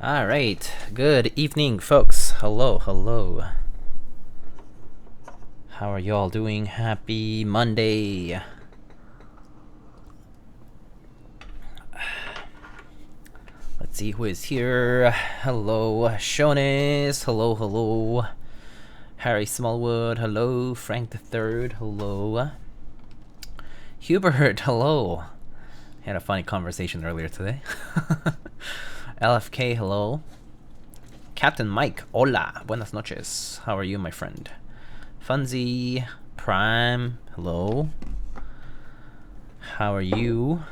All right, good evening, folks. Hello, hello. How are y'all doing? Happy Monday. Let's see who is here. Hello, Shones. Hello, hello. Harry Smallwood. Hello, Frank the Third. Hello. Hubert. Hello. Had a funny conversation earlier today. LFK. Hello. Captain Mike. Hola. Buenas noches. How are you, my friend? Funzy. Prime. Hello. How are you?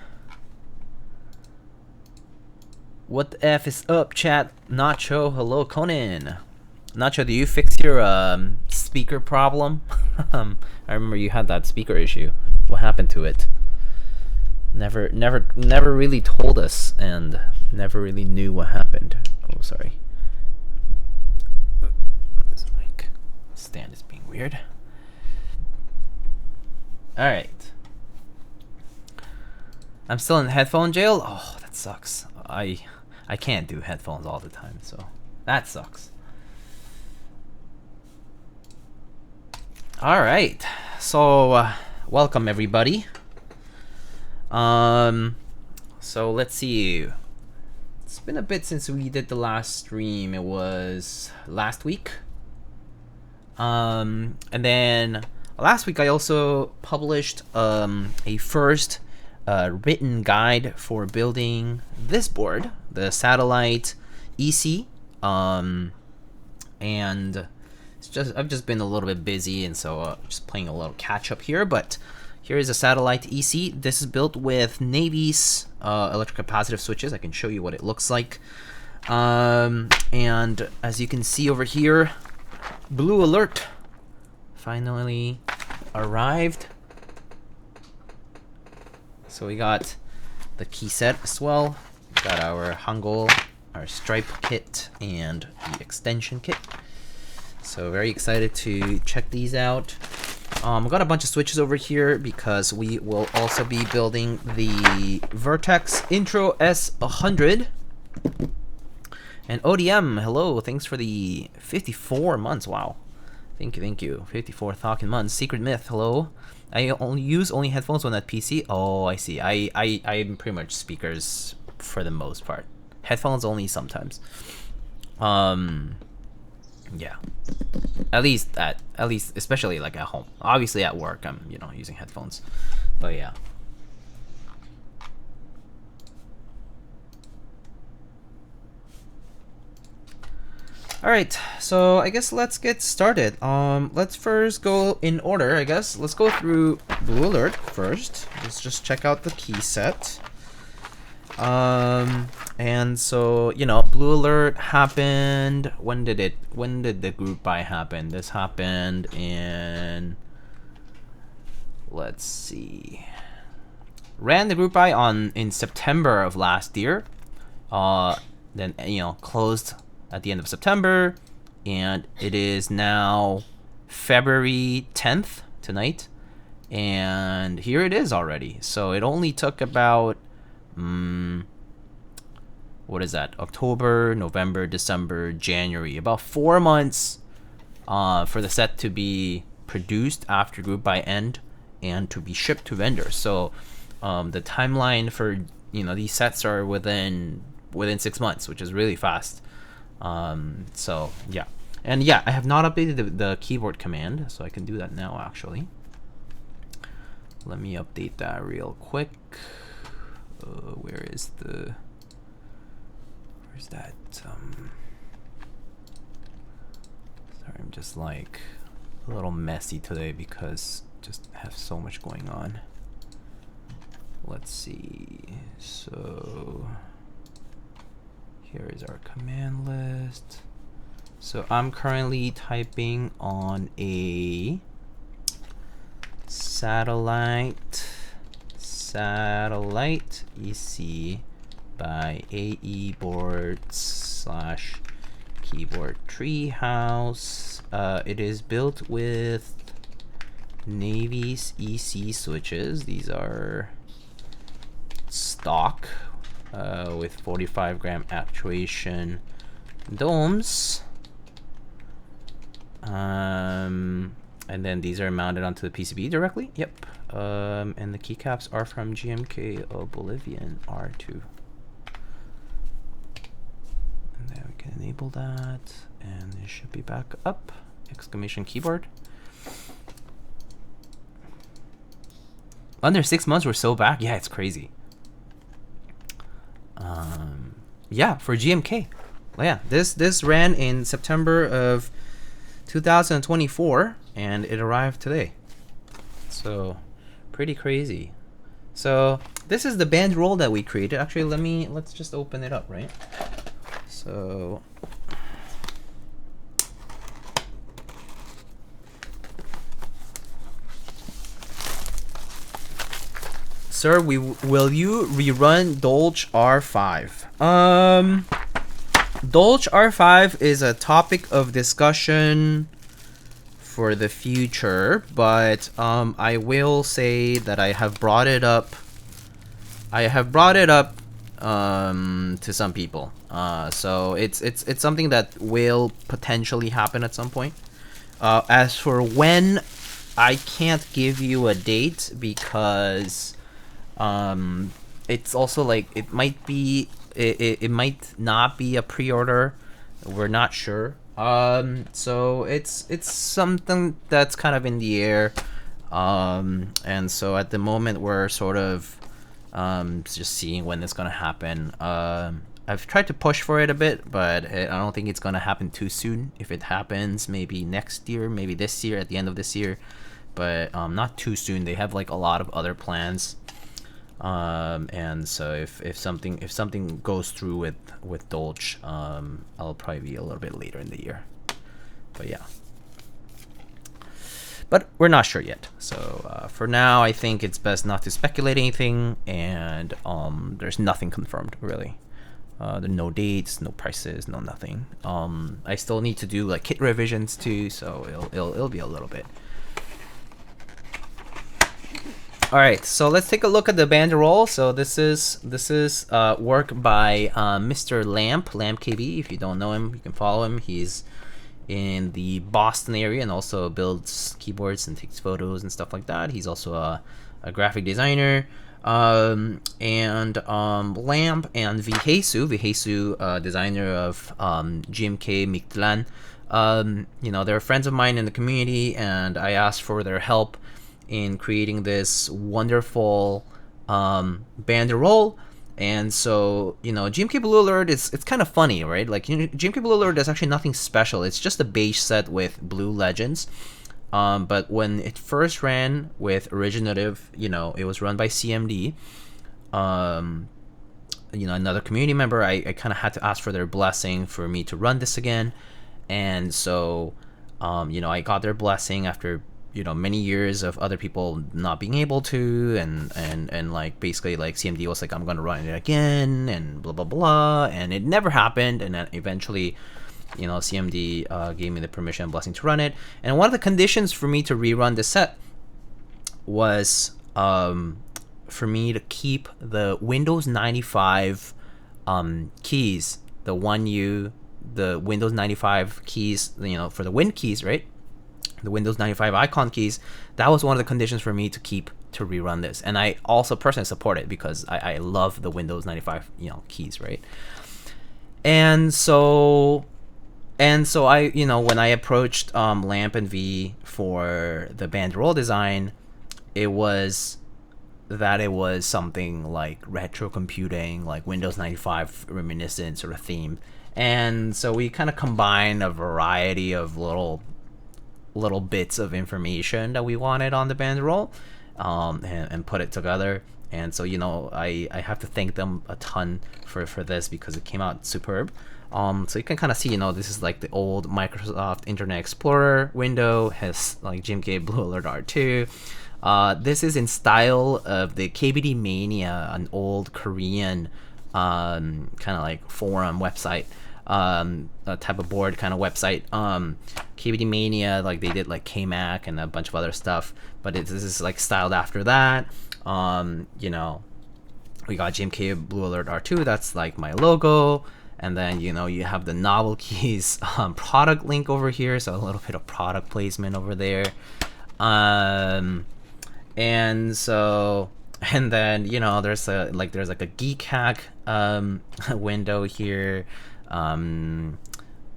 What the F is up, chat? Nacho. Hello, Conan. Nacho, do you fix your speaker problem? I remember you had that speaker issue. What happened to it? Never really told us, and never really knew what happened. Oh, sorry. This mic stand is being weird. All right. I'm still in headphone jail. Oh, that sucks. I can't do headphones all the time, so that sucks. All right. So welcome everybody. So let's see. It's been a bit since we did the last stream. It was last week. And then last week I also published a first written guide for building this board, the satellite EC. And it's just I've just been a little bit busy, and so just playing a little catch up here. But here is a satellite EC. This is built with Navy's electrocapacitive switches. I can show you what it looks like. And as you can see over here, blue alert finally arrived. So we got the key set as well. We got our Hangul, our stripe kit, and the extension kit. So very excited to check these out. I've got a bunch of switches over here because we will also be building the Vertex Intro S100. And ODM, hello, thanks for the 54 months, wow. Thank you, 54 fucking months. Secret Myth, hello. I use only headphones on that PC. Oh, I see. I'm pretty much speakers for the most part. Headphones only sometimes. Yeah. At least especially like at home. Obviously at work I'm, using headphones. But yeah. Alright, so I guess let's get started. Let's first go in order, I guess. Let's go through Blue Alert first. Let's just check out the key set. And so, Blue Alert happened. When did the group buy happen? This happened in, let's see. Ran the group buy in September of last year. Then, closed at the end of September, and it is now February 10th tonight, and here it is already. So it only took about what is that, October, November, December, January, about 4 months for the set to be produced after group buy end and to be shipped to vendors. So the timeline for these sets are within 6 months, which is really fast. So yeah, and yeah, I have not updated the keyboard command, so I can do that now actually. Let me update that real quick. Where's that? Sorry, I'm just like a little messy today because just have so much going on. Let's see. So here is our command list. So I'm currently typing on a satellite EC by AE boards / keyboard treehouse. It is built with Navy's EC switches. These are stock with 45 gram actuation domes. And then these are mounted onto the PCB directly. Yep. And the keycaps are from GMK Bolivian R2. And then we can enable that, and it should be back up. Exclamation keyboard. Under 6 months, we're so back. Yeah, it's crazy. Yeah, for GMK. Yeah, this ran in September of 2024, and it arrived today. So, pretty crazy. So, this is the bandroll that we created. Actually, let's just open it up, right? So, sir, will you rerun Dolch R5? Dolch R5 is a topic of discussion for the future, but I will say that I have brought it up. To some people. So it's something that will potentially happen at some point. As for when, I can't give you a date because it's also like it might not be a pre-order. We're not sure. So it's something that's kind of in the air. And so at the moment we're sort of just seeing when it's gonna happen. I've tried to push for it a bit, but I don't think it's gonna happen too soon. If it happens, maybe next year, maybe this year, at the end of this year, but not too soon. They have like a lot of other plans. And so if something goes through with Dolch, I'll probably be a little bit later in the year. But yeah, but we're not sure yet. So for now, I think it's best not to speculate anything, and there's nothing confirmed really. There are no dates, no prices, no nothing. I still need to do like kit revisions too, so it'll be a little bit. All right, so let's take a look at the banderole. So this is work by Mr. Lamp KB. If you don't know him, you can follow him. He's in the Boston area and also builds keyboards and takes photos and stuff like that. He's also a graphic designer. Lamp and Vihesu, designer of GMK Mudbeam. They're friends of mine in the community, and I asked for their help in creating this wonderful banderole. And so, GMK Blue Alert, it's kind of funny, right? Like, GMK Blue Alert is actually nothing special. It's just a beige set with blue legends. But when it first ran with Originative, it was run by CMD. Another community member, I kind of had to ask for their blessing for me to run this again. And so, I got their blessing after many years of other people not being able to, and like basically like CMD was like, I'm gonna run it again, and blah blah blah, and it never happened. And then eventually, CMD gave me the permission and blessing to run it. And one of the conditions for me to rerun the set was for me to keep the Windows 95 keys, the Windows 95 keys, for the Win keys, right? The Windows 95 icon keys. That was one of the conditions for me to rerun this. And I also personally support it because I love the Windows 95 keys, right? And so I when I approached Lamp and V for the banderole design, it was something like retro computing, like Windows 95 reminiscent sort of theme. And so we kind of combined a variety of little bits of information that we wanted on the banderole, and put it together. And so I have to thank them a ton for this because it came out superb. So you can kind of see this is like the old Microsoft Internet Explorer window, has like GMK Blue Alert R2. This is in style of the KBD Mania, an old Korean kind of like forum website, a type of board kind of website. KBD Mania, like they did like KMac and a bunch of other stuff, but this is like styled after that. we got GMK Blue Alert R2. That's like my logo. And then, you know, you have the Novel Keys product link over here. So a little bit of product placement over there. And then, you know, there's like a geek hack window here.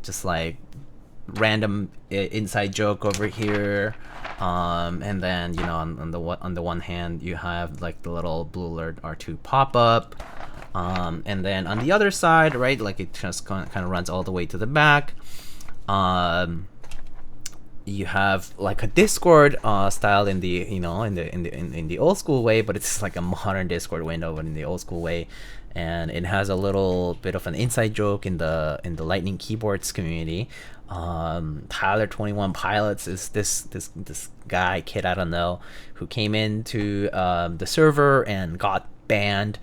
Just like random inside joke over here. And then, you know, on the one hand, you have like the little Blue Alert R2 pop-up. And then on the other side, right, like it just kind of runs all the way to the back. You have like a Discord style in the, you know, in the old school way, but it's like a modern Discord window, but in the old school way. And it has a little bit of an inside joke in the Lightning Keyboards community. Tyler 21 Pilots is this guy, kid, I don't know, who came into the server and got banned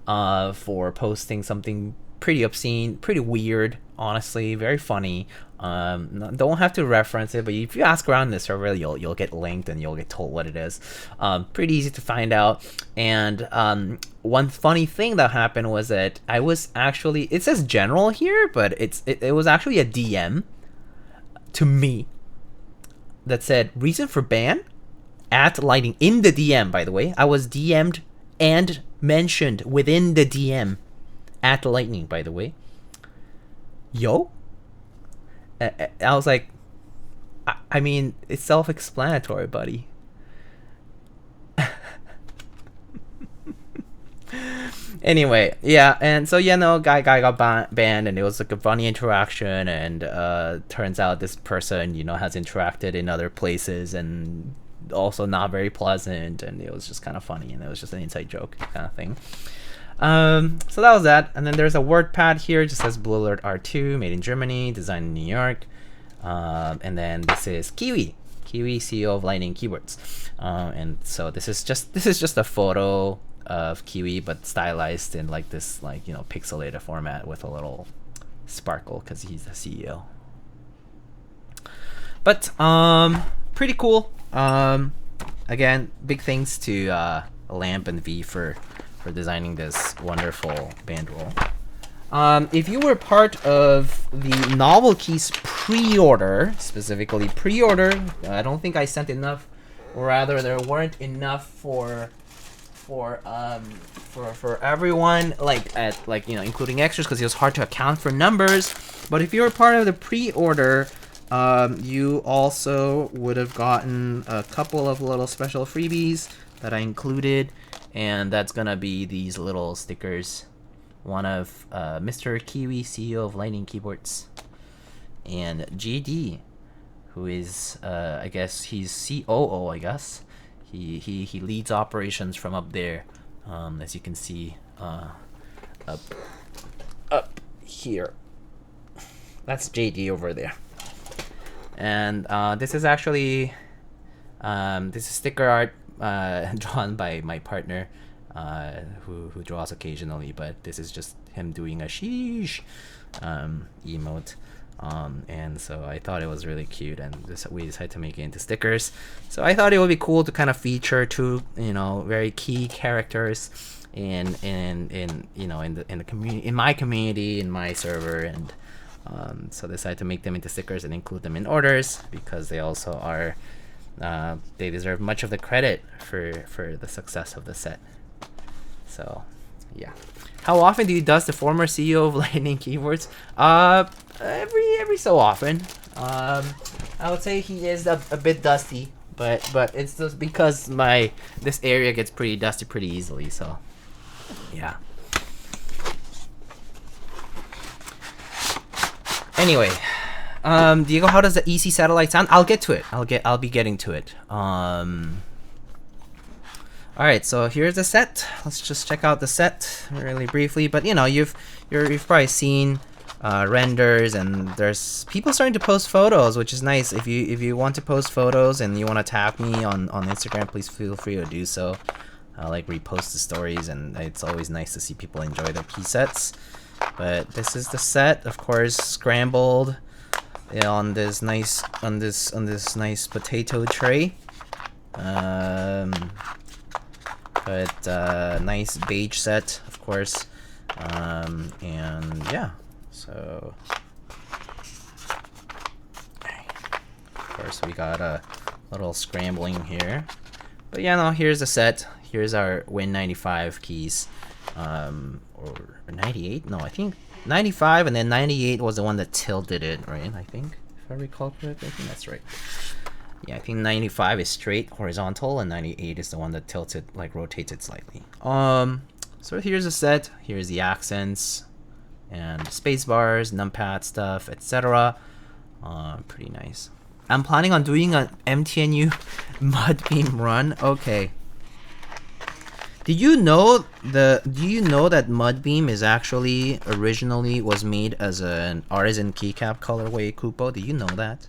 for posting something pretty obscene, pretty weird, honestly, very funny. Don't have to reference it, but if you ask around in the server, you'll get linked and you'll get told what it is. Pretty easy to find out. And one funny thing that happened was that I was actually, it says general here, but it was actually a DM to me that said reason for ban at Lightning in the DM. By the way, I was DM'd and mentioned within the DM at Lightning, by the way. Yo, I was like, I mean, it's self-explanatory, buddy. Anyway, yeah, and so, yeah, no, guy got banned, and it was like a funny interaction, and turns out this person, you know, has interacted in other places and also not very pleasant, and it was just kind of funny, and it was just an inside joke kind of thing. So that was that, and then there's a word pad here. It just says Blue Alert R2, made in Germany, designed in New York. And then this is Kiwi, CEO of Lightning Keyboards. And so this is just a photo of Kiwi, but stylized in like this, like, you know, pixelated format with a little sparkle because he's the CEO. But pretty cool. Again, big thanks to Lamp and V for designing this wonderful band roll. If you were part of the Novel Keys pre-order, specifically pre-order, I don't think I sent enough, or rather there weren't enough for everyone, like at, like, you know, including extras, because it was hard to account for numbers. But if you were part of the pre-order, you also would have gotten a couple of little special freebies that I included, and that's gonna be these little stickers. One of Mr. Kiwi, CEO of Lightning Keyboards, and JD, who is I guess he's COO. I guess he leads operations from up there, as you can see up here. That's JD over there. And this is actually this is sticker art drawn by my partner, who draws occasionally, but this is just him doing a sheesh emote. And so I thought it was really cute, and we decided to make it into stickers. So I thought it would be cool to kind of feature two, you know, very key characters in you know, in the community, in my community, in my server, and so I decided to make them into stickers and include them in orders, because they also are they deserve much of the credit for the success of the set. So yeah. How often do you dust the former CEO of Lightning Keyboards? Every so often. I would say he is a bit dusty, but it's just because this area gets pretty dusty pretty easily. So yeah. Anyway, Diego, how does the EC satellite sound? I'll get to it. I'll be getting to it. All right, so here's the set. Let's just check out the set really briefly. But you know, you've probably seen renders, and there's people starting to post photos, which is nice. If you want to post photos and you want to tag me on Instagram, please feel free to do so. I like repost the stories, and it's always nice to see people enjoy their key sets. But this is the set, of course, scrambled on this nice potato tray. But nice beige set, of course. And yeah, so of course we got a little scrambling here. But yeah, no, here's the set. Here's our Win 95 keys. Or 98? No, I think 95, and then 98 was the one that tilted it, right? I think, if I recall correctly, I think that's right. Yeah, I think 95 is straight, horizontal, and 98 is the one that tilts it, like rotates it slightly. So here's the set. Here's the accents and space bars, numpad stuff, etc. Pretty nice. I'm planning on doing an MTNU Mudbeam run. Okay. Do you know that Mudbeam is actually originally was made as an artisan keycap colorway Kupo? Do you know that?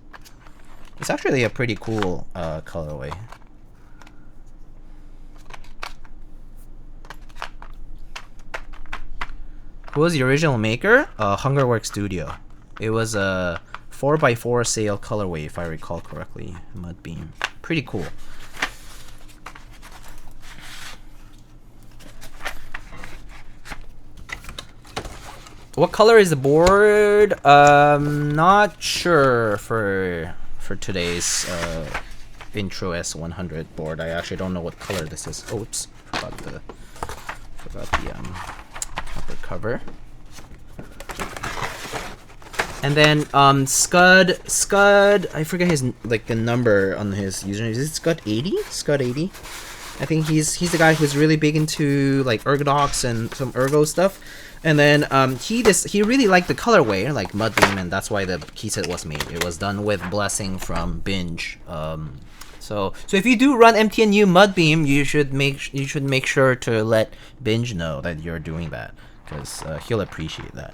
It's actually a pretty cool colorway. Who was the original maker? Hungerworks Studio. It was a 4x4 sail colorway, if I recall correctly. Mudbeam. Pretty cool. What color is the board? Not sure for today's intro S100 board. I actually don't know what color this is. Oops, forgot the upper cover. And then Scud, I forget his the number on his username. Is it Scud 80? Scud 80. I think he's the guy who's really big into like ergodox and some ergo stuff. And then he really liked the colorway, like Mudbeam, and that's why the key set was made. It was done with blessing from Binge. So if you do run MTNU Mudbeam, you should make sure to let Binge know that you're doing that, because he'll appreciate that.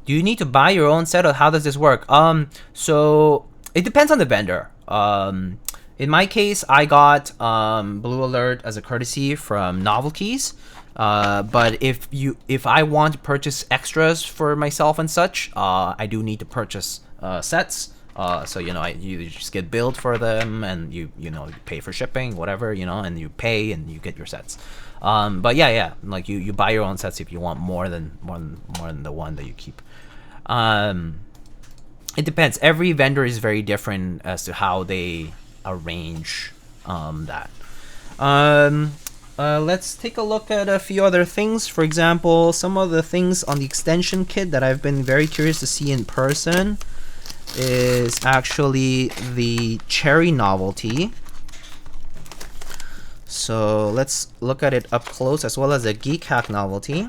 Do you need to buy your own set, or how does this work? So it depends on the vendor. In my case, I got Blue Alert as a courtesy from Novelties. But if I want to purchase extras for myself and such, I do need to purchase sets. So you just get billed for them, and you pay for shipping, whatever, and you pay and you get your sets. But yeah, like you buy your own sets if you want more than the one that you keep. It depends. Every vendor is very different as to how they arrange that. Let's take a look at a few other things. For example, some of the things on the extension kit that I've been very curious to see in person is actually the Cherry Novelty. So let's look at it up close, as well as the Geek Hack Novelty.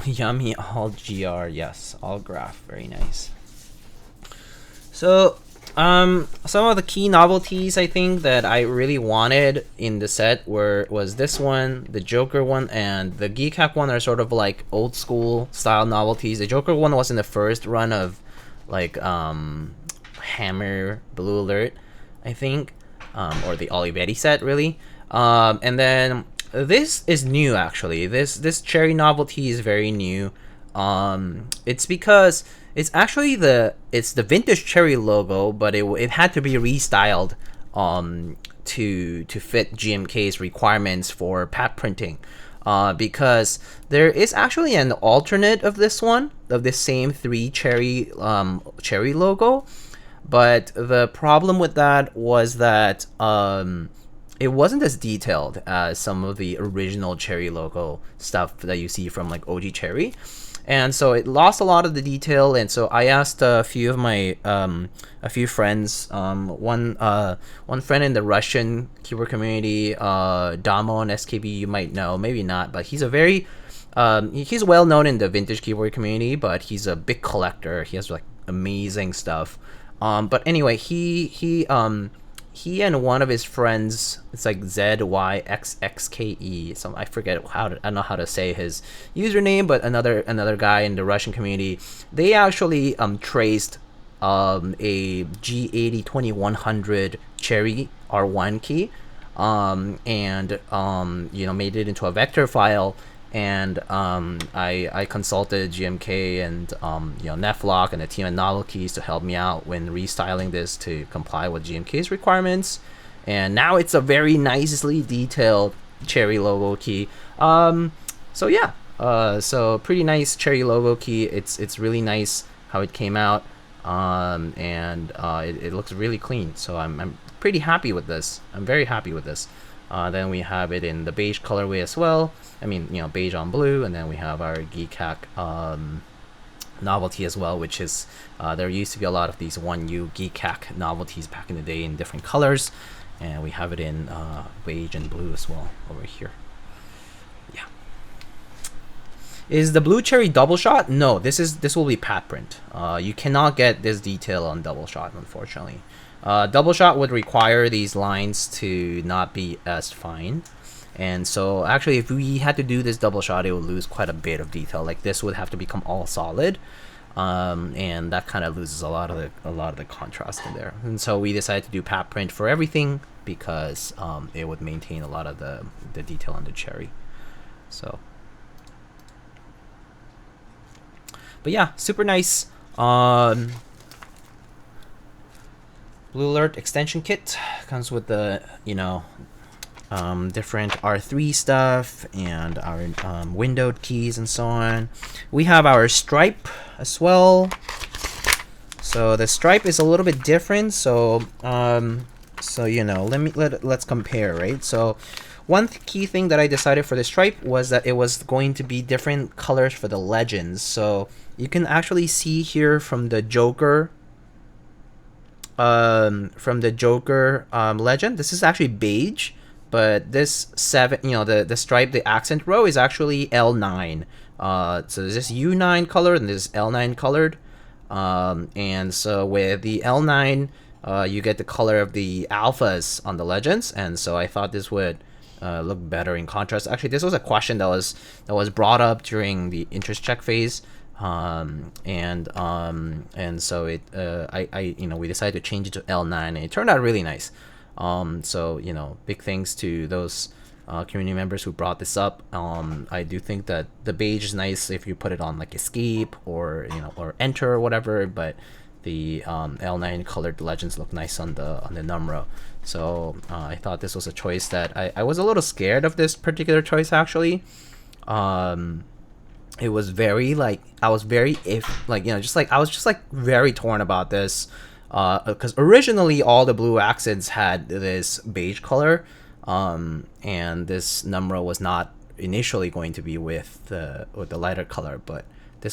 Yummy, all GR, yes, all graph, very nice. So some of the key novelties I think that I really wanted in the set was this one, the Joker one, and the Geek Hack one are sort of like old school style novelties. The Joker one was in the first run of like Hammer Blue Alert, I think, or the Olivetti set really. And then this is new actually. This Cherry Novelty is very new. It's because it's actually the vintage Cherry logo, but it had to be restyled to fit GMK's requirements for pat printing. Because there is actually an alternate of this one, of this same 3 Cherry logo, but the problem with that was that it wasn't as detailed as some of the original Cherry logo stuff that you see from like OG Cherry, and so it lost a lot of the detail. And so I asked a few of my friends, one friend in the Russian keyboard community, Damo and SKB, you might know, maybe not, but he's a very he's well known in the vintage keyboard community, but he's a big collector. He has like amazing stuff. But anyway, he and one of his friends, it's like ZYXXKE, I forget I don't know how to say his username, but another guy in the Russian community, they actually traced a G80 2100 Cherry R1 key and you know, made it into a vector file. And I consulted GMK and you know, Neflock and the team at Novel Keys to help me out when restyling this to comply with GMK's requirements. And now it's a very nicely detailed Cherry logo key. So yeah, so pretty nice Cherry logo key. It's really nice how it came out, and it looks really clean. So I'm pretty happy with this. I'm very happy with this. Then we have it in the beige colorway as well. I mean, you know, beige on blue, and then we have our Keycaps novelty as well, which is there used to be a lot of these 1U Keycaps novelties back in the day in different colors, and we have it in beige and blue as well over here. Yeah. Is the blue cherry double shot? No, this will be pat print. You cannot get this detail on double shot, unfortunately. Double shot would require these lines to not be as fine, and so actually if we had to do this double shot, it would lose quite a bit of detail. Like this would have to become all solid, and that kind of loses a lot of the contrast in there. And so we decided to do pat print for everything because it would maintain a lot of the detail on the cherry. So, but yeah, super nice. Blue Alert extension kit comes with the, you know, different R3 stuff and our windowed keys and so on. We have our stripe as well. So the stripe is a little bit different. So so you know, let's compare, right? So one key thing that I decided for the stripe was that it was going to be different colors for the legends. So you can actually see here from the Joker. Legend, this is actually beige, but this 7, you know, the stripe, the accent row is actually L9. So there's this U9 color and this L9 colored, and so with the L9, you get the color of the alphas on the legends, and so I thought this would look better in contrast. Actually, this was a question that was brought up during the interest check phase. And so it I you know, we decided to change it to L9, and it turned out really nice. So you know, big thanks to those community members who brought this up. I do think that the beige is nice if you put it on like Escape or, you know, or Enter or whatever, but the L9 colored legends look nice on the numero. So I thought this was a choice that I was a little scared of this particular choice actually. It was very like, I was very I was just very torn about this, because originally all the blue accents had this beige color, and this numero was not initially going to be with the lighter color, but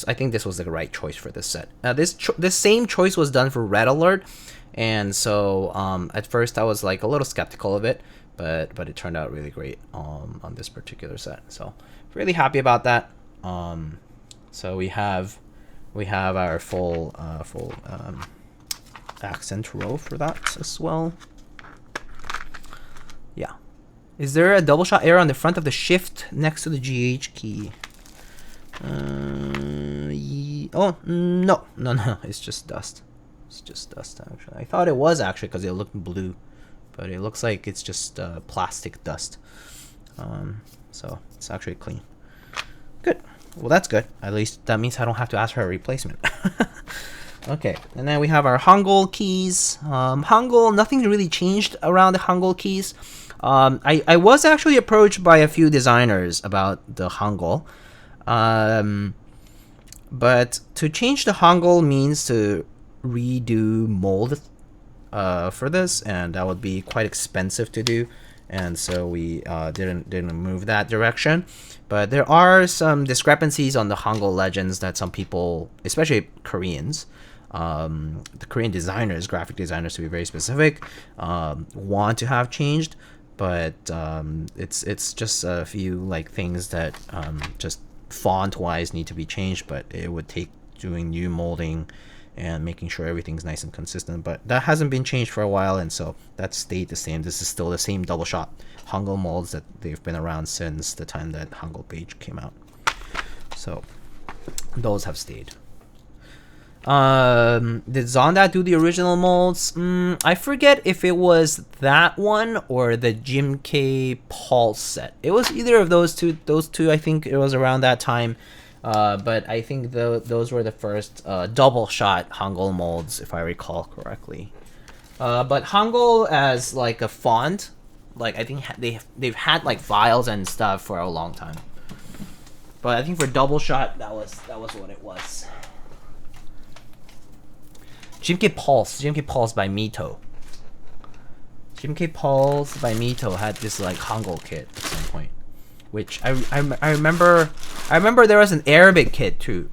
I think this was the right choice for this set. This same choice was done for Red Alert, and so at first I was like a little skeptical of it, but it turned out really great on this particular set. So really happy about that. So we have our full accent row for that as well. Yeah. Is there a double shot error on the front of the shift next to the GH key? Oh, no, it's just dust. It's just dust, actually. I thought it was actually because it looked blue, but it looks like it's just plastic dust. So it's actually clean. Good. Well, that's good. At least that means I don't have to ask for a replacement. Okay, and then we have our Hangul keys. Hangul, nothing really changed around the Hangul keys. I was actually approached by a few designers about the Hangul. But to change the Hangul means to redo mold for this, and that would be quite expensive to do. And so we didn't move that direction. But there are some discrepancies on the Hangul legends that some people, especially Koreans, the Korean designers, graphic designers to be very specific, want to have changed. But it's just a few like things that just font wise need to be changed, but it would take doing new molding and making sure everything's nice and consistent. But that hasn't been changed for a while, and so that stayed the same. This is still the same double shot Hangul molds that they've been around since the time that Hangul Beige came out. So those have stayed. Did Zonda do the original molds? I forget if it was that one or the GMK Pulse set. It was either of those two. Those two, I think it was around that time. But I think those were the first double shot Hangul molds, if I recall correctly. But Hangul as like a font, like I think they've had like vials and stuff for a long time. But I think for double shot, that was what it was. GMK Pulse by Mito. GMK Pulse by Mito had this like Hangul kit at some point, which I remember. I remember there was an Arabic kit too,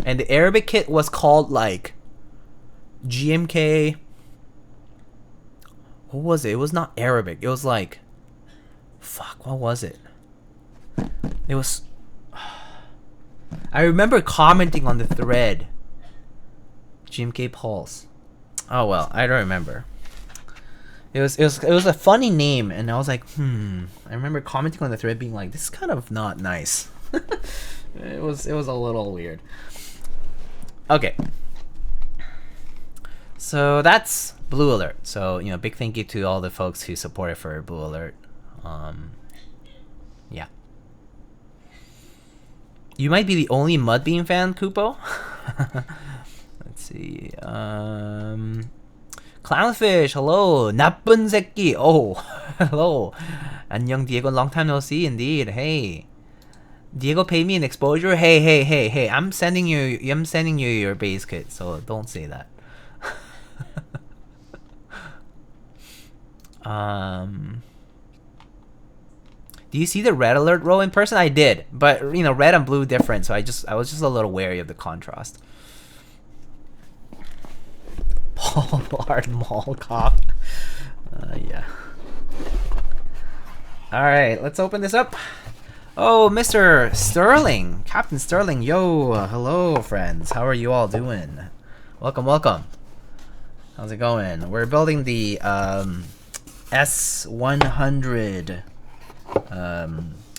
and the Arabic kit was called like GMK. What was it? It was not Arabic. It was like, fuck. What was it? It was. I remember commenting on the thread. GMK Pulse. Oh well, I don't remember. It was a funny name, and I was like, I remember commenting on the thread, being like, this is kind of not nice. it was a little weird. Okay. So that's Blue Alert. So big thank you to all the folks who supported for Blue Alert. Yeah. You might be the only Mudbeam fan, Kupo. Let's see. Clownfish, hello. 나쁜 새끼. Oh, hello. 안녕, Diego. Long time no see, indeed. Hey, Diego, pay me an exposure. Hey. I'm sending you your base kit, so don't say that. Do you see the red alert row in person? I did, but red and blue different, so I was just a little wary of the contrast. Paul Lard Mall Cop. Yeah. Alright, let's open this up. Oh, Mr. Sterling. Captain Sterling. Yo, hello, friends. How are you all doing? Welcome. How's it going? We're building the S100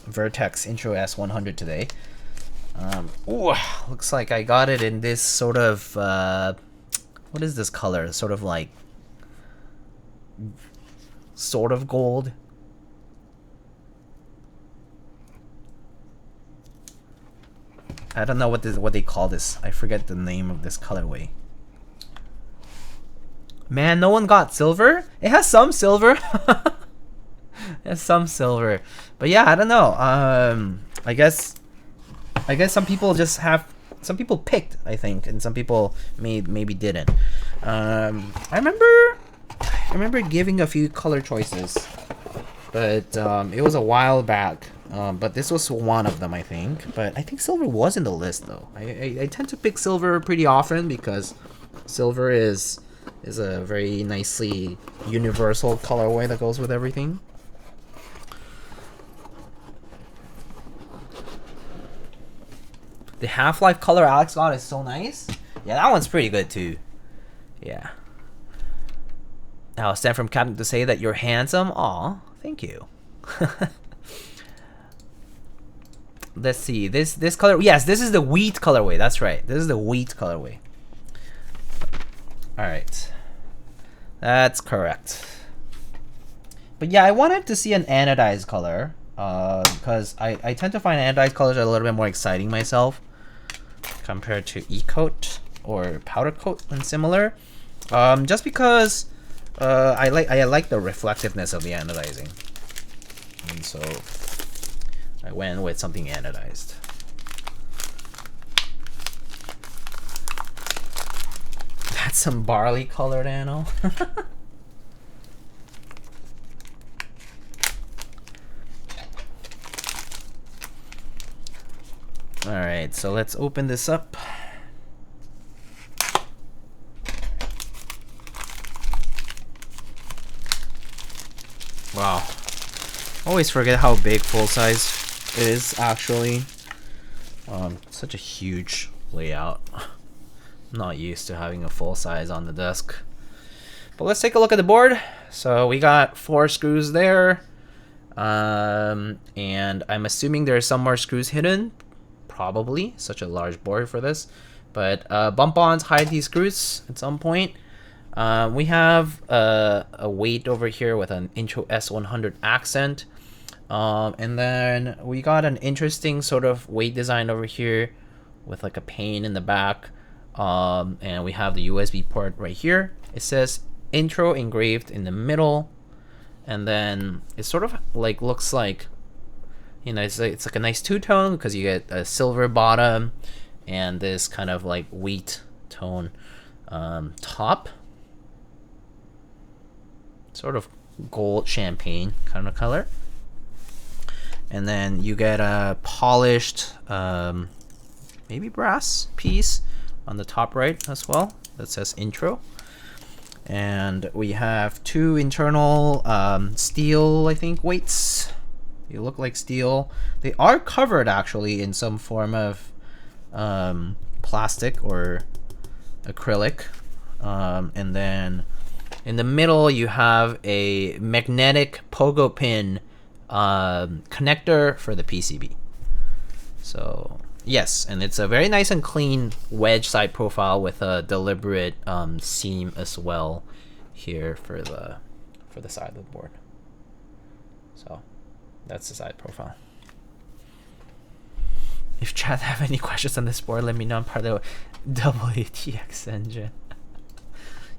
Vertex Intro S100 today. Ooh, looks like I got it in this sort of... what is this color? Sort of gold. I don't know what they call this. I forget the name of this colorway. Man, no one got silver? It has some silver. It has some silver. But yeah, I don't know. I guess some people just have... Some people picked, I think, and some people maybe didn't. I remember giving a few color choices, but it was a while back. But this was one of them, I think. But I think silver was in the list, though. I tend to pick silver pretty often because silver is a very nicely universal colorway that goes with everything. The Half-Life color Alex got is so nice. Yeah, that one's pretty good too. Yeah. Now, stand from Captain to say that you're handsome. Aw, thank you. Let's see. This color. Yes, this is the wheat colorway. That's right. This is the wheat colorway. All right. That's correct. But yeah, I wanted to see an anodized color because I tend to find anodized colors are a little bit more exciting myself compared to e-coat or powder coat and similar. Just because I like the reflectiveness of the anodizing, and so I went with something anodized. That's some barley colored ano. Alright, so let's open this up. Wow. Always forget how big full size is actually. Such a huge layout. I'm not used to having a full size on the desk. But let's take a look at the board. So we got 4 screws there. And I'm assuming there are some more screws hidden. Probably. Such a large board for this. But bump-ons hide these screws at some point. We have a weight over here with an intro S100 accent. And then we got an interesting sort of weight design over here with like a pane in the back. And we have the USB port right here. It says intro engraved in the middle. And then it sort of like looks like, you know, it's like a nice two-tone because you get a silver bottom and this kind of like wheat tone top. Sort of gold champagne kind of color. And then you get a polished maybe brass piece on the top right as well that says intro. And we have two internal steel, I think, weights. They look like steel. They are covered actually in some form of plastic or acrylic. And then in the middle you have a magnetic pogo pin connector for the PCB. So yes, and it's a very nice and clean wedge side profile with a deliberate seam as well here for the side of the board. So that's the side profile. If chat have any questions on this board, let me know. I'm part of the WTX engine.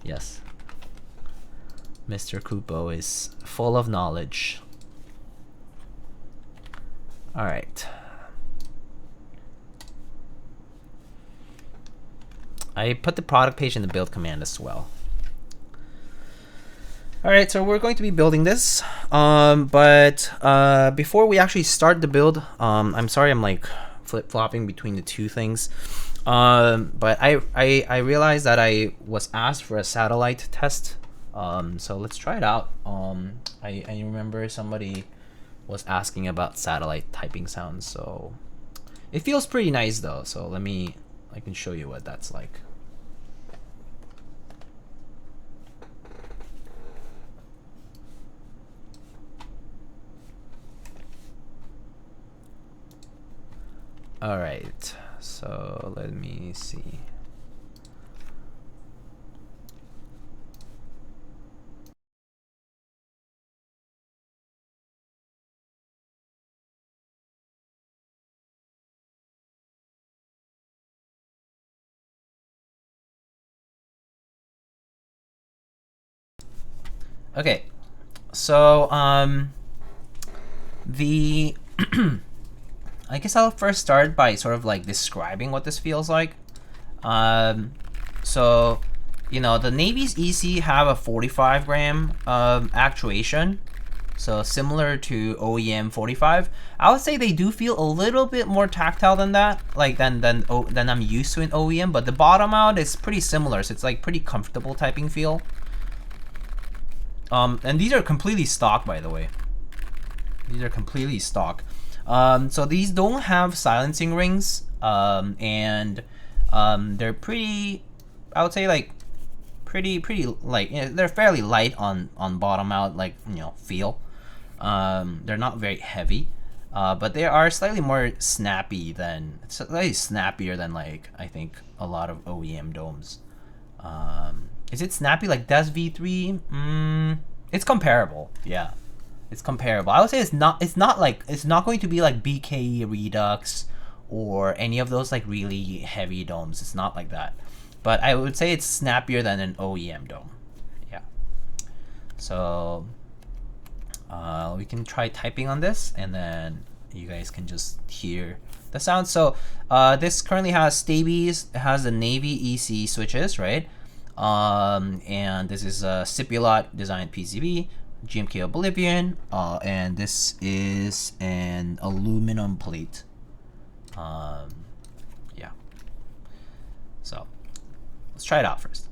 Yes, Mr. Kupo is full of knowledge. All right. I put the product page in the build command as well. All right, so we're going to be building this, but before we actually start the build, I'm sorry I'm like flip-flopping between the two things, but I realized that I was asked for a satellite test, so let's try it out. I remember somebody was asking about satellite typing sounds, so it feels pretty nice though, so I can show you what that's like. All right, so let me see. Okay, so the I guess I'll first start by sort of like describing what this feels like. So, you know, the Navy's EC have a 45 gram actuation, so similar to OEM 45. I would say they do feel a little bit more tactile than that, like than I'm used to in OEM. But the bottom out is pretty similar, so it's like pretty comfortable typing feel. And these are completely stock, by the way. These are completely stock. So these don't have silencing rings, and they're pretty, I would say like pretty light. You know, they're fairly light on bottom out, like, you know, feel. They're not very heavy, but they are slightly more snappy than, slightly snappier than like I think a lot of OEM domes. Is it snappy like DES V3? It's comparable, yeah. It's comparable. I would say it's not going to be like BKE Redux or any of those like really heavy domes. It's not like that. But I would say it's snappier than an OEM dome. Yeah. So we can try typing on this, and then you guys can just hear the sound. So this currently has stabies. It has the Navy EC switches, right? And this is a Cipulot designed PCB, GMK Oblivion, and this is an aluminum plate. Yeah. So let's try it out first.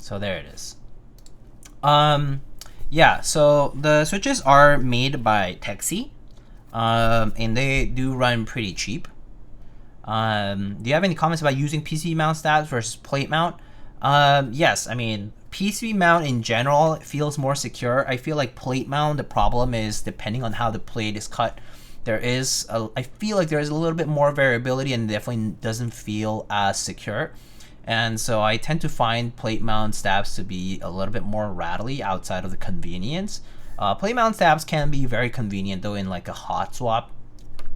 So there it is. Yeah, so the switches are made by Texi, and they do run pretty cheap. Do you have any comments about using PCB mount stabs versus plate mount? Yes, I mean, PCB mount in general feels more secure. I feel like plate mount, the problem is depending on how the plate is cut, I feel like there is a little bit more variability and definitely doesn't feel as secure. And so I tend to find plate mount stabs to be a little bit more rattly outside of the convenience. Plate mount stabs can be very convenient though in like a hot swap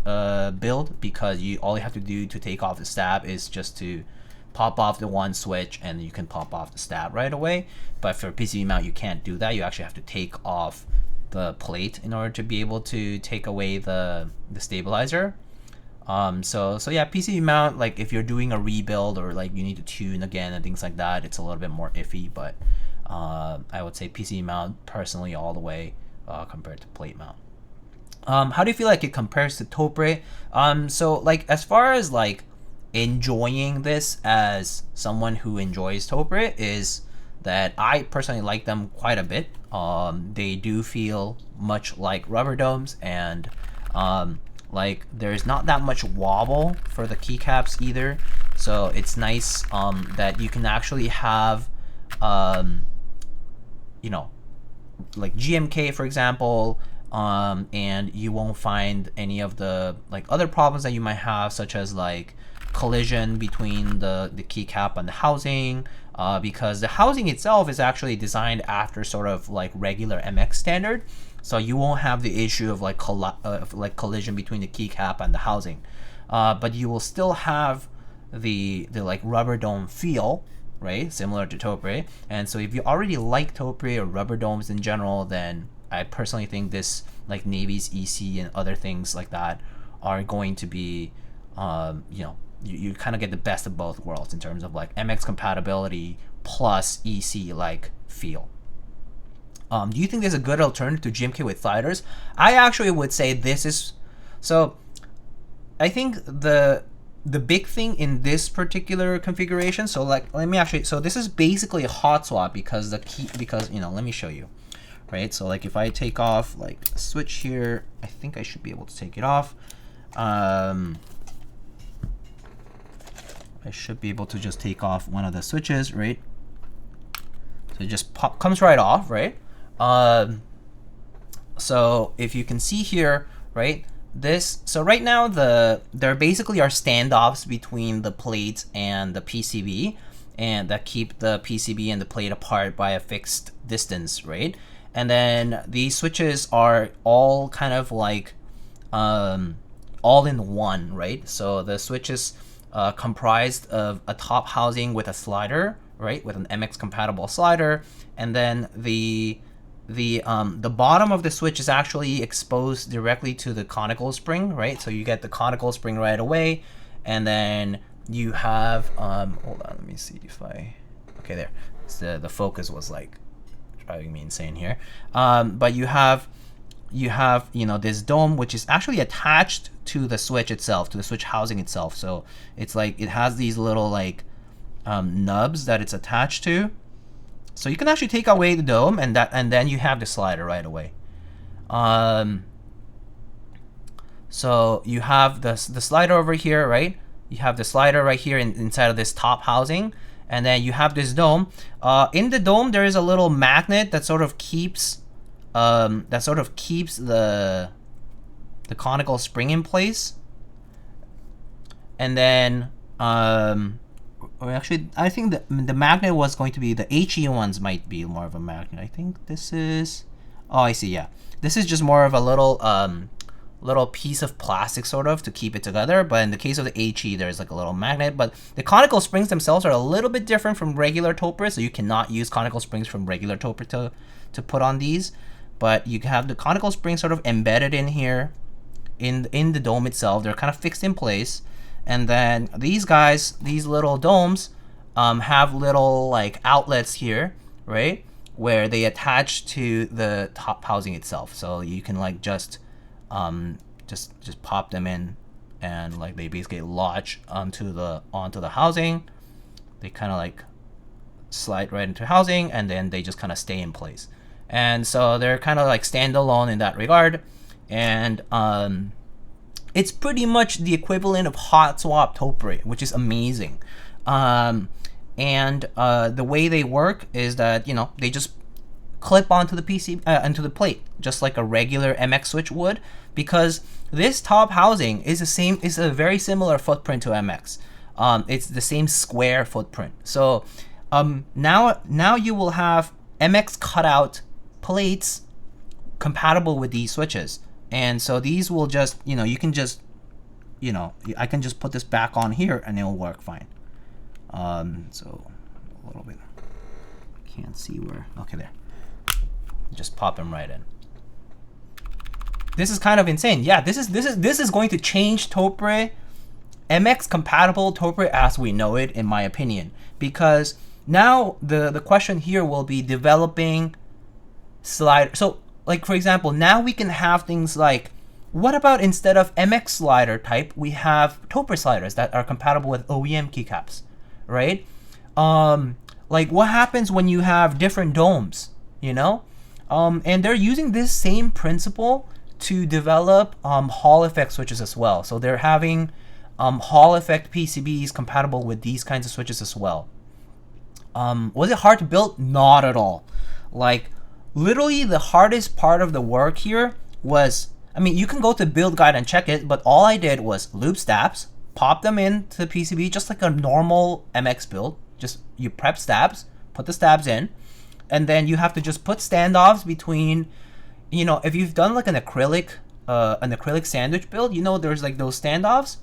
build, because all you have to do to take off the stab is just to pop off the one switch and you can pop off the stab right away. But for PCB mount, you can't do that. You actually have to take off the plate in order to be able to take away the stabilizer. So yeah, PCB mount, like if you're doing a rebuild or like you need to tune again and things like that, it's a little bit more iffy. But I would say PCB mount personally all the way compared to plate mount. How do you feel like it compares to Topre? So like as far as like enjoying this as someone who enjoys Topre, is that I personally like them quite a bit. They do feel much like rubber domes, and like there's not that much wobble for the keycaps either. So it's nice that you can actually have you know, like GMK for example, and you won't find any of the like other problems that you might have, such as like collision between the keycap and the housing, because the housing itself is actually designed after sort of like regular MX standard, so you won't have the issue of like collision between the keycap and the housing, but you will still have the like rubber dome feel, right, similar to Topre. And so if you already like Topre or rubber domes in general, then I personally think this like Navy's EC and other things like that are going to be you know, you kind of get the best of both worlds in terms of like MX compatibility plus EC like feel. Do you think there's a good alternative to GMK with sliders? I actually would say this is, so I think the big thing in this particular configuration, so like let me actually, so this is basically a hot swap because you know, let me show you, right? So like if I take off like a switch here, I think I should be able to take it off. I should be able to just take off one of the switches, right? So it just comes right off, right? So if you can see here, right? So right now there basically are standoffs between the plate and the PCB, and that keep the PCB and the plate apart by a fixed distance, right? And then these switches are all kind of like all in one, right? So the switches comprised of a top housing with a slider, right, with an MX compatible slider, and then the bottom of the switch is actually exposed directly to the conical spring, right? So you get the conical spring right away, and then you have hold on, let me see if okay, there. So the focus was like driving me insane here. But you have you know, this dome which is actually attached to the switch itself, to the switch housing itself. So it's like it has these little like nubs that it's attached to. So you can actually take away the dome, and then you have the slider right away. So you have the slider over here, right? You have the slider right here inside of this top housing, and then you have this dome. In the dome, there is a little magnet that sort of keeps the conical spring in place. And then actually, I think the magnet was going to be, the HE ones might be more of a magnet. I think this is, oh, I see, yeah. This is just more of a little piece of plastic sort of to keep it together. But in the case of the HE, there's like a little magnet. But the conical springs themselves are a little bit different from regular Topre, so you cannot use conical springs from regular Topre to put on these. But you have the conical springs sort of embedded in here in the dome itself. They're kind of fixed in place. And then these guys, these little domes, have little like outlets here, right, where they attach to the top housing itself. So you can like just pop them in, and like they basically lodge onto the housing. They kind of like slide right into housing, and then they just kind of stay in place. And so they're kind of like standalone in that regard. And it's pretty much the equivalent of hot swap topre, which is amazing. And the way they work is that, you know, they just clip onto the onto the plate, just like a regular MX switch would, because this top housing is a very similar footprint to MX. It's the same square footprint. So now you will have MX cutout plates compatible with these switches. And so these will just, you know, you can just, you know, I can just put this back on here and it'll work fine. So a little bit, can't see where, okay, there. Just pop them right in. This is kind of insane. Yeah, this is going to change topre, MX compatible topre as we know it, in my opinion, because now the question here will be developing slide. So like, for example, now we can have things like, what about instead of MX slider type, we have topre sliders that are compatible with OEM keycaps, right? Like what happens when you have different domes, you know? And they're using this same principle to develop Hall effect switches as well. So they're having Hall effect PCBs compatible with these kinds of switches as well. Was it hard to build? Not at all. Like, literally the hardest part of the work here was, I mean, you can go to build guide and check it, but all I did was lube stabs, pop them into the PCB just like a normal MX build. Just you prep stabs, put the stabs in, and then you have to just put standoffs between, you know, if you've done like an acrylic sandwich build, you know, there's like those standoffs.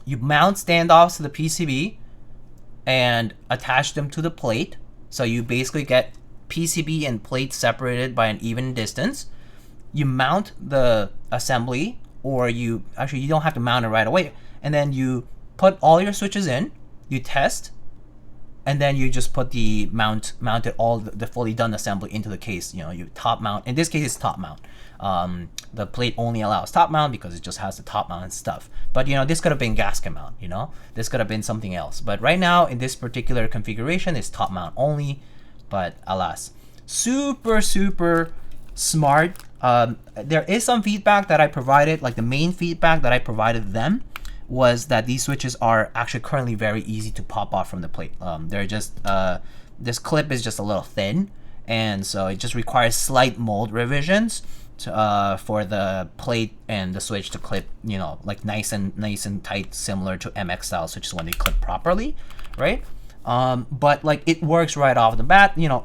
You mount standoffs to the PCB and attach them to the plate. So you basically get PCB and plate separated by an even distance. You mount the assembly, or you don't have to mount it right away. And then you put all your switches in, you test, and then you just put the mounted all the fully done assembly into the case. You know, you top mount. In this case, it's top mount. The plate only allows top mount because it just has the top mount and stuff. But, you know, this could have been gasket mount, you know? This could have been something else. But right now, in this particular configuration, it's top mount only. But alas, super, super smart. There is some feedback that I provided, like the main feedback that I provided them was that these switches are actually currently very easy to pop off from the plate. They're just, this clip is just a little thin, and so it just requires slight mold revisions to, for the plate and the switch to clip, you know, like nice and tight, similar to MX style switches when they clip properly, right? But like it works right off the bat. You know,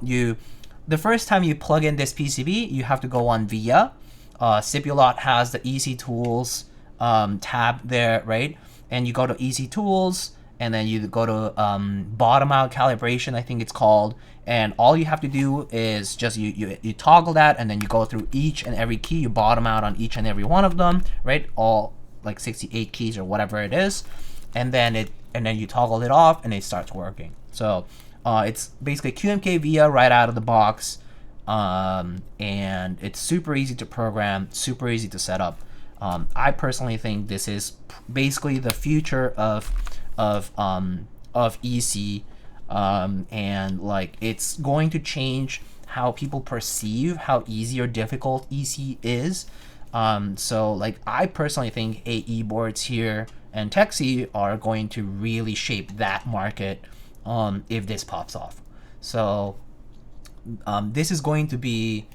the first time you plug in this PCB, you have to go on VIA. Sipulot has the Easy Tools tab there, right? And you go to Easy Tools, and then you go to bottom out calibration, I think it's called. And all you have to do is just you toggle that, and then you go through each and every key. You bottom out on each and every one of them, right? All like 68 keys or whatever it is, and then you toggle it off, and it starts working. So it's basically QMK VIA right out of the box, and it's super easy to program, super easy to set up. I personally think this is basically the future of EC, and like it's going to change how people perceive how easy or difficult EC is. So like I personally think AE boards here and Texi are going to really shape that market if this pops off. So this is going to be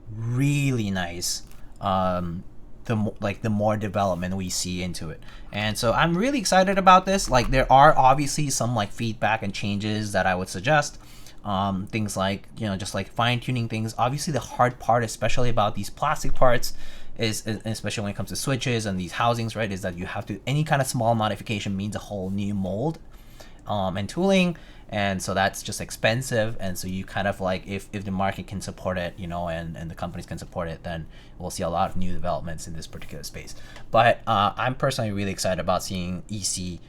really nice. The more development we see into it, and so I'm really excited about this. Like there are obviously some like feedback and changes that I would suggest, things like, you know, just like fine-tuning things. Obviously the hard part, especially about these plastic parts, is especially when it comes to switches and these housings, right, is that you have to, any kind of small modification means a whole new mold and tooling, and so that's just expensive. And so you kind of like, if the market can support it, you know, and the companies can support it, then we'll see a lot of new developments in this particular space. But I'm personally really excited about seeing EC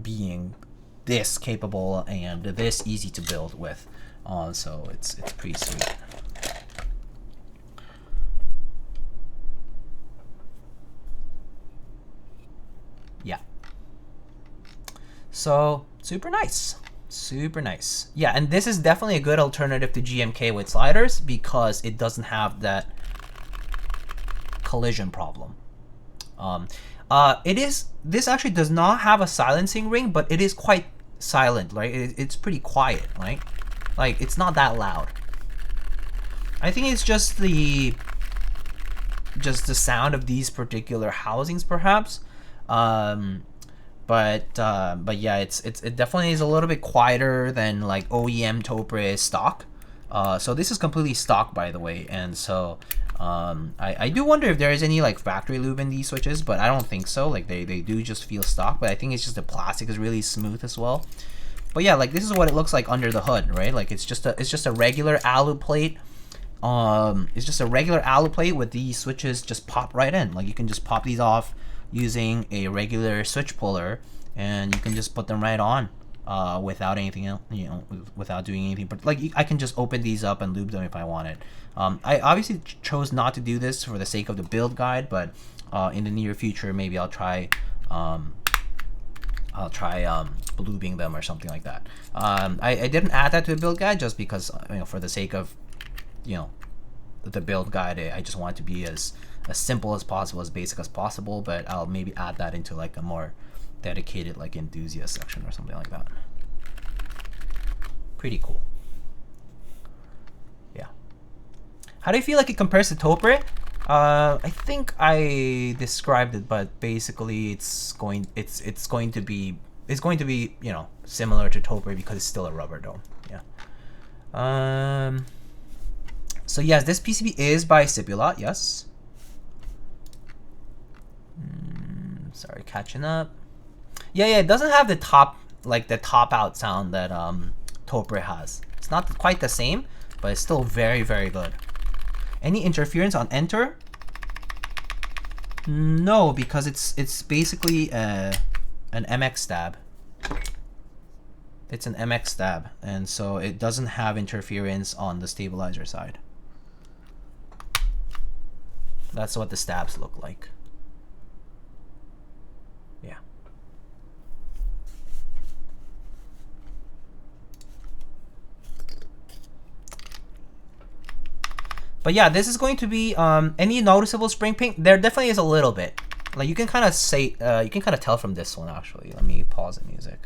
being this capable and this easy to build with. So it's pretty sweet. Yeah. So super nice. Super nice. Yeah, and this is definitely a good alternative to GMK with sliders because it doesn't have that collision problem. This actually does not have a silencing ring, but it is quite silent, right? It's pretty quiet, right? Like, it's not that loud. I think it's just the sound of these particular housings, perhaps. But yeah, it definitely is a little bit quieter than like OEM Topre stock. So this is completely stock, by the way, and so I do wonder if there is any like factory lube in these switches, but I don't think so. Like they do just feel stock, but I think it's just the plastic is really smooth as well. But yeah, like this is what it looks like under the hood, right? Like it's just a regular alu plate. It's just a regular alu plate with these switches just pop right in. Like you can just pop these off using a regular switch puller, and you can just put them right on without anything else, you know, without doing anything. But like I can just open these up and lube them if I wanted. I obviously chose not to do this for the sake of the build guide, but in the near future maybe I'll try lubing them or something like that. I didn't add that to the build guide just because, you know, for the sake of, you know, the build guide, I just want it to be as simple as possible, as basic as possible, but I'll maybe add that into like a more dedicated like enthusiast section or something like that. Pretty cool. Yeah. How do you feel like it compares to Topre? I think I described it, but basically it's going to be, you know, similar to Topre because it's still a rubber dome. Yeah. So yes, this PCB is by Sibulot, yes. Sorry, catching up. Yeah, it doesn't have the top out sound that Topre has. It's not quite the same, but it's still very, very good. Any interference on enter? No, because it's basically an MX stab. It's an MX stab, and so it doesn't have interference on the stabilizer side. That's what the stabs look like. Yeah. But yeah, this is going to be any noticeable spring pink. There definitely is a little bit. Like you can kind of say, you can kind of tell from this one actually. Let me pause the music.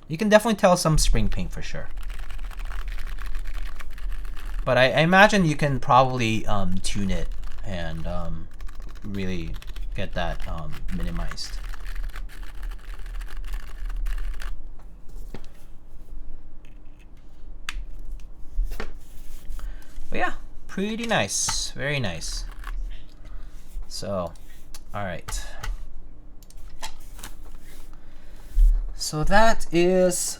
You can definitely tell some spring pink for sure. But I imagine you can probably tune it and really get that minimized. But yeah, pretty nice, very nice. So, all right. So that is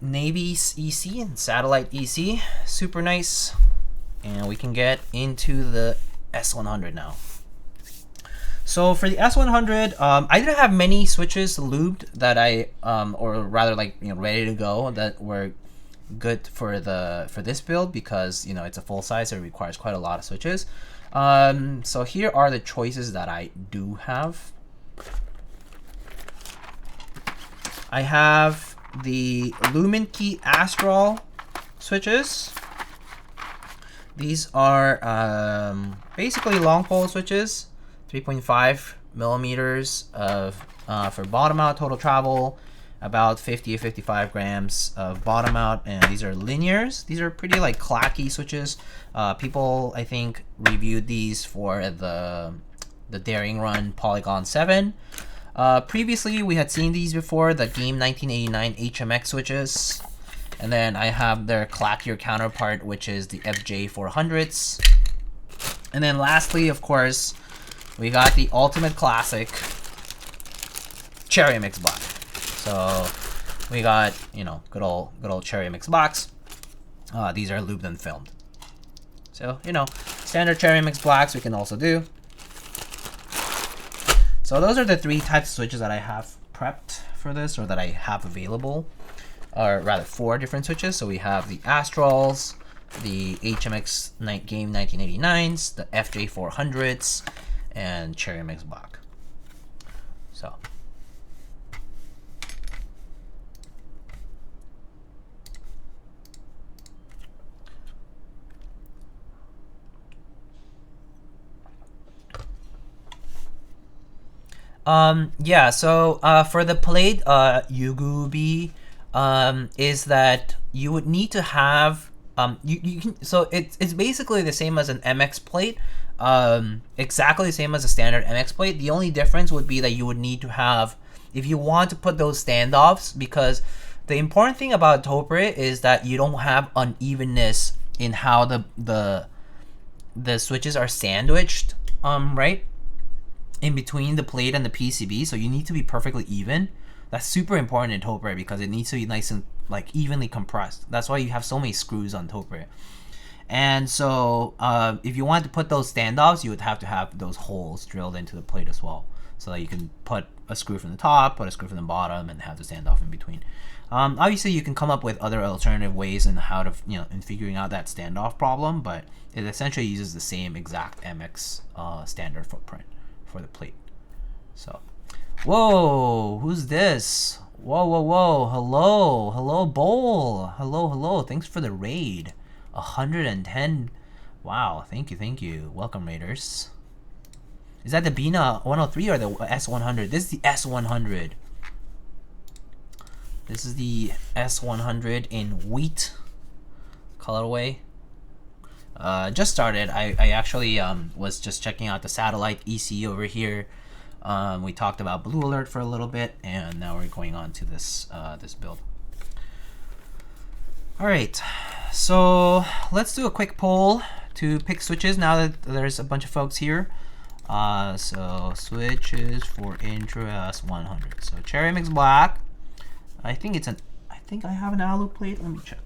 Navy's EC and Satellite EC, super nice. And we can get into the S100 now. So for the S100, I didn't have many switches lubed that or rather like, you know, ready to go that were good for this build because, you know, it's a full size, so it requires quite a lot of switches. So here are the choices that I do have. I have the Lumen Key Astral switches. These are basically long pole switches, 3.5 millimeters of for bottom out total travel, about 50 to 55 grams of bottom out, and these are linears. These are pretty like clacky switches. People I think reviewed these for the Daring Run Polygon 7. Previously, we had seen these before, the Game 1989 HMX switches. And then I have their clackier counterpart, which is the FJ400s. And then lastly, of course, we got the ultimate classic Cherry Mix Black. So we got, you know, good old Cherry Mix Blacks. These are lubed and filmed. So, you know, standard Cherry Mix Blacks we can also do. So those are the three types of switches that I have prepped for this, or that I have available, or rather 4 different switches. So we have the Astrals, the HMX Game 1989s, the FJ400s, and Cherry Mix Black. So. Yeah, so for the plate, Yugubi, is that you would need to have you can, so it's basically the same as an MX plate, exactly the same as a standard MX plate. The only difference would be that you would need to have, if you want to put those standoffs, because the important thing about Topre is that you don't have unevenness in how the switches are sandwiched, right, in between the plate and the PCB. So you need to be perfectly even. That's super important in Topre because it needs to be nice and like evenly compressed. That's why you have so many screws on Topre. And so if you wanted to put those standoffs, you would have to have those holes drilled into the plate as well, so that you can put a screw from the top, put a screw from the bottom, and have the standoff in between. Obviously, you can come up with other alternative ways in how to, in figuring out that standoff problem, but it essentially uses the same exact MX standard footprint for the plate. So, whoa, who's this? Whoa, whoa, whoa, hello, Bowl, hello, thanks for the raid. 110, wow, thank you, welcome raiders. Is that the Bina 103 or the S100? This is the S100. This is the S100 in wheat colorway. Just started. I actually was just checking out the satellite EC over here. We talked about Blue Alert for a little bit, and now we're going on to this this build. All right, so let's do a quick poll to pick switches now that there's a bunch of folks here. So switches for Intro S100. So Cherry Mix Black. I think I have an alu plate. Let me check.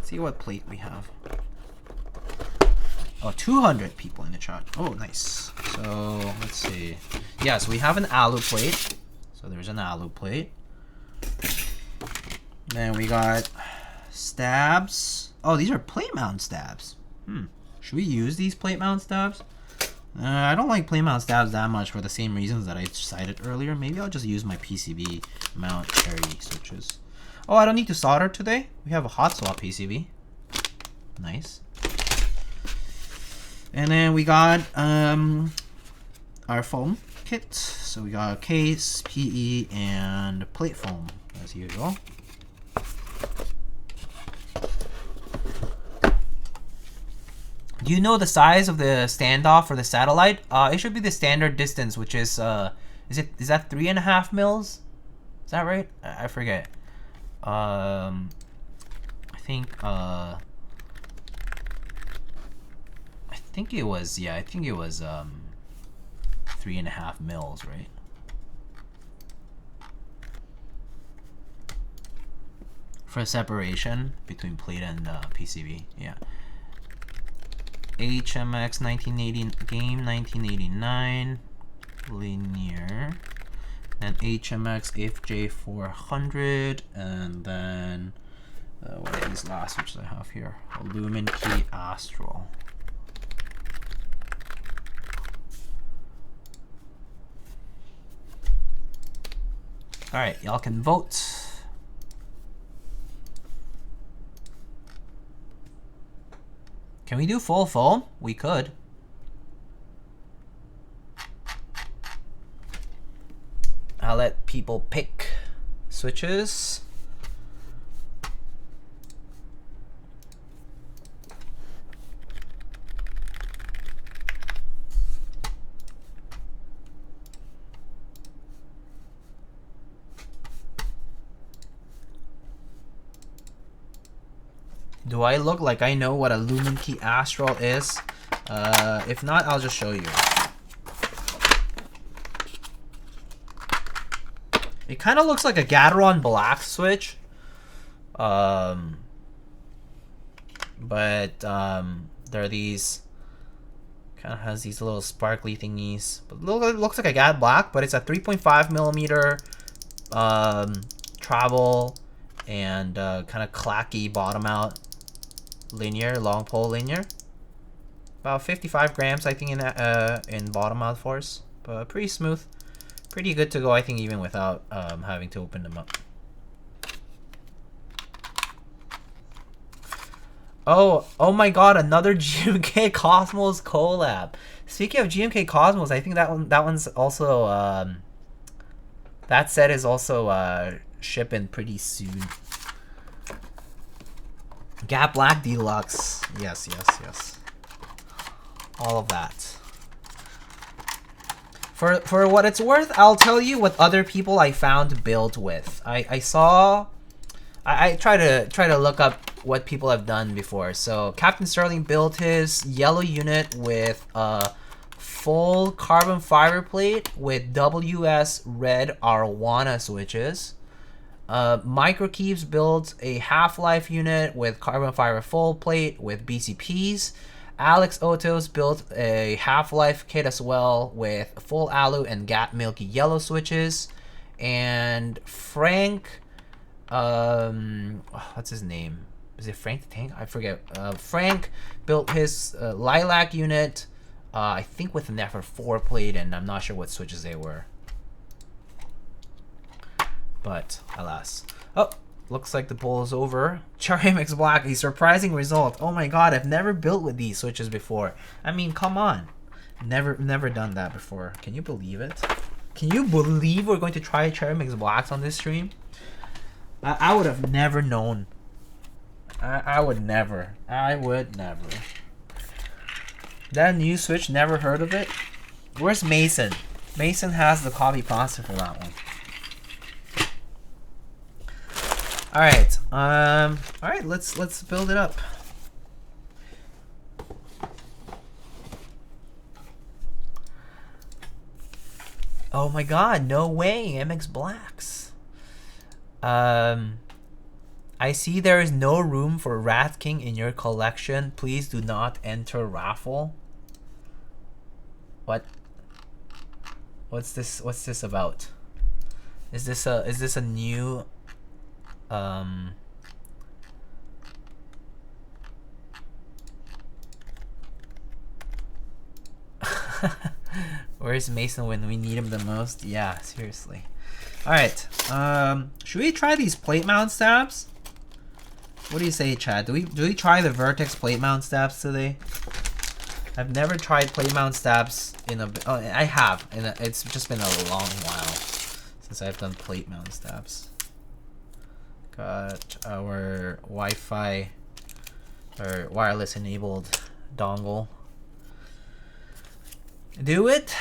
See what plate we have. Oh, 200 people in the chat. Oh, nice. So let's see. Yeah, so we have an alu plate. So there's an alu plate. Then we got stabs. Oh, these are plate mount stabs. Should we use these plate mount stabs? I don't like plate mount stabs that much for the same reasons that I cited earlier. Maybe I'll just use my PCB mount cherry switches. Oh, I don't need to solder today. We have a hot swap PCB. Nice. And then we got our foam kit. So we got a case, PE, and plate foam as usual. Do you know the size of the standoff for the satellite? It should be the standard distance, which is that 3.5 mils? Is that right? I forget. I think it was 3.5 mils, right? For separation between plate and PCB, yeah. HMX 1980 game 1989 linear, and HMX FJ400, and then what are these last which I have here? Lumen Key Astral. All right, y'all can vote. Can we do full foam? We could. I'll let people pick switches. Do I look like I know what a Lumen Key Astral is? If not, I'll just show you. It kind of looks like a Gateron Black switch. But there are these, kind of has these little sparkly thingies. But it looks like a Gat Black, but it's a 3.5 millimeter travel and kind of clacky bottom out linear, long pole linear. about 55 grams, I think, in bottom mount force, but pretty smooth, pretty good to go. I think even without having to open them up. Oh my God! Another GMK Cosmos collab. Speaking of GMK Cosmos, I think that one's also that set is also shipping pretty soon. Gap Black Deluxe. Yes. All of that. For what it's worth, I'll tell you what other people I found built with. I try to look up what people have done before. So Captain Sterling built his yellow unit with a full carbon fiber plate with WS red Arwana switches. Microkeeps built a Half-Life unit with carbon fiber full plate with BCPs. Alex Otos built a Half-Life kit as well with full alu and Gap Milky yellow switches. And Frank, what's his name? Is it Frank the Tank? I forget. Frank built his Lilac unit, I think with an FR4 plate, and I'm not sure what switches they were. But alas. Oh, looks like the bowl is over. Cherry Mix Black, a surprising result. Oh my God, I've never built with these switches before. I mean, come on. Never done that before. Can you believe it? Can you believe we're going to try Cherry Mix Blacks on this stream? I would have never known. I would never. That new switch, never heard of it. Where's Mason? Mason has the copy pasta for that one. All right, let's build it up. Oh my God, no way, MX Blacks. I see there is no room for Rat King in your collection. Please do not enter raffle. What's this about? Is this a new Where's Mason when we need him the most? Yeah, seriously. Alright, should we try these plate mount stabs? What do you say, Chad? Do we try the Vertex plate mount stabs today? I've never tried plate mount stabs in a... Oh, I have. It's just been a long while since I've done plate mount stabs. Got our Wi-Fi or wireless enabled dongle. Do it?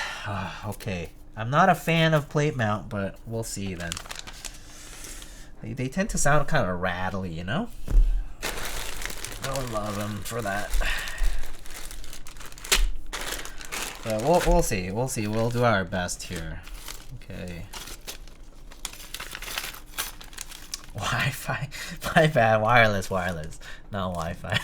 Okay. I'm not a fan of plate mount, but we'll see then. They tend to sound kind of rattly, you know? I would love them for that. But we'll see. We'll see. We'll do our best here. Okay. Wi-Fi. My bad. Wireless. Not Wi-Fi.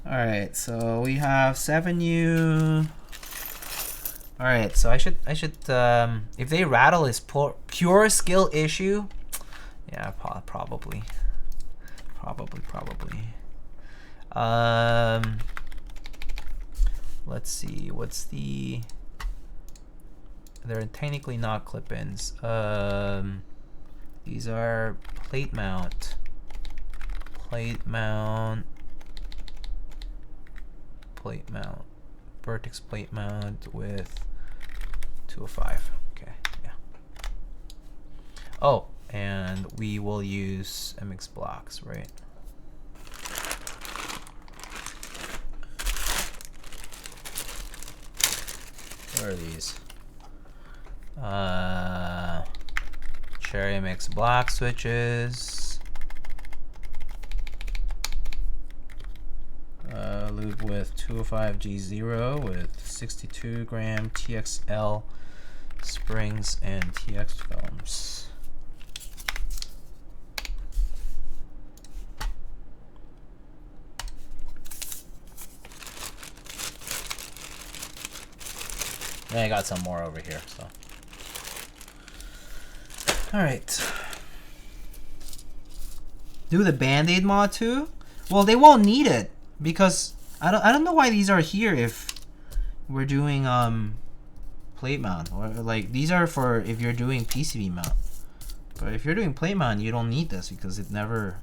Alright, so we have 7U. Alright, so I should if they rattle is pure skill issue. Yeah, probably. Let's see, what's the... They're technically not clip-ins. These are plate mount. Vertex plate mount with 205. Okay, yeah. Oh, and we will use MX blocks, right? Where are these? Cherry MX block switches. Lube with 205 G0 with 62 gram TXL springs and TX films. And I got some more over here, so. All right. do the Band-Aid mod too? Well, they won't need it because I don't know why these are here if we're doing plate mount, or like these are for if you're doing PCB mount. But if you're doing plate mount, you don't need this because it never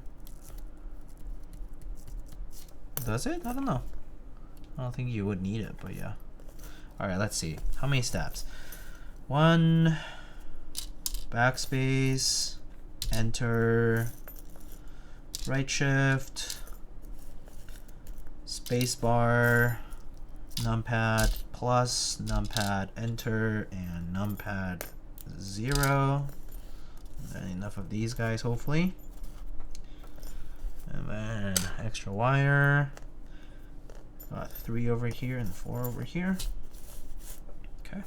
does it. I don't know. I don't think you would need it, but yeah. All right, let's see. How many steps? 1, backspace, enter, right shift, spacebar, numpad plus, numpad enter, and numpad 0. And enough of these guys, hopefully. And then extra wire. Got 3 over here and 4 over here. Okay.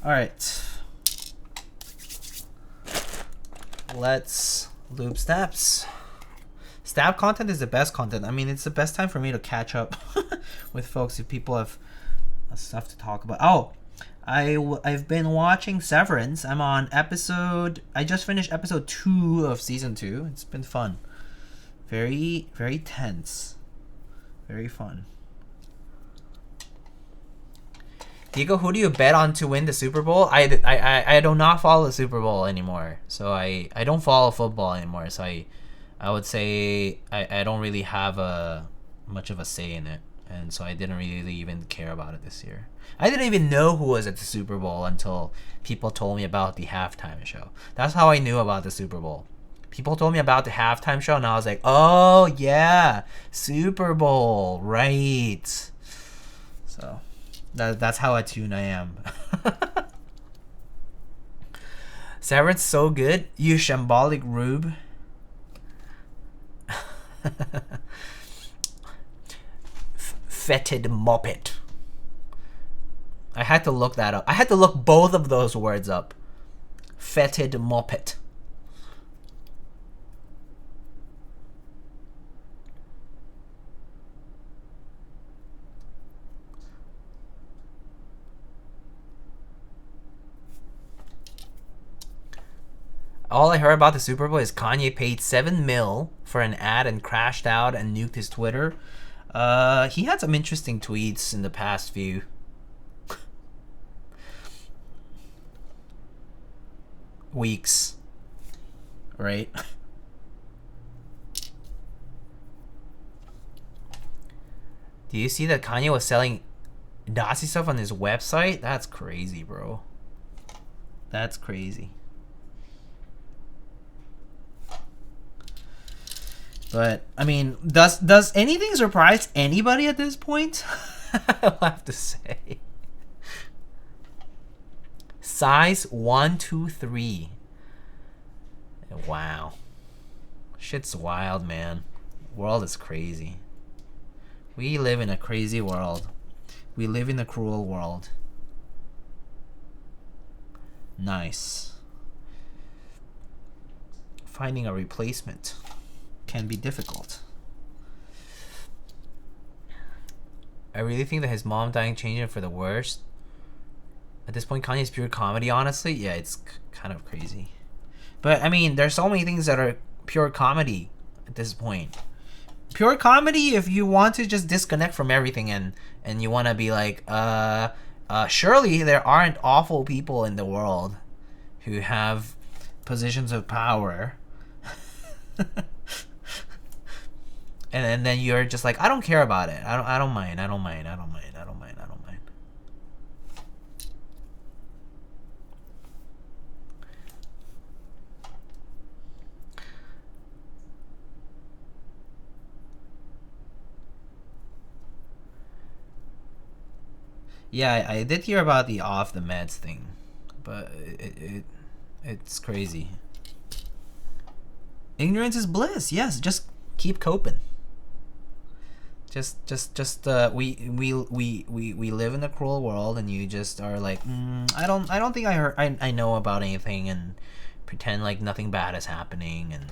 All right. Let's lube stabs. Stab content is the best content. I mean, it's the best time for me to catch up with folks if people have stuff to talk about. Oh, I've been watching Severance. I'm on I just finished episode 2 of season 2. It's been fun. Very, very tense. Very fun. Diego, who do you bet on to win the Super Bowl? I do not follow the Super Bowl anymore. So I don't follow football anymore. So I would say I don't really have much of a say in it. And so I didn't really even care about it this year. I didn't even know who was at the Super Bowl until people told me about the halftime show. That's how I knew about the Super Bowl. People told me about the halftime show and I was like, oh yeah, Super Bowl, right. So that's how attuned I am. Severance so good. You shambolic rube. Fetid moppet. I had to look that up. I had to look both of those words up. Fetid moppet. All I heard about the Super Bowl is Kanye paid $7 million for an ad and crashed out and nuked his Twitter. He had some interesting tweets in the past few weeks, right? Do you see that Kanye was selling Nazi stuff on his website? That's crazy, bro. That's crazy. But I mean, does anything surprise anybody at this point? I'll have to say. Size 1, 2, 3. Wow. Shit's wild, man. World is crazy. We live in a crazy world. We live in a cruel world. Nice. Finding a replacement can be difficult. I really think that his mom dying changed him for the worst. At this point, Kanye's pure comedy, honestly. Yeah, it's kind of crazy. But, I mean, there's so many things that are pure comedy at this point. Pure comedy if you want to just disconnect from everything and you want to be like, surely there aren't awful people in the world who have positions of power. And then you're just like, I don't care about it. I don't mind. Yeah, I did hear about the off the meds thing, but it's crazy. Ignorance is bliss. Yes, just keep coping. We live in a cruel world, and you just are like, I don't think I know about anything, and pretend like nothing bad is happening, and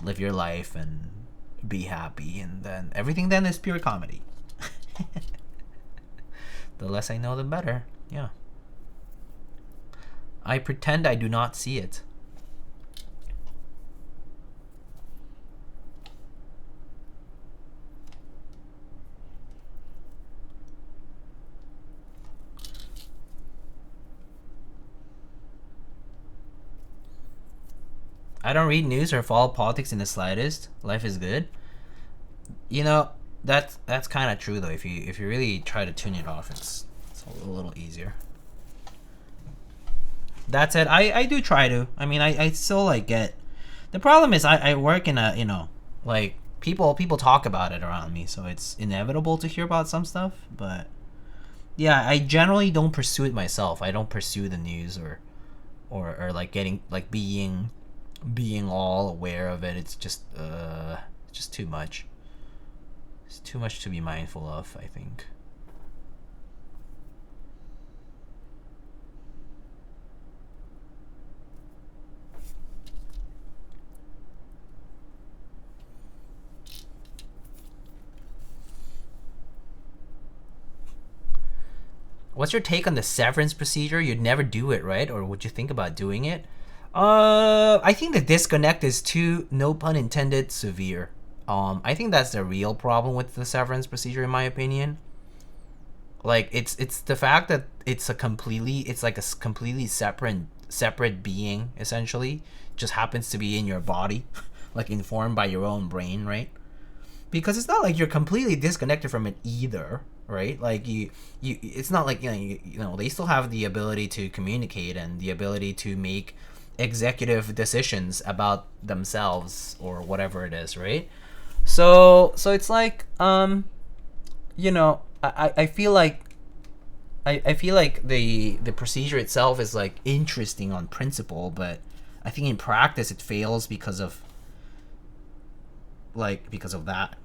live your life, and be happy, and then everything then is pure comedy. The less I know, the better. Yeah. I pretend I do not see it. I don't read news or follow politics in the slightest. Life is good. You know, that's kind of true though. If you really try to tune it off, it's a little easier. That said, I do try to. I mean, I still like get. The problem is I work in a, you know, like people talk about it around me, so it's inevitable to hear about some stuff. But yeah, I generally don't pursue it myself. I don't pursue the news or like getting like being all aware of it. It's just too much. It's too much to be mindful of, I think. What's your take on the severance procedure? You'd never do it, right? Or would you think about doing it? I think the disconnect is too, no pun intended, severe. I think that's the real problem with the severance procedure, in my opinion. Like it's the fact that it's like a completely separate being, essentially, just happens to be in your body, like informed by your own brain, right? Because it's not like you're completely disconnected from it either, right? Like you it's not like, you know, they still have the ability to communicate and the ability to make executive decisions about themselves or whatever it is, right? So it's like, you know, I feel like the procedure itself is like interesting on principle, but I think in practice it fails because of that.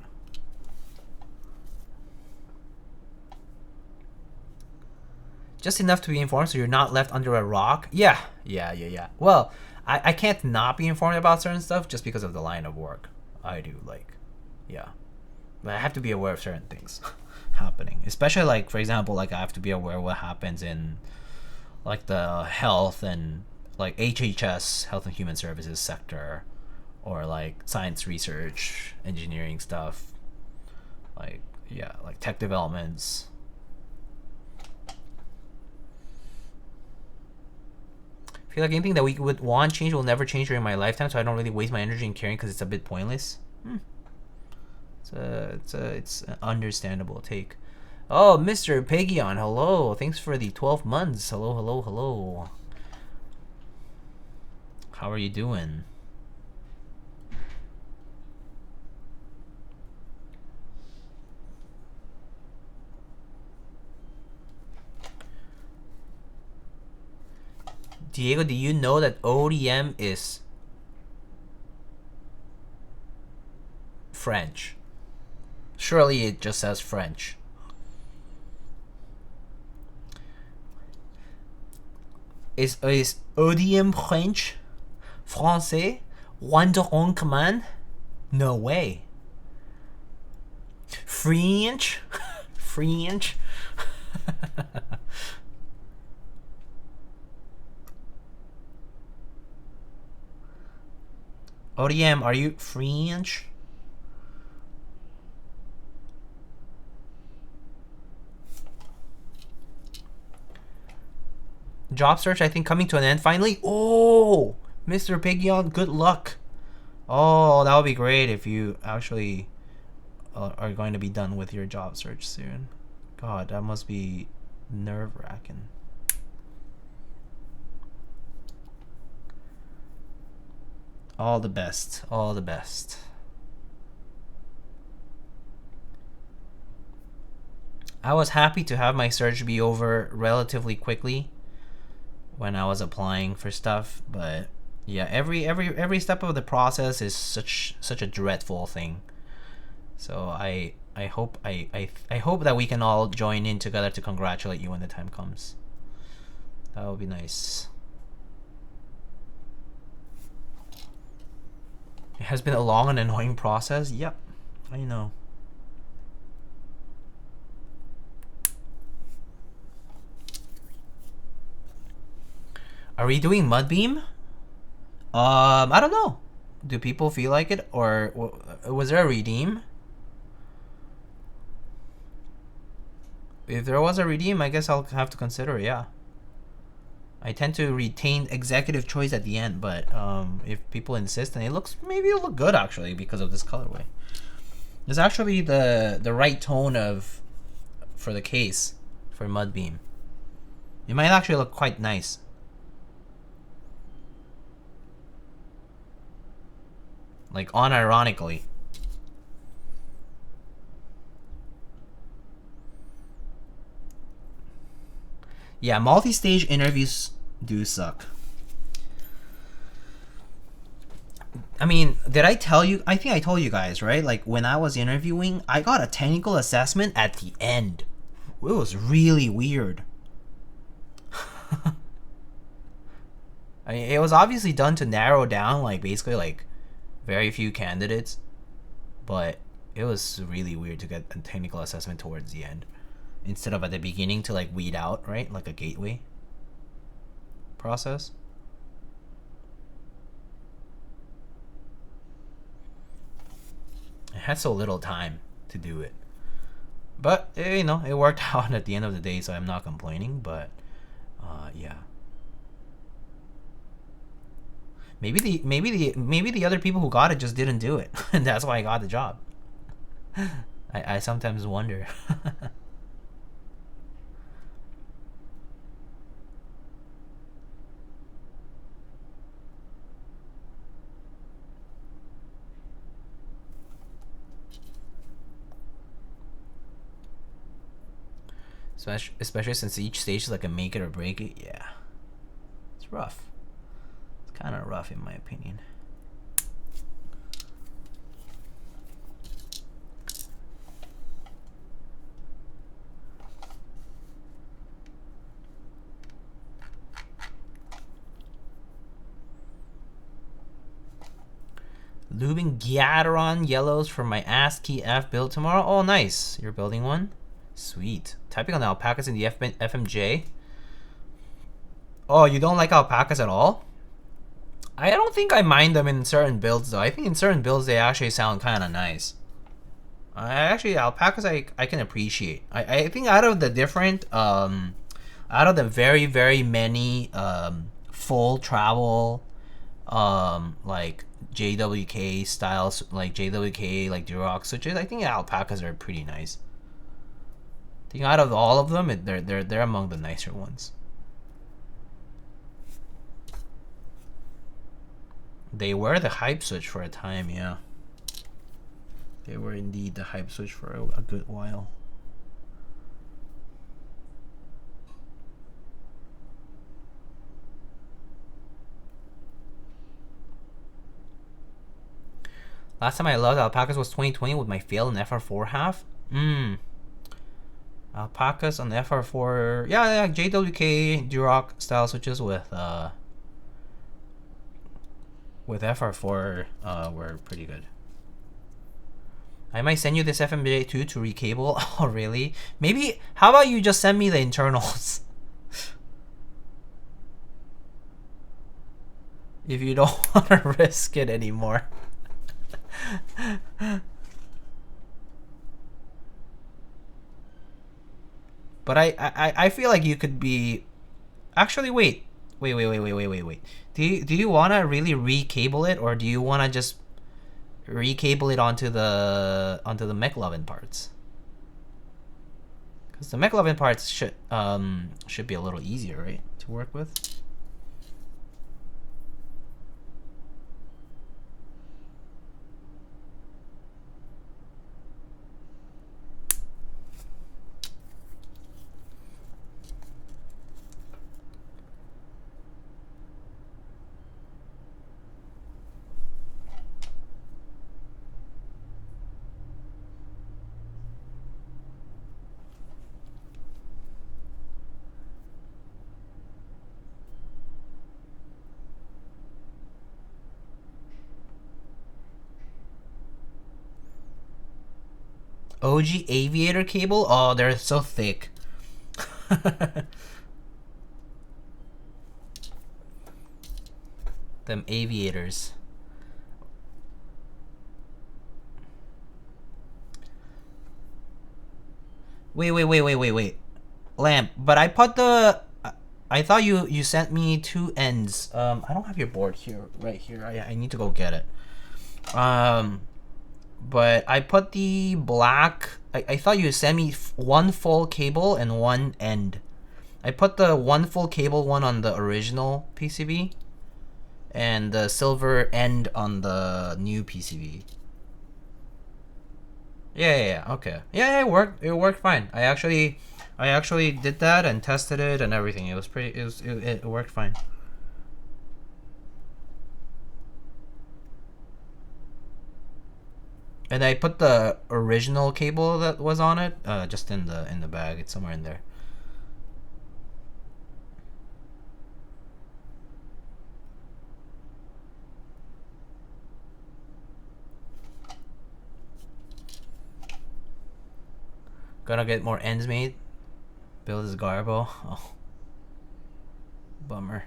Just enough to be informed so you're not left under a rock. Yeah. Well, I can't not be informed about certain stuff just because of the line of work I do. Like, yeah, but I have to be aware of certain things happening, especially like, for example, like I have to be aware of what happens in like the health and like HHS, Health and Human Services sector, or like science research, engineering stuff, like, yeah, like tech developments. I feel like anything that we would want change will never change during my lifetime, so I don't really waste my energy in caring because it's a bit pointless. It's an understandable take. Oh, Mr. Peggion, hello. Thanks for the 12 months. Hello. How are you doing? Diego, do you know that ODM is French? Surely it just says French. Is ODM French? Français? Wonder on command? No way. French? French? ODM, are you French? Job search, I think, coming to an end finally. Oh, Mr. Piggion, good luck. Oh, that would be great if you actually are going to be done with your job search soon. God, that must be nerve-wracking. All the best. All the best. I was happy to have my search be over relatively quickly when I was applying for stuff, but yeah, every step of the process is such a dreadful thing. So I hope that we can all join in together to congratulate you when the time comes. That would be nice. It has been a long and annoying process. Yep. I know. Are we doing Mudbeam? I don't know. Do people feel like it, or was there a redeem? If there was a redeem, I guess I'll have to consider it, yeah. I tend to retain executive choice at the end, but if people insist, and maybe it'll look good actually because of this colorway. It's actually the right tone for the case for Mudbeam. It might actually look quite nice. Like unironically. Yeah, multi-stage interviews do suck. I mean, did I tell you? I think I told you guys, right? Like when I was interviewing, I got a technical assessment at the end. It was really weird. I mean, it was obviously done to narrow down, like basically like very few candidates, but it was really weird to get a technical assessment towards the end instead of at the beginning to like weed out, right? Like a gateway process. I had so little time to do it, but you know, it worked out at the end of the day, so I'm not complaining. But yeah, maybe the other people who got it just didn't do it, and that's why I got the job. I sometimes wonder. Especially since each stage is like a make it or break it. Yeah, it's rough. It's kind of rough in my opinion. Lubing Gyatron yellows for my ASCII F build tomorrow. Oh, nice. You're building one? Sweet. Typing on the alpacas in the FMJ. Oh, you don't like alpacas at all? I don't think I mind them in certain builds, though. I think in certain builds they actually sound kind of nice. Actually, alpacas I can appreciate. I think out of the different, out of the very, very many full travel, like JWK styles, like JWK, like Durox switches, I think alpacas are pretty nice. I think out of all of them, they're among the nicer ones. They were the hype switch for a time, yeah. They were indeed the hype switch for a good while. Last time I loved alpacas was 2020 with my fail in FR4 half. Alpacas on the FR4, yeah, JWK Duroc style switches with FR4 were pretty good. I might send you this FMJ2 to recable. Oh, really? Maybe, how about you just send me the internals? If you don't want to risk it anymore. But I feel like you could be... Actually, wait. Wait. Do you want to really recable it, or do you want to just recable it onto the McLovin parts? Because the McLovin parts should be a little easier, right, to work with. OG aviator cable? Oh, they're so thick. Them aviators. Wait. Lamp, but I put the... I thought you sent me 2 ends. I don't have your board here, right here. I need to go get it. But I put the black... I thought you sent me 1 full cable and 1 end. I put the 1 full cable one on the original PCB and the silver end on the new PCB. Yeah, okay. Yeah, it worked. It worked fine. I actually did that and tested it and everything. It was pretty. It worked fine. And I put the original cable that was on it, just in the bag. It's somewhere in there. Gonna get more ends made. Build his garbo. Oh, bummer.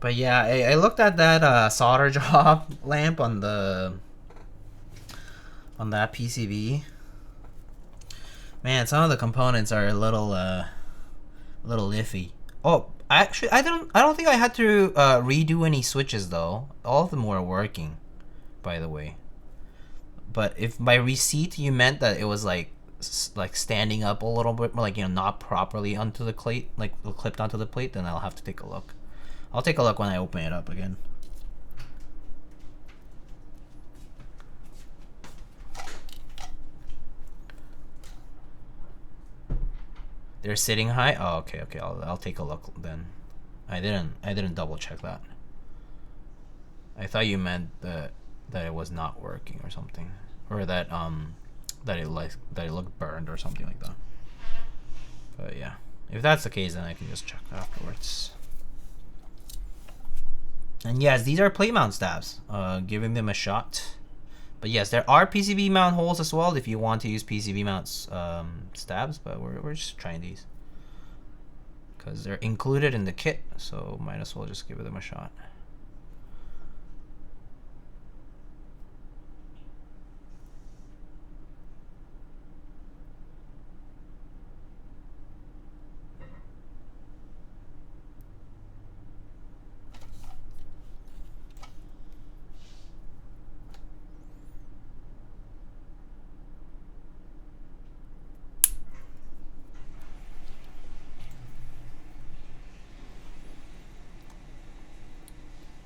But yeah, I looked at that solder job lamp on that PCB. Man, some of the components are a little iffy. Oh, actually, I don't think I had to redo any switches though. All of them were working, by the way. But if by receipt you meant that it was like standing up a little bit, like, you know, not properly onto the plate, like clipped onto the plate, then I'll have to take a look. I'll take a look when I open it up again. They're sitting high. Oh, okay. I'll take a look then. I didn't double check that. I thought you meant that it was not working or something, or that it looked burned or something like that. But yeah, if that's the case, then I can just check afterwards. And yes, these are plate mount stabs. Giving them a shot. But yes, there are PCB mount holes as well if you want to use PCB mounts stabs. But we're just trying these because they're included in the kit, so might as well just give them a shot.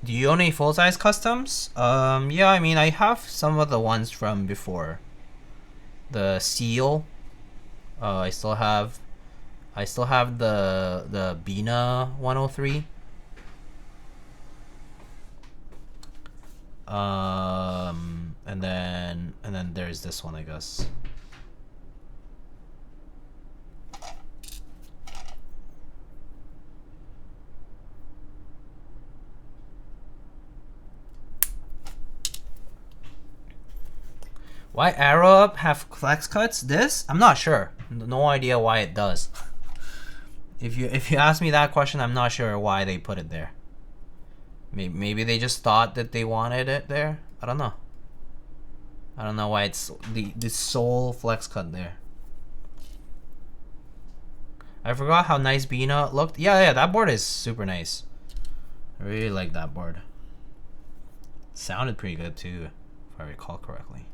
Do you own any full-size customs? Yeah, I mean, I have some of the ones from before. The seal. I still have the Bina 103. And then there's this one, I guess. Why Arrow Up have flex cuts? This? I'm not sure. No idea why it does. If you ask me that question, I'm not sure why they put it there. Maybe they just thought that they wanted it there. I don't know. I don't know why it's the sole flex cut there. I forgot how nice Bina looked. Yeah, that board is super nice. I really like that board. Sounded pretty good too, if I recall correctly.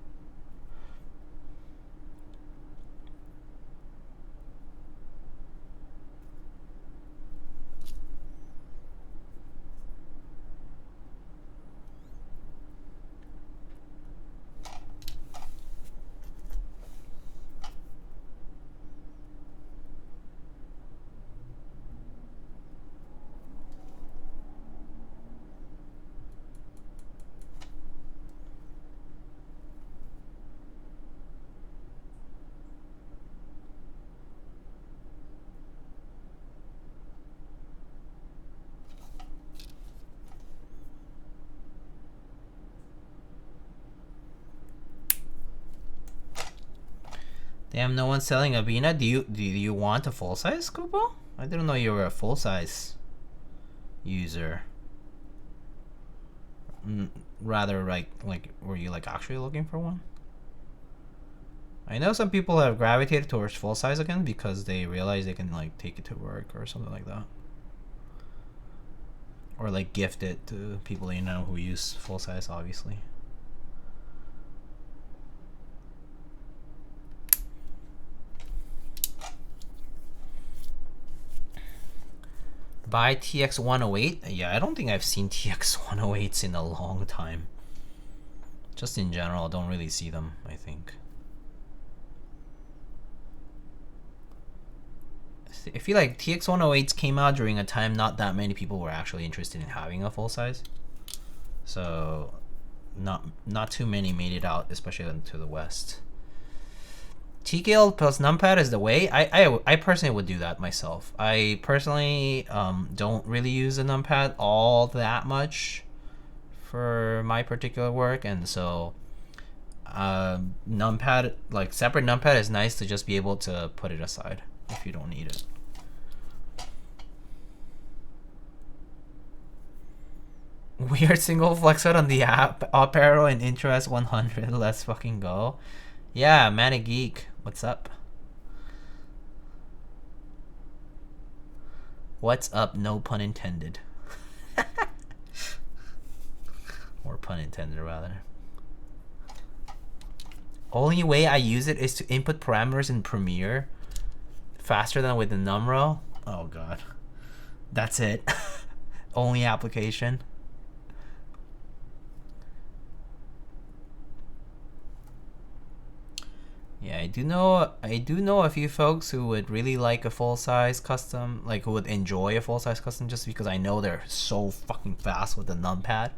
Damn, no one's selling a Bina. Do you want a full size, Kupo? I didn't know you were a full size user. Rather, like were you like actually looking for one? I know some people have gravitated towards full size again because they realize they can like take it to work or something like that, or like gift it to people they know who use full size, obviously. Buy TX108? Yeah, I don't think I've seen TX108s in a long time. Just in general, I don't really see them, I think. I feel like TX108s came out during a time not that many people were actually interested in having a full size. So not too many made it out, especially to the West. TKL plus numpad is the way. I personally would do that myself. I personally don't really use a numpad all that much for my particular work, and so numpad, like separate numpad, is nice to just be able to put it aside if you don't need it. Weird single flex out on the up arrow in intro S100. Let's fucking go. Yeah, Manic Geek, what's up? What's up? No pun intended. Or pun intended, rather. Only way I use it is to input parameters in Premiere faster than with the numrow. Oh god. That's it. Only application. Yeah, I do know a few folks who would really like a full-size custom, like who would enjoy a full-size custom just because I know they're so fucking fast with the numpad.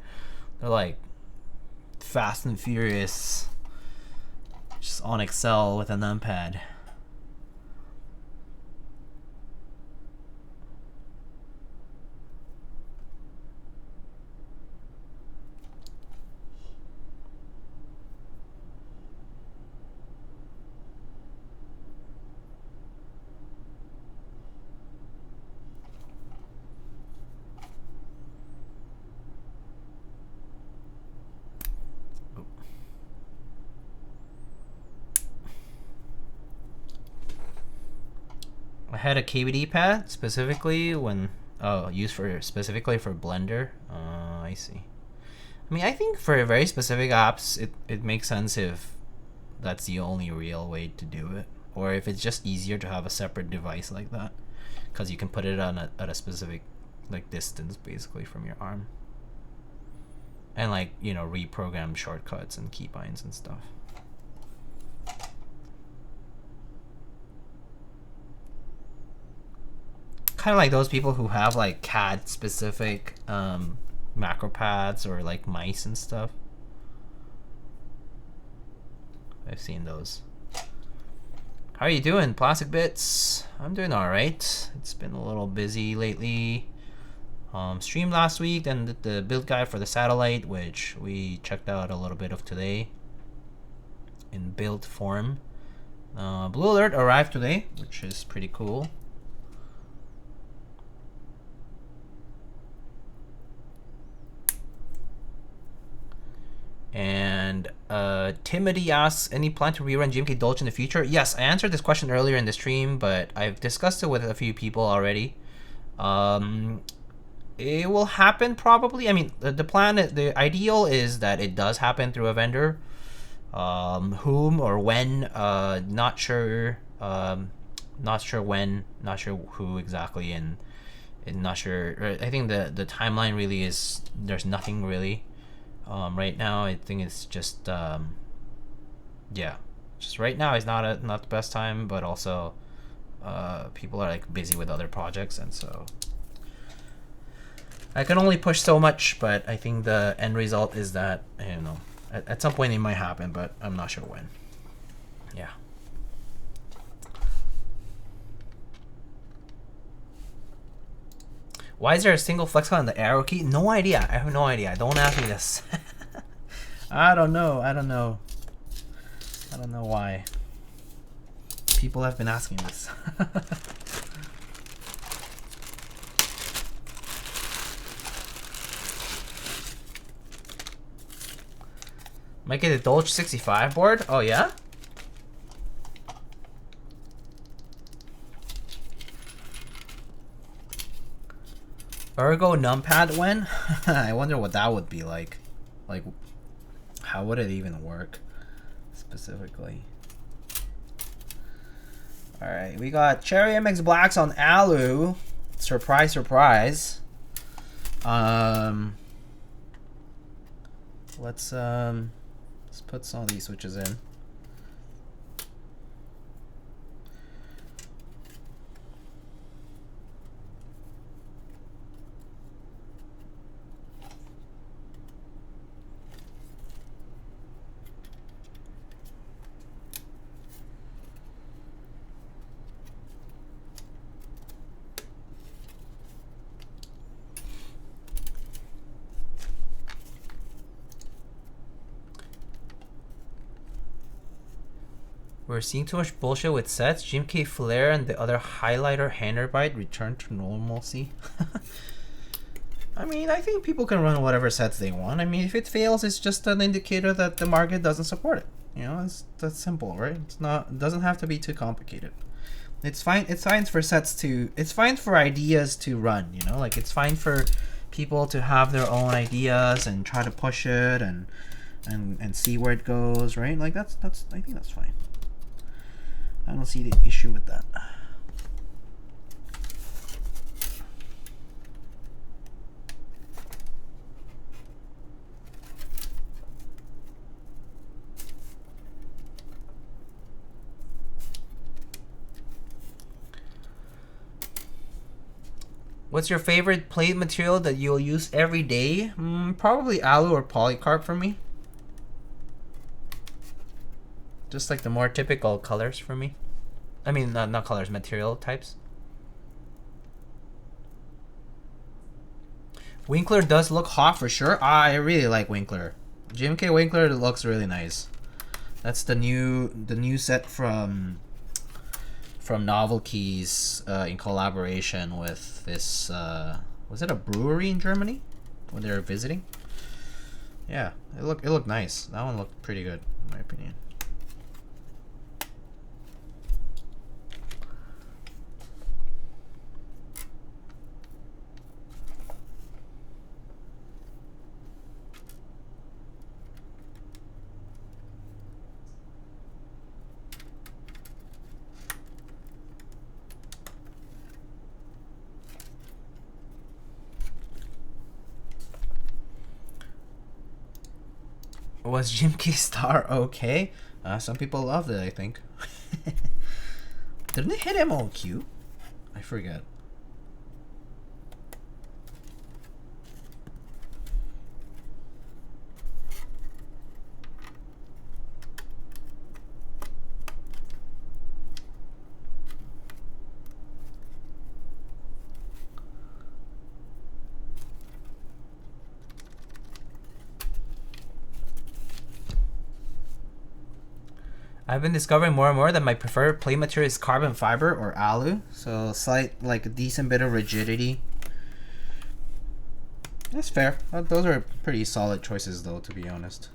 They're like fast and furious just on Excel with a numpad. I had a KBD pad specifically when used for specifically for Blender. I see. I mean, I think for very specific apps, it makes sense if that's the only real way to do it, or if it's just easier to have a separate device like that, because you can put it on at a specific like distance basically from your arm, and like, you know, reprogram shortcuts and keybinds and stuff. Kind of like those people who have like CAD specific macro pads or like mice and stuff. I've seen those. How are you doing, Plastic Bits? I'm doing all right. It's been a little busy lately. Streamed last week and did the build guide for the satellite, which we checked out a little bit of today in build form. Blue Alert arrived today, which is pretty cool. And Timothy asks, any plan to rerun GMK Dolce in the future? Yes, I answered this question earlier in the stream, but I've discussed it with a few people already. It will happen probably. I mean, the plan, the ideal is that it does happen through a vendor. Whom or when, not sure. Not sure when, not sure who exactly, and not sure. I think the timeline really is, there's nothing really. Right now, I think it's just, yeah, just right now is not the best time, but also, people are like busy with other projects, and so I can only push so much. But I think the end result is that, I don't know, at some point it might happen, but I'm not sure when. Yeah. Why is there a single flex on the arrow key? No idea. I have no idea. Don't ask me this. I don't know. I don't know why. people have been asking this. Might get a Dolce 65 board. Oh yeah? Ergo numpad when? I wonder what that would be like. Like, how would it even work specifically? Alright, we got Cherry MX Blacks on Alu. Surprise, surprise. Let's put some of these switches in. We're seeing too much bullshit with sets. GMK Flare and the other highlighter hander bite return to normalcy. I mean, I think people can run whatever sets they want. I mean, if it fails, it's just an indicator that the market doesn't support it. You know, that's simple, right? It's not. It doesn't have to be too complicated. It's fine. It's fine for sets to. It's fine for ideas to run. You know, like it's fine for people to have their own ideas and try to push it and see where it goes, right? Like that's. I think that's fine. I don't see the issue with that. What's your favorite plate material that you'll use every day? Probably alu or polycarb for me. Just like the more typical colors for me. I mean, not colors, material types. Winkler does look hot for sure. I really like Winkler. GMK Winkler looks really nice. That's the new set from Novel Keys in collaboration with this. Was it a brewery in Germany when they were visiting? Yeah, it looked nice. That one looked pretty good in my opinion. Was GMK Star okay? Some people loved it, I think. Didn't it hit MOQ? I forget. I've been discovering more and more that my preferred plate material is carbon fiber or alu. So slight, like a decent bit of rigidity. That's fair. Those are pretty solid choices though, to be honest.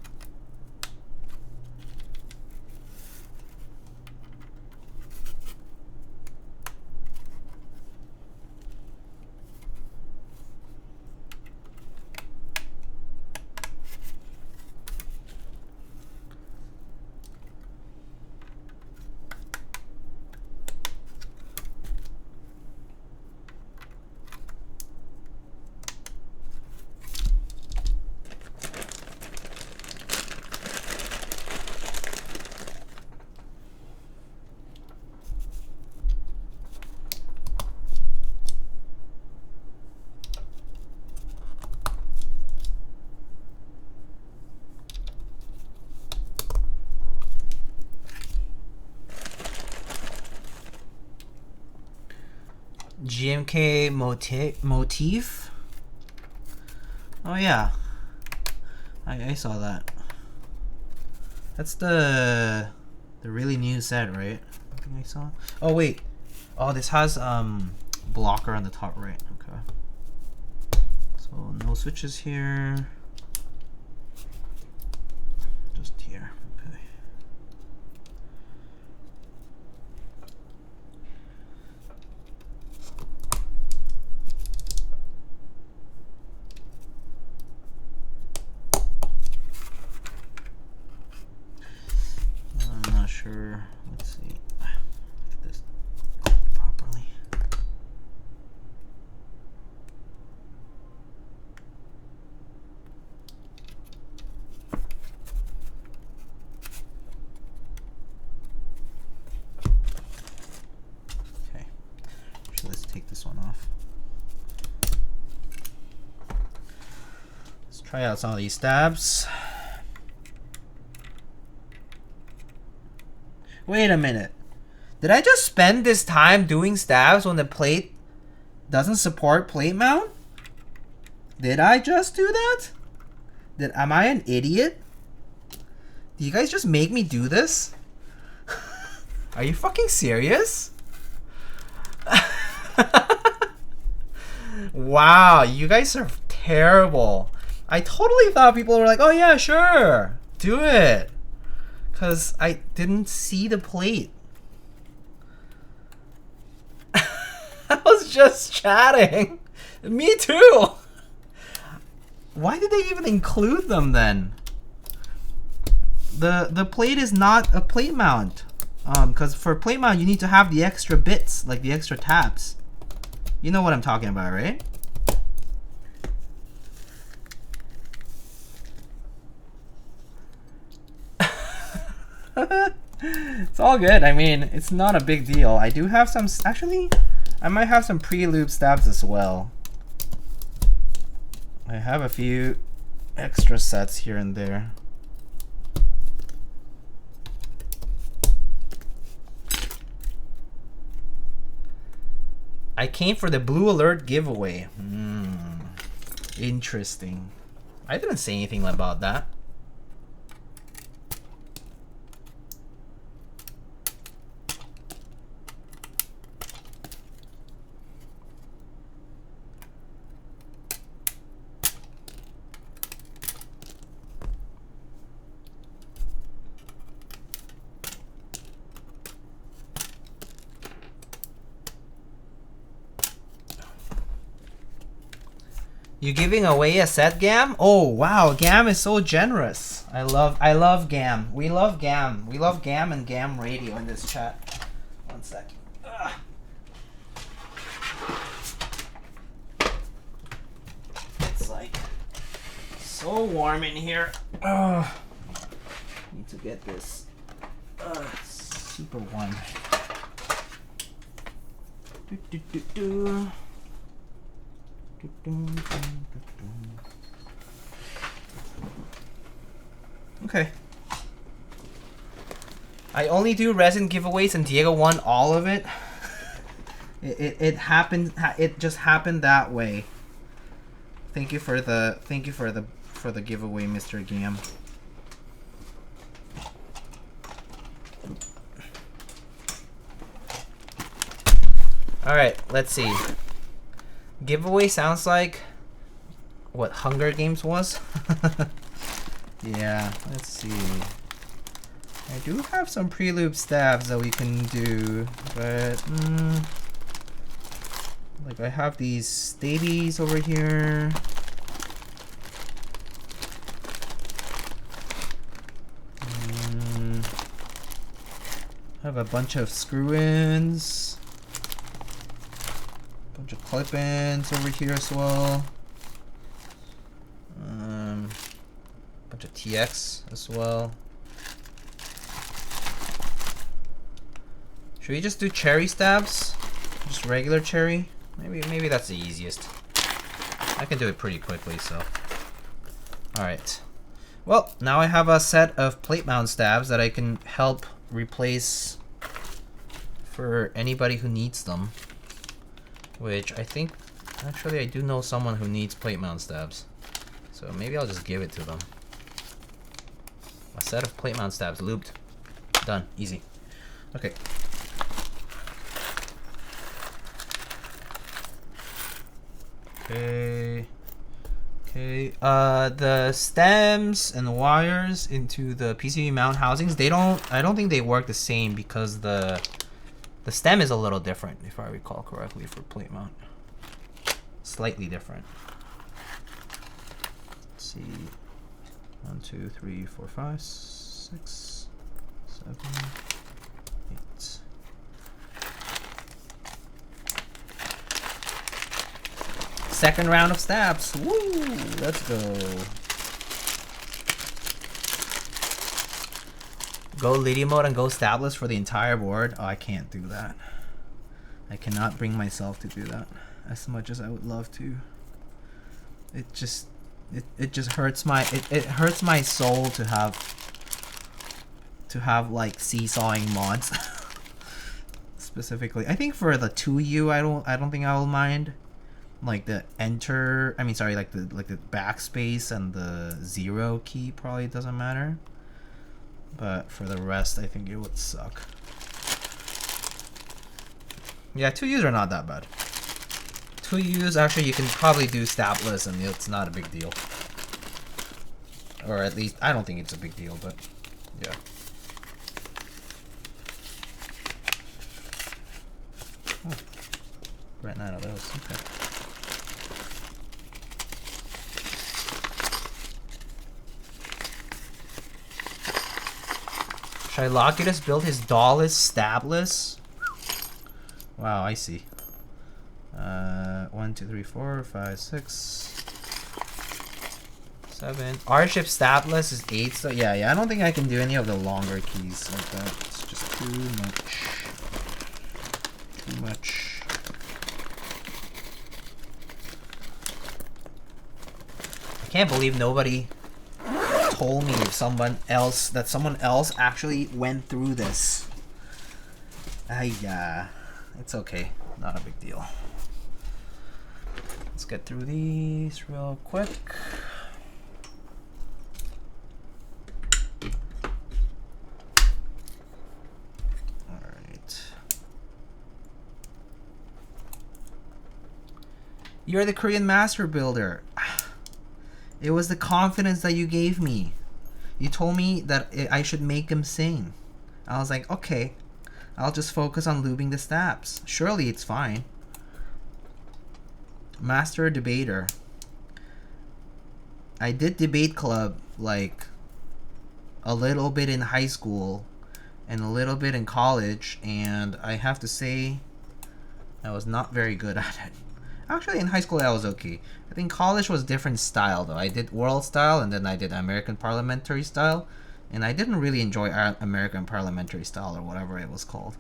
GMK motif. Oh yeah, I saw that. That's the really new set, right? think I saw. Oh wait. Oh, this has blocker on the top right. Okay. So no switches here. Just here. Okay. I'm not sure. Let's see if this properly. Okay. So let's take this one off. Let's try out some of these stabs. Wait a minute. Did I just spend this time doing stabs when the plate doesn't support plate mount? Did I just do that? Am I an idiot? Do you guys just make me do this? Are you fucking serious? Wow, you guys are terrible. I totally thought people were like, oh yeah, sure, do it. Because I didn't see the plate. I was just chatting. Me too. Why did they even include them then? The plate is not a plate mount. Because for plate mount you need to have the extra bits, like the extra tabs. You know what I'm talking about, right? It's all good. I mean, it's not a big deal. I do have some, actually, I might have some pre-lube stabs as well. I have a few extra sets here and there. I came for the Blue Alert giveaway. Interesting. I didn't say anything about that. You giving away a set, Gam? Oh wow, Gam is so generous. I love Gam. We love Gam. We love Gam and Gam Radio in this chat. One sec. Ugh. It's like so warm in here. Ugh. Need to get this super warm. Okay. I only do resin giveaways and Diego won all of it. It happened. It just happened that way. Thank you for the giveaway, Mr. Gam. All right, let's see. Giveaway sounds like what Hunger Games was. Yeah, let's see. I do have some pre-lube stabs that we can do, but like I have these stabies over here. I have a bunch of screw-ins. Bunch of clip-ins over here as well. Bunch of TX as well. Should we just do cherry stabs? Just regular cherry? Maybe that's the easiest. I can do it pretty quickly, so. Alright. Well, now I have a set of plate mount stabs that I can help replace for anybody who needs them. Which I think, actually I do know someone who needs plate mount stabs. So maybe I'll just give it to them. A set of plate mount stabs, lubed. Done, easy. Okay. Okay. Okay. The stems and wires into the PCB mount housings, I don't think they work the same because the stem is a little different, if I recall correctly, for plate mount. Slightly different. Let's see. 1, 2, 3, 4, 5, 6, 7, 8. Second round of stabs. Woo! Let's go. Go lithium mode and go stabless for the entire board. Oh, I can't do that. I cannot bring myself to do that as much as I would love to. It just hurts my it hurts my soul to have like seesawing mods. Specifically, I think for the 2U, I don't think I will mind. Like the enter, I mean, sorry, like the backspace and the 0 key probably doesn't matter. But for the rest, I think it would suck. Yeah, 2Us are not that bad. 2Us, actually, you can probably do stabless and it's not a big deal. Or at least, I don't think it's a big deal, but yeah. Oh, ran out of those, okay. Should Locketus build his Dawless stabless? Wow, I see. 1, 2, 3, 4, 5, 6, 7. R-ship stabless is 8, so yeah, I don't think I can do any of the longer keys like that. It's just too much. Too much. I can't believe nobody told me if someone else actually went through this. It's okay, not a big deal. Let's get through these real quick. All right. You're the Korean master builder. It was the confidence that you gave me. You told me that I should make him sing. I was like, okay, I'll just focus on lubing the stabs. Surely it's fine. Master debater. I did debate club like a little bit in high school and a little bit in college, and I have to say I was not very good at it. Actually, in high school I was okay. I think college was different style though. I did world style and then I did American parliamentary style, and I didn't really enjoy American parliamentary style or whatever it was called.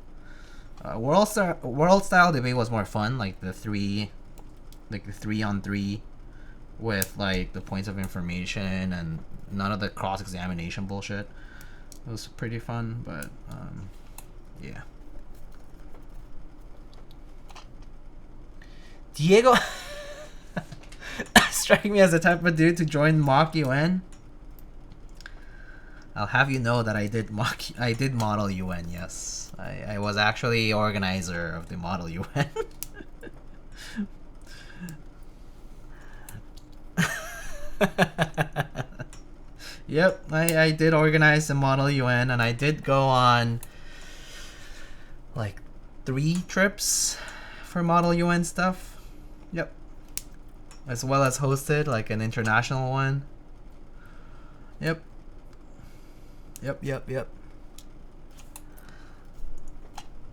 World style debate was more fun, like the 3-on-3 with like the points of information and none of the cross-examination bullshit. It was pretty fun, but yeah. Diego strike me as the type of dude to join mock UN. I'll have you know that I did model UN, yes. I was actually organizer of the model UN. Yep, I did organize the model UN, and I did go on like 3 trips for model UN stuff. Yep. As well as hosted like an international one. Yep. Yep.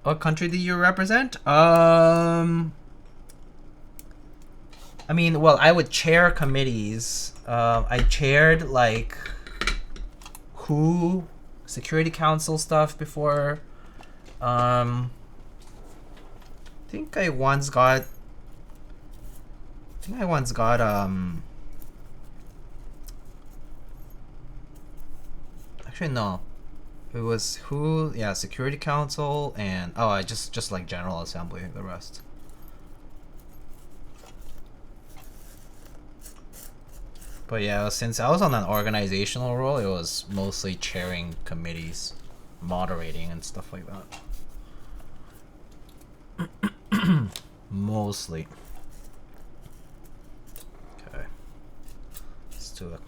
What country do you represent? I mean, well, I would chair committees. I chaired like WHO, Security Council stuff before. I think I once got actually no. It was WHO, yeah, Security Council, and I just like General Assembly, the rest. But yeah, since I was on an organizational role, it was mostly chairing committees, moderating and stuff like that. Mostly. to it.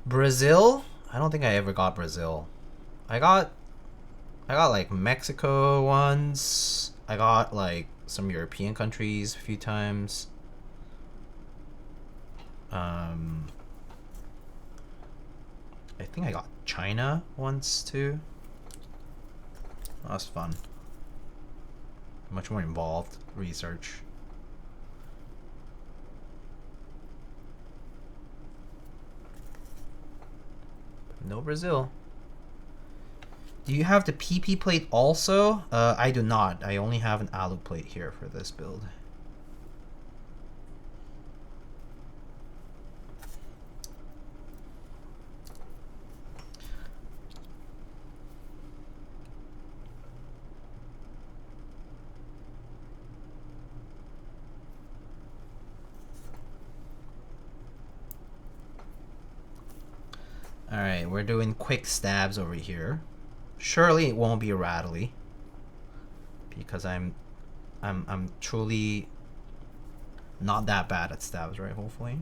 Brazil? I don't think I ever got Brazil. I got like Mexico once. I got like some European countries a few times. I think I got China once too. That was fun. Much more involved research. No Brazil. Do you have the PP plate also? I do not. I only have an alu plate here for this build. Alright, we're doing quick stabs over here. Surely it won't be rattly, because I'm truly not that bad at stabs, right? Hopefully,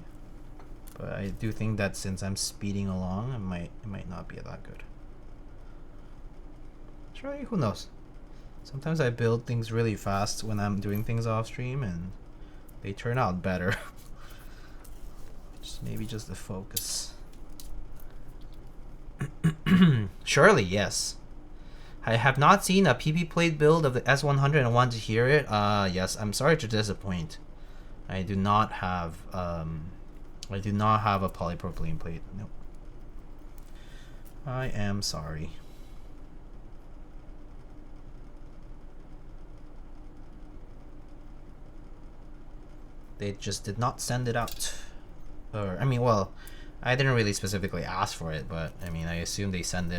but I do think that since I'm speeding along, it might not be that good. Surely, who knows? Sometimes I build things really fast when I'm doing things off stream, and they turn out better. Maybe just the focus. Surely, yes. I have not seen a PP plate build of the S100 and want to hear it. Yes, I'm sorry to disappoint. I do not have a polypropylene plate. Nope. I am sorry. They just did not send it out. Or I mean, well, I didn't really specifically ask for it, but I mean, I assume they send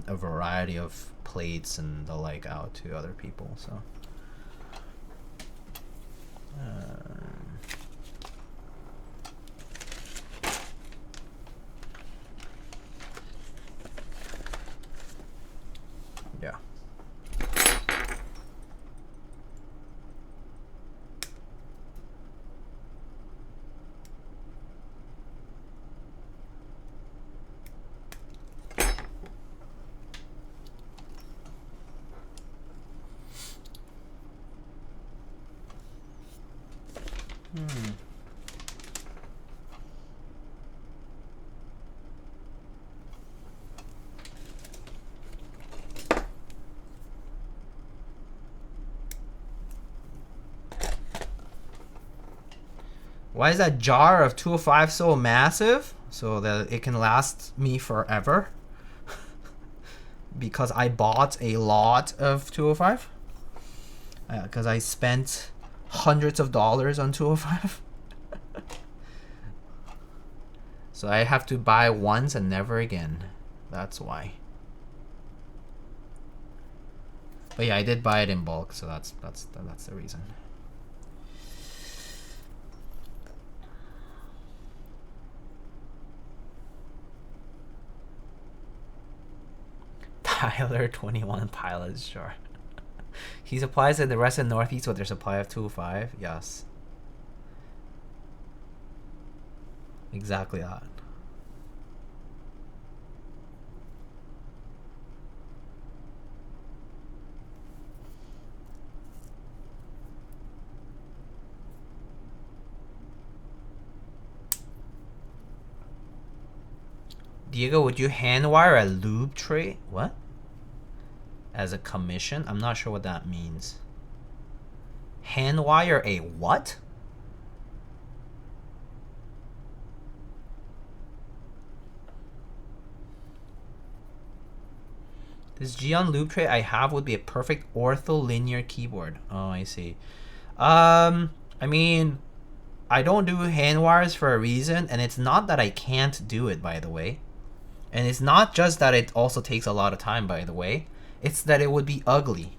a variety of plates and the like out to other people. So, yeah. Why is that jar of 205 so massive? So that it can last me forever. Because I bought a lot of 205. Because I spent hundreds of dollars on 205. So I have to buy once and never again. That's why. But yeah, I did buy it in bulk, so that's the reason. Tyler 21 pilots, sure. He supplies in the rest of the Northeast with their supply of 205. Yes. Exactly that. Diego, would you hand wire a lube tray? What? As a commission? I'm not sure what that means. Hand wire a what? This Geon lube tray I have would be a perfect ortho-linear keyboard. Oh, I see. I mean, I don't do hand wires for a reason, and it's not that I can't do it, by the way. And it's not just that it also takes a lot of time, by the way. It's that it would be ugly.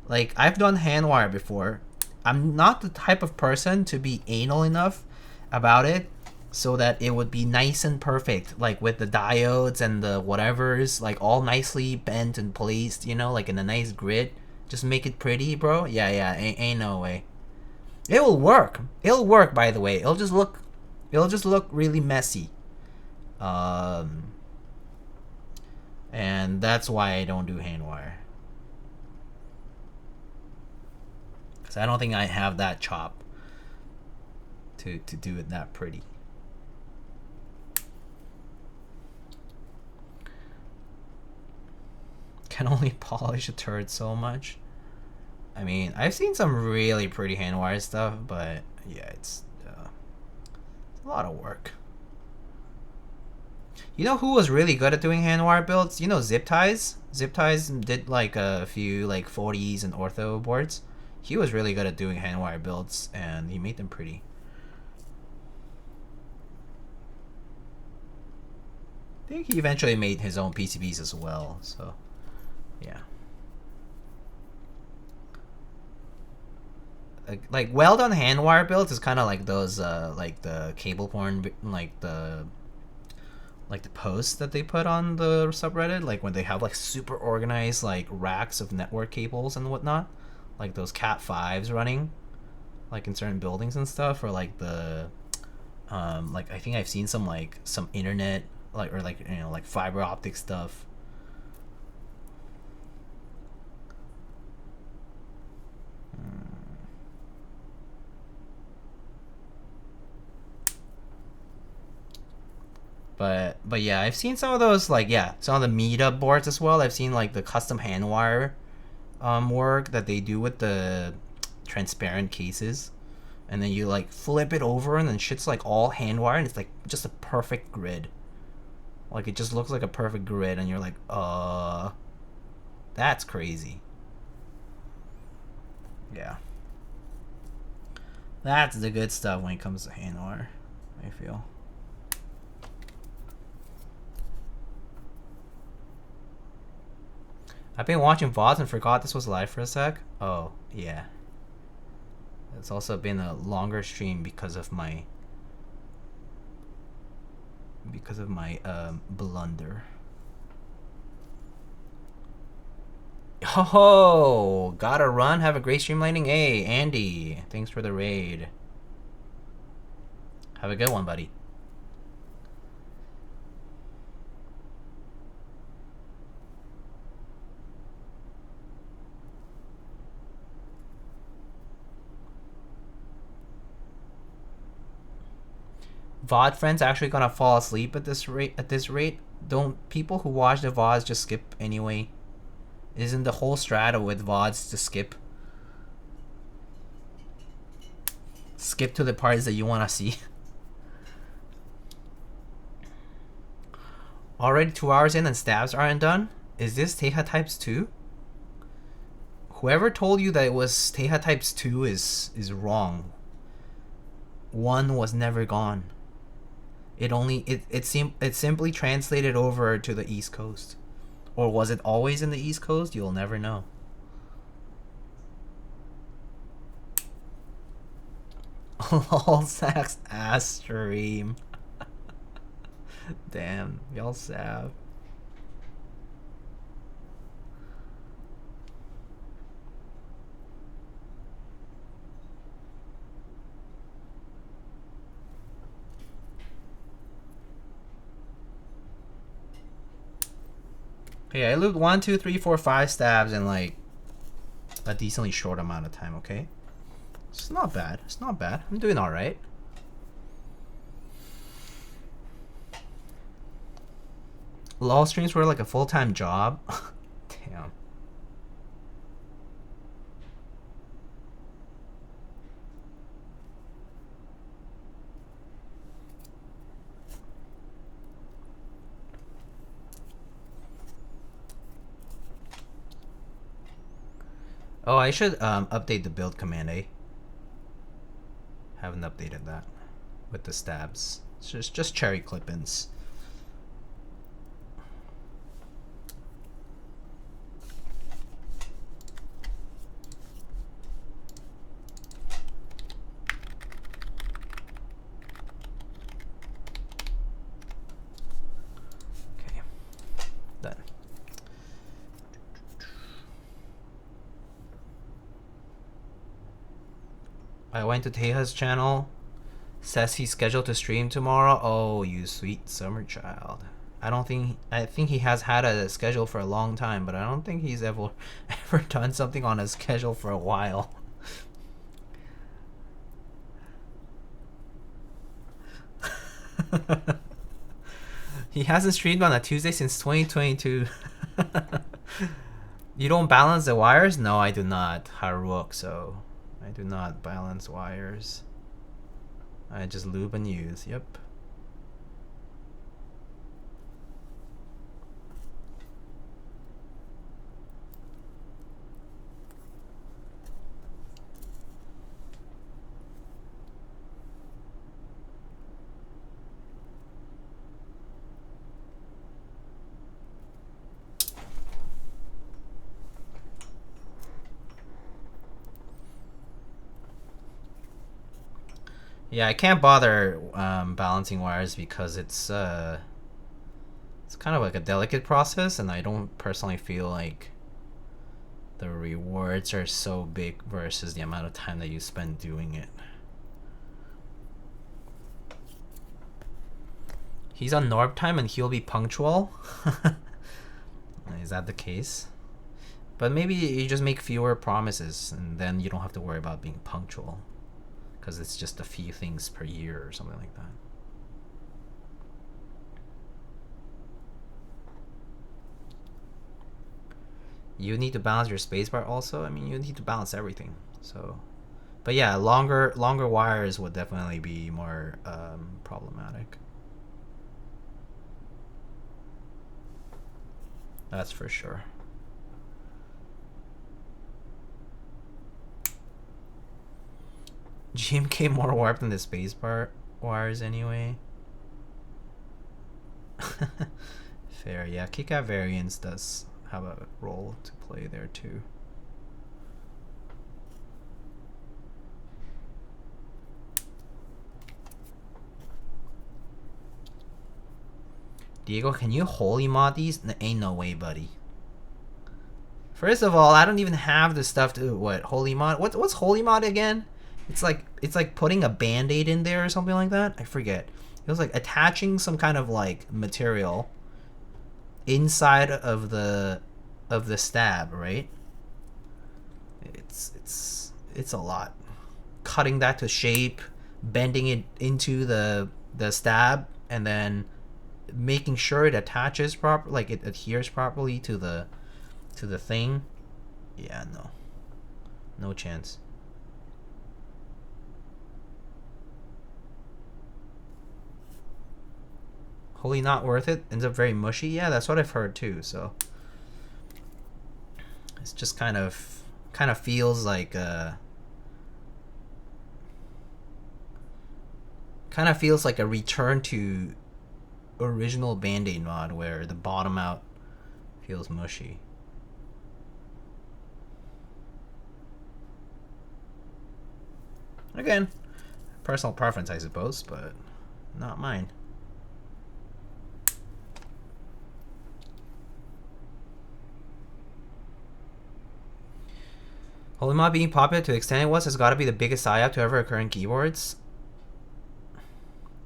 Like, I've done hand wire before. I'm not the type of person to be anal enough about it so that it would be nice and perfect, like with the diodes and the whatevers, like all nicely bent and placed, you know, like in a nice grid. Just make it pretty, bro. Yeah, ain't no way. It will work. It'll work, by the way. It'll just look It'll just look really messy. And that's why I don't do hand wire. Because I don't think I have that chop to do it that pretty. Can only polish a turret so much. I mean, I've seen some really pretty hand wire stuff, but yeah, it's a lot of work. You know who was really good at doing hand wire builds? You know Zip Ties? Zip Ties did like a few like 40s and ortho boards. He was really good at doing hand wire builds, and he made them pretty. I think he eventually made his own PCBs as well, so yeah. Like well done hand wire builds is kind of like those like the cable porn, like the posts that they put on the subreddit, like when they have like super organized like racks of network cables and whatnot, like those Cat 5s running like in certain buildings and stuff, or like the like I think I've seen some internet like, or like, you know, like fiber optic stuff. But yeah, I've seen some of those, like, yeah, some of the meetup boards as well. I've seen like the custom hand wire work that they do with the transparent cases, and then you like flip it over and then shit's like all hand wire, and it's like just a perfect grid. Like it just looks like a perfect grid, and you're like, that's crazy. Yeah, that's the good stuff when it comes to hand wire, I feel. I've been watching VODs and forgot this was live for a sec. Oh, yeah. It's also been a longer stream because of my blunder. Oh, gotta run. Have a great stream lighting. Hey, Andy, thanks for the raid. Have a good one, buddy. VOD friends actually gonna fall asleep at this rate? Don't people who watch the VODs just skip anyway? Isn't the whole strata with VODs to skip? Skip to the parts that you wanna see. Already 2 hours in and stabs aren't done? Is this Teja Types 2? Whoever told you that it was Teja Types 2 is wrong. 1 was never gone. It simply translated over to the East Coast. Or was it always in the East Coast? You'll never know. All Sacks ass stream. Damn, y'all sav. Okay, I lubed 1, 2, 3, 4, 5 stabs in like a decently short amount of time, okay? It's not bad. It's not bad. I'm doing alright. LOL streams were like a full-time job. Damn. Oh, I should update the build command, eh? Haven't updated that with the stabs. It's just cherry clip-ins. Okay, done. I went to Teja's channel Says he's scheduled to stream tomorrow. Oh, you sweet summer child. I think he has had a schedule for a long time, but I don't think he's ever done something on a schedule for a while. He hasn't streamed on a Tuesday since 2022. You don't balance the wires? No, I do not, Haruk, so I do not balance wires. I just lube and use, yep. Yeah, I can't bother balancing wires because it's kind of like a delicate process, and I don't personally feel like the rewards are so big versus the amount of time that you spend doing it. He's on Norb time and he'll be punctual. Is that the case? But maybe you just make fewer promises and then you don't have to worry about being punctual. Because it's just a few things per year or something like that. You need to balance your spacebar also. I mean, you need to balance everything. So, but yeah, longer wires would definitely be more problematic. That's for sure. GMK more warped than the spacebar wires anyway. Fair, yeah. Keycap variance does have a role to play there too. Diego, can you holy mod these? Ain't no way, buddy. First of all, I don't even have the stuff to what holy mod. What's holy mod again? It's like putting a band-aid in there or something like that. I forget. It was like attaching some kind of like material inside of the stab, right? It's a lot. Cutting that to shape, bending it into the stab, and then making sure it attaches properly, like it adheres properly to the thing. Yeah, no chance. Holy not worth it. Ends up very mushy. Yeah, that's what I've heard too. So it's just kind of feels like a return to original Band-Aid mod where the bottom out feels mushy. Again, personal preference, I suppose, but not mine. Holy mod being popular to the extent it was has got to be the biggest psyop to ever occur in keyboards.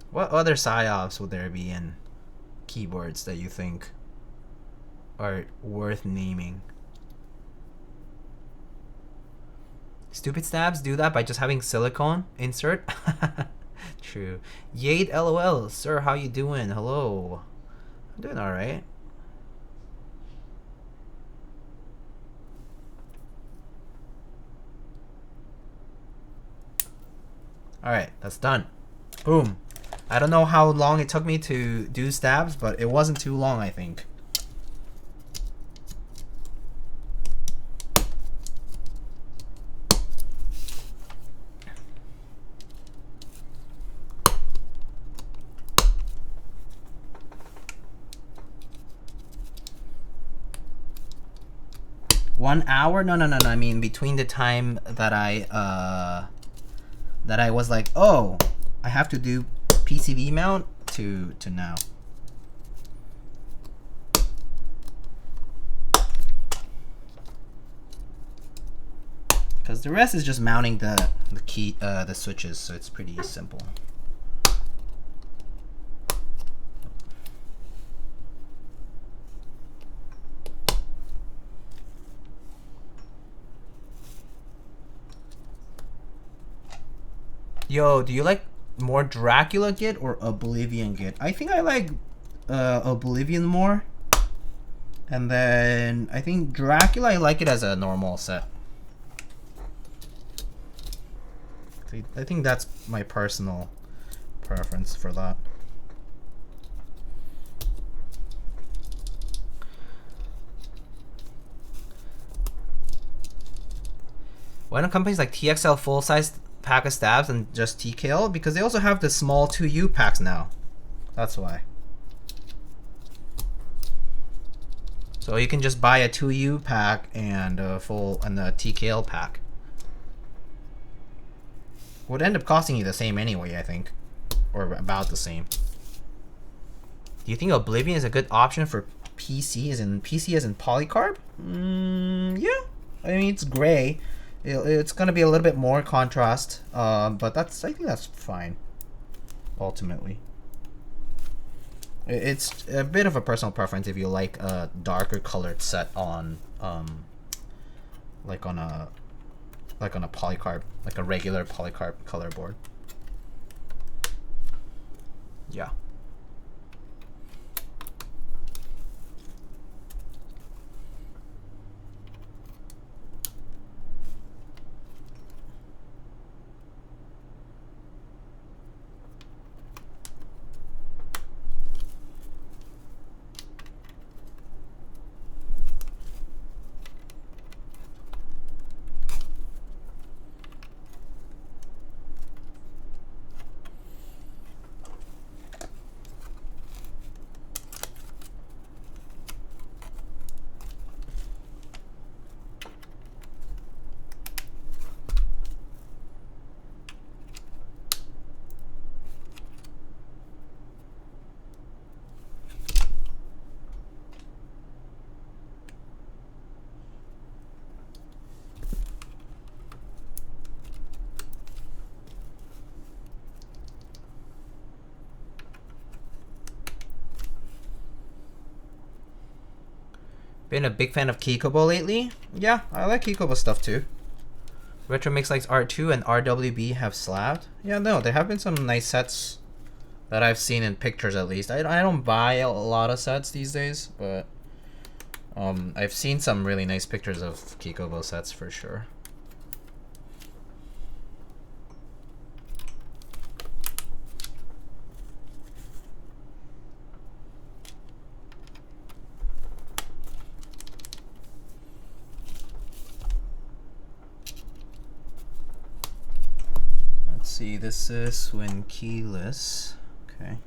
What other psyops would there be in keyboards that you think are worth naming? Stupid stabs do that by just having silicone insert. True. Yade LOL, sir, how you doing? Hello. I'm doing all right. All right, that's done. Boom. I don't know how long it took me to do stabs, but it wasn't too long, I think. One hour? No. I mean, between the time that I was like, oh, I have to do PCB mount to now. Because the rest is just mounting the switches, so it's pretty simple. Yo, do you like more Dracula Git or Oblivion Git? I think I like Oblivion more. And then I think Dracula, I like it as a normal set. I think that's my personal preference for that. Why don't companies like TXL full-size pack of stabs and just TKL? Because they also have the small 2U packs now. That's why. So you can just buy a 2U pack and a TKL pack. Would end up costing you the same anyway, I think, or about the same. Do you think Oblivion is a good option for PC as in polycarb? Yeah. I mean, it's gray. It's gonna be a little bit more contrast, but I think that's fine. Ultimately, it's a bit of a personal preference if you like a darker colored set on, like on a polycarb, like a regular polycarb color board. Yeah. Been a big fan of Keycaps lately. Yeah, I like Keycaps stuff too. Retro Mix likes R2 and RWB have slabbed. Yeah, no, there have been some nice sets that I've seen in pictures at least. I don't buy a lot of sets these days, but I've seen some really nice pictures of Keycaps sets for sure. See, this is when keyless. Okay.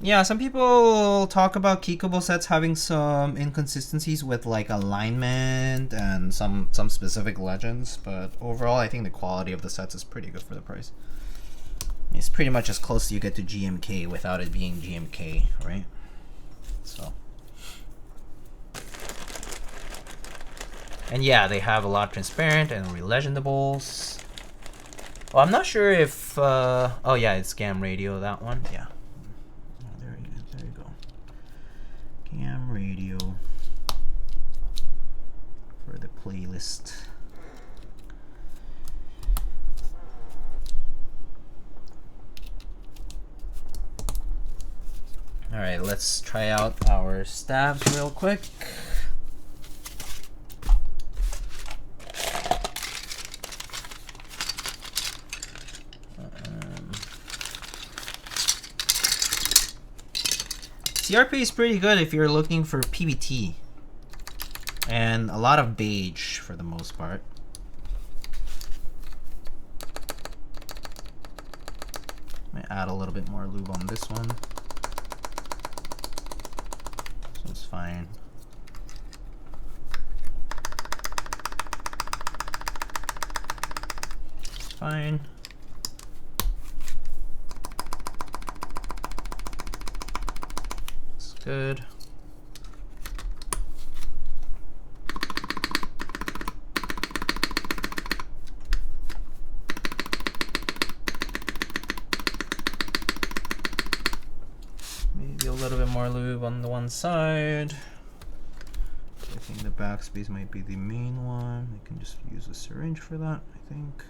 Yeah, some people talk about Keycaps sets having some inconsistencies with like alignment and some specific legends, but overall I think the quality of the sets is pretty good for the price. It's pretty much as close as you get to GMK without it being GMK, right? So. And yeah, they have a lot of transparent and relegendables. Well, I'm not sure if oh yeah, it's Scam Radio, that one. Yeah. There you go. Cam Radio for the playlist. All right, let's try out our stabs real quick. CRP is pretty good if you're looking for PBT and a lot of beige for the most part. Might add a little bit more lube on this one. This one's fine. It's fine. Good. little bit more lube on the one side. I think the backspace might be the main one. I can just use a syringe for that, I think.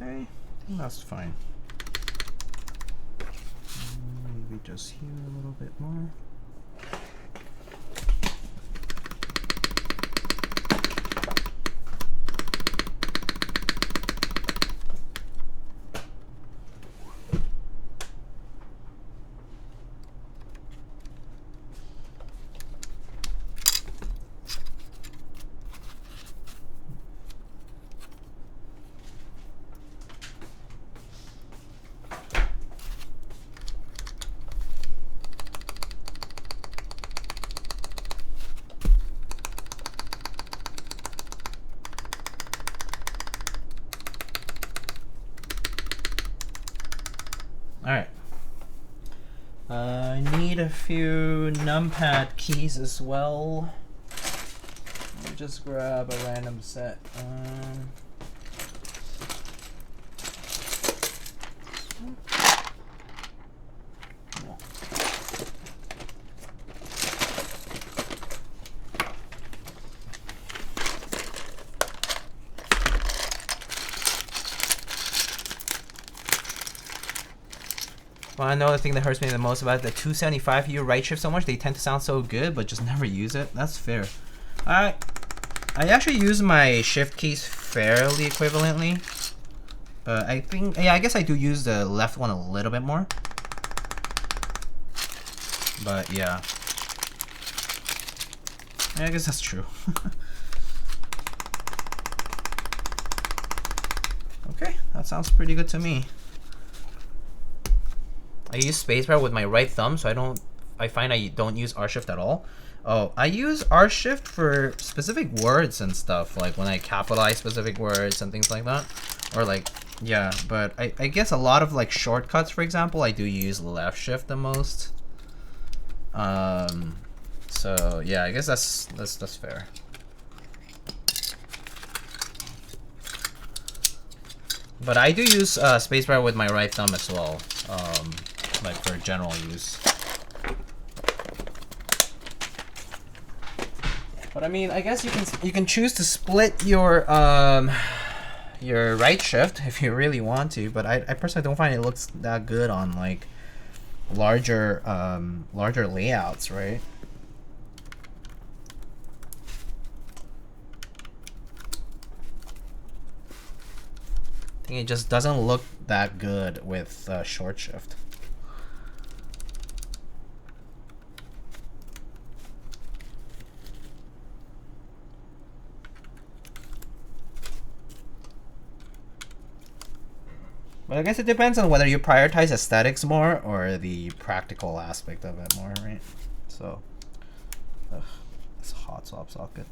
Okay, I think that's fine. Maybe just here a little bit more. Alright. I need a few numpad keys as well. Let me just grab a random set. Well, I know the thing that hurts me the most about the 275U right shift so much, they tend to sound so good, but just never use it. That's fair. I actually use my shift keys fairly equivalently. I think, yeah, I guess I do use the left one a little bit more. But yeah. I guess that's true. Okay, that sounds pretty good to me. I use spacebar with my right thumb, so I find I don't use R shift at all. Oh, I use R shift for specific words and stuff, like when I capitalize specific words and things like that. Or like, yeah, but I guess a lot of like shortcuts, for example, I do use left shift the most. So yeah, I guess that's fair. But I do use spacebar with my right thumb as well. Like for general use. But I mean, I guess you can choose to split your right shift if you really want to, but I personally don't find it looks that good on like larger layouts, right? I think it just doesn't look that good with short shift. But I guess it depends on whether you prioritize aesthetics more or the practical aspect of it more, right? So, it's a hot swap socket.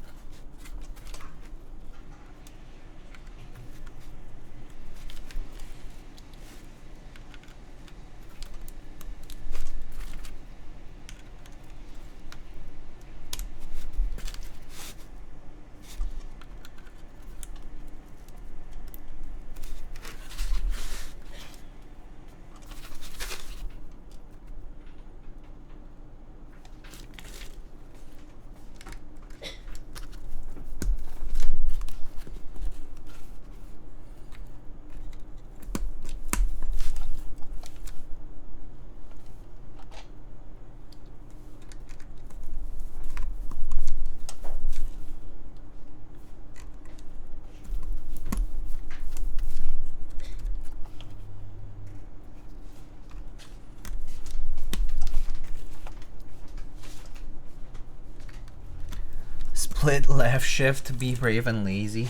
Split left shift, be brave and lazy.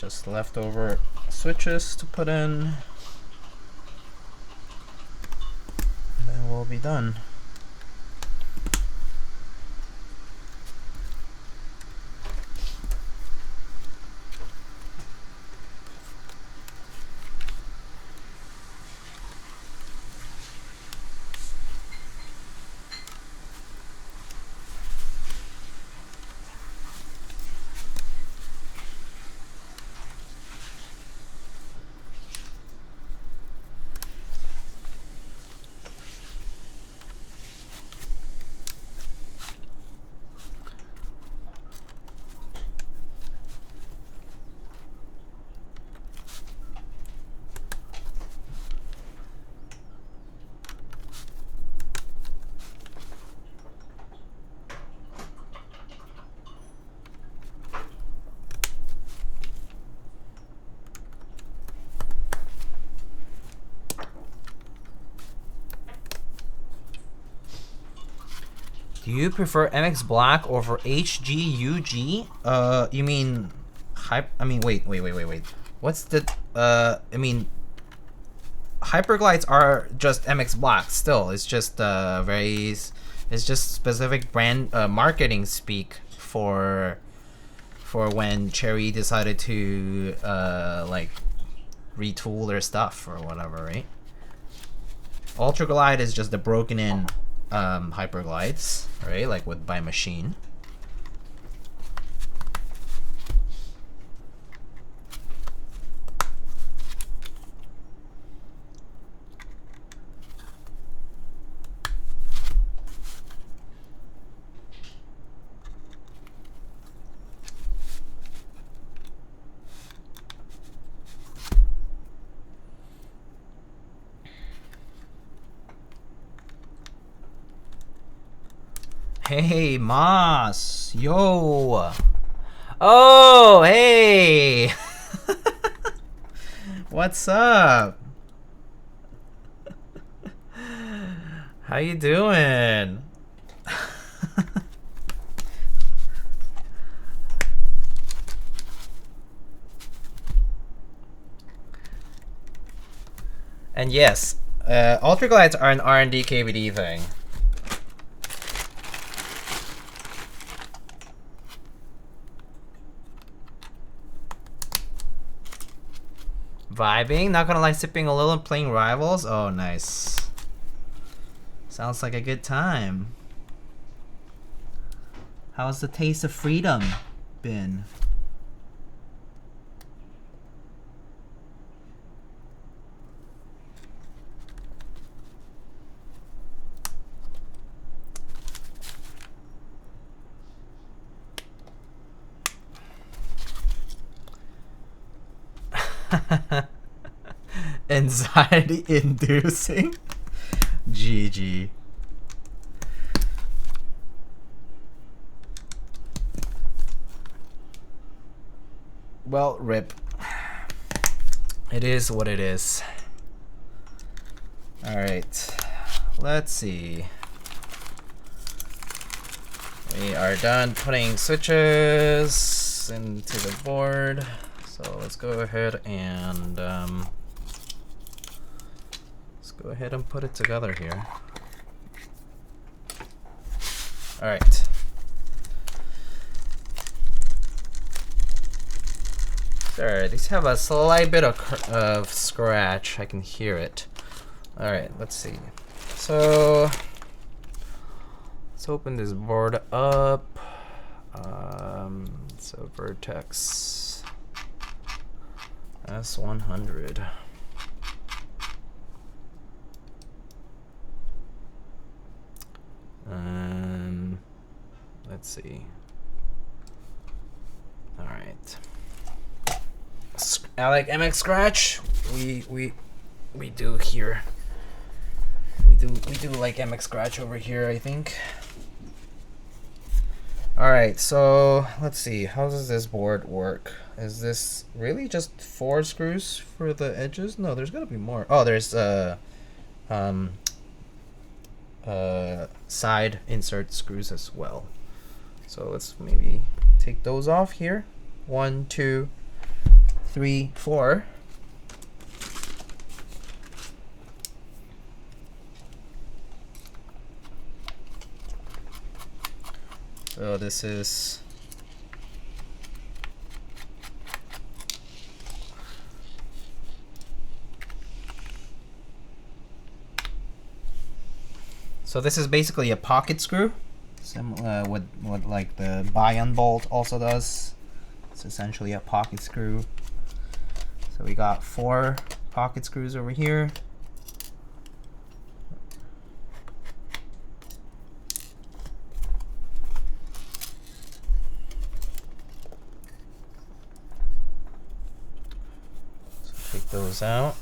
just leftover switches to put in. Then we'll be done. Do you prefer MX Black over HGUG? You mean wait. What's the Hyperglides are just MX Black still. It's just it's just specific brand marketing speak for when Cherry decided to like retool their stuff or whatever, right? Ultra Glide is just the broken in Hyperglides, right? Like by machine. Hey, Moss. Yo. Oh, hey. What's up? How you doing? And yes, Ultra Glides are an R&D KVD thing. Vibing, not gonna lie, sipping a little and playing Rivals. Oh, nice. Sounds like a good time. How's the taste of freedom been? Anxiety inducing. GG. Well, rip. It is what it is. All right, let's see. We are done putting switches into the board. So let's go ahead and put it together here. All right. Sure, these have a slight bit of scratch. I can hear it. All right, let's see. So let's open this board up. So Vertex S100. Let's see. All right. I like MX Scratch. We do here. We do like MX Scratch over here, I think. All right, so let's see. How does this board work? Is this really just 4 screws for the edges? No, there's gotta be more. Oh, there's side insert screws as well. So let's maybe take those off here. 1, 2, 3, 4. So this is basically a pocket screw, similar what like the buy-on bolt also does. It's essentially a pocket screw. So we got 4 pocket screws over here. So take those out.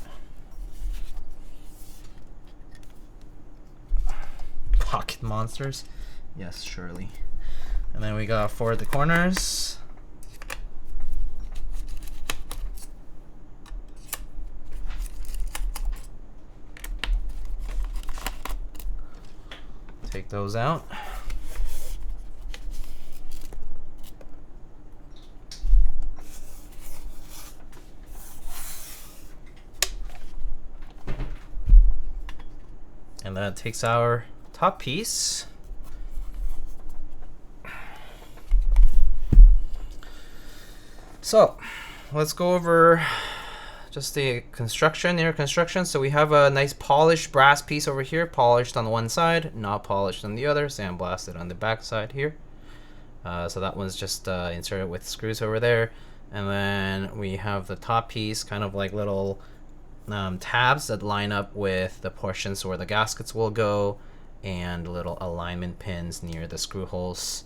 Pocket monsters. Yes, surely. And then we got 4 at the corners. Take those out. And that takes our top piece. So let's go over just the construction, inner construction. So we have a nice polished brass piece over here, polished on one side, not polished on the other, sandblasted on the back side here. So that one's just inserted with screws over there. And then we have the top piece, kind of like little tabs that line up with the portions where the gaskets will go, and little alignment pins near the screw holes.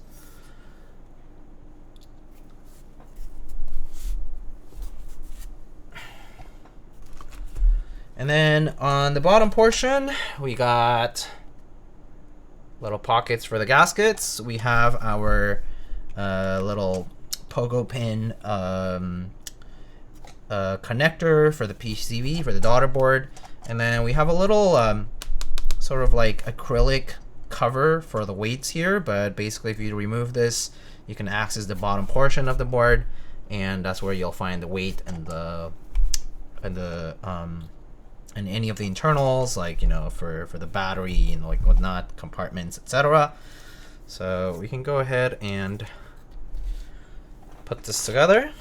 And then on the bottom portion, we got little pockets for the gaskets. We have our little pogo pin connector for the PCB, for the daughter board. And then we have a little sort of like acrylic cover for the weights here. But basically, if you remove this, you can access the bottom portion of the board, and that's where you'll find the weight and and any of the internals, like, you know, for the battery and like whatnot, compartments, etc. So we can go ahead and put this together.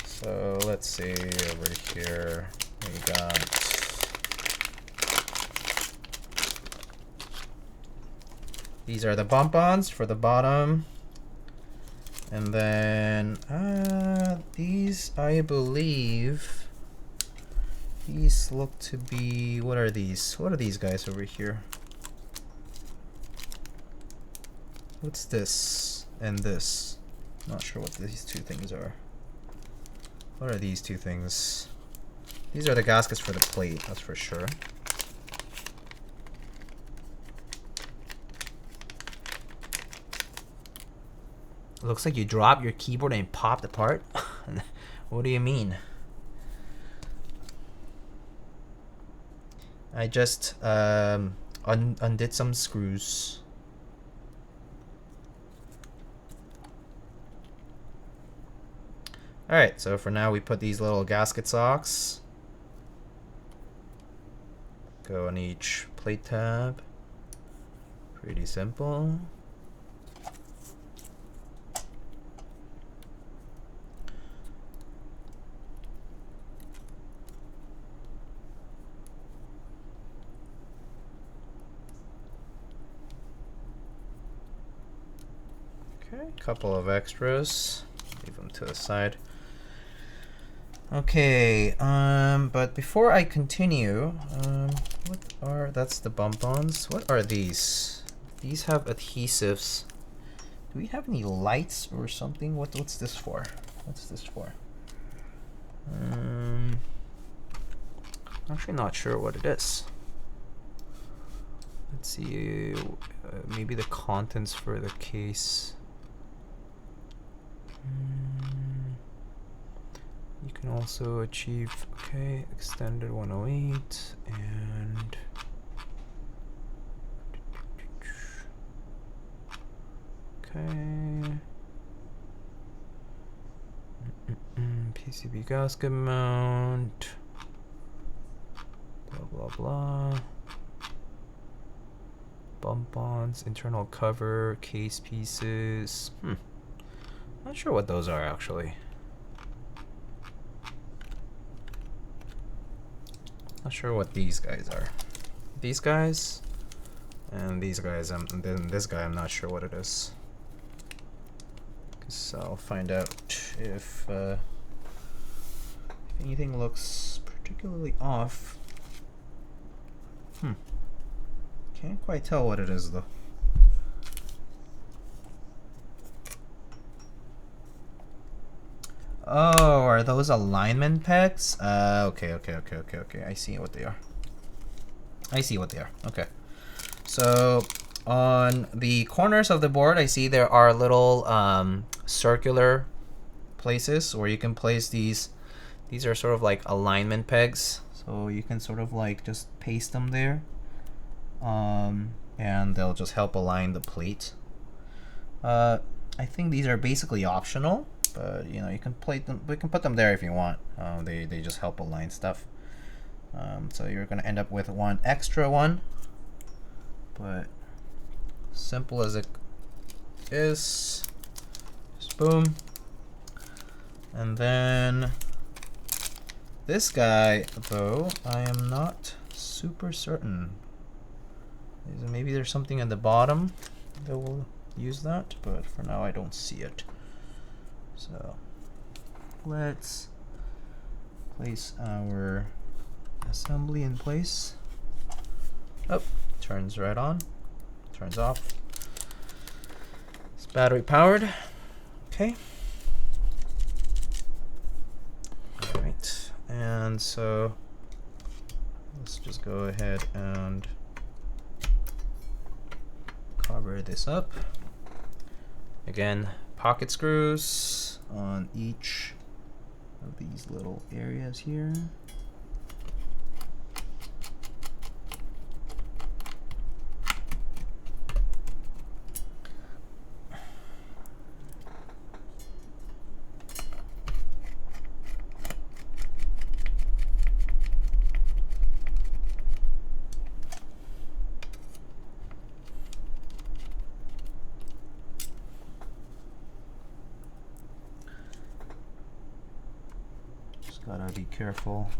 So let's see, over here we got these are the bump-ons for the bottom. And then these, I believe, these look to be, what are these? What are these guys over here? What's this and this? Not sure what these two things are. What are these two things? These are the gaskets for the plate, that's for sure. It looks like you dropped your keyboard and popped apart. What do you mean? I just undid some screws. Alright, so for now we put these little gasket socks. Go on each plate tab. Pretty simple. Okay, couple of extras. Leave them to the side. Okay, but before I continue, that's the bump-ons. What are these? These have adhesives. Do we have any lights or something? What's this for? What's this for? Actually not sure what it is. Let's see, maybe the contents for the case. You can also achieve, okay, extended 108 and okay. PCB gasket mount. Blah blah blah. Bump-ons, internal cover, case pieces. Not sure what those are actually. Not sure what these guys are. These guys and these guys. And then this guy, I'm not sure what it is. So I'll find out if anything looks particularly off. Can't quite tell what it is though. Oh, are those alignment pegs? Okay. I see what they are. Okay. So on the corners of the board, I see there are little circular places where you can place these. These are sort of like alignment pegs. So you can sort of like just paste them there. And they'll just help align the plate. I think these are basically optional, but you know, you can plate them. We can put them there if you want. They just help align stuff. So you're gonna end up with one extra one, but simple as it is, just boom. And then this guy, though, I am not super certain. Maybe there's something at the bottom that will use that, but for now I don't see it. So let's place our assembly in place. Oh, turns right on, turns off. It's battery powered. Okay. All right, and so let's just go ahead and cover this up. Again, pocket screws on each of these little areas here. Gotta be careful.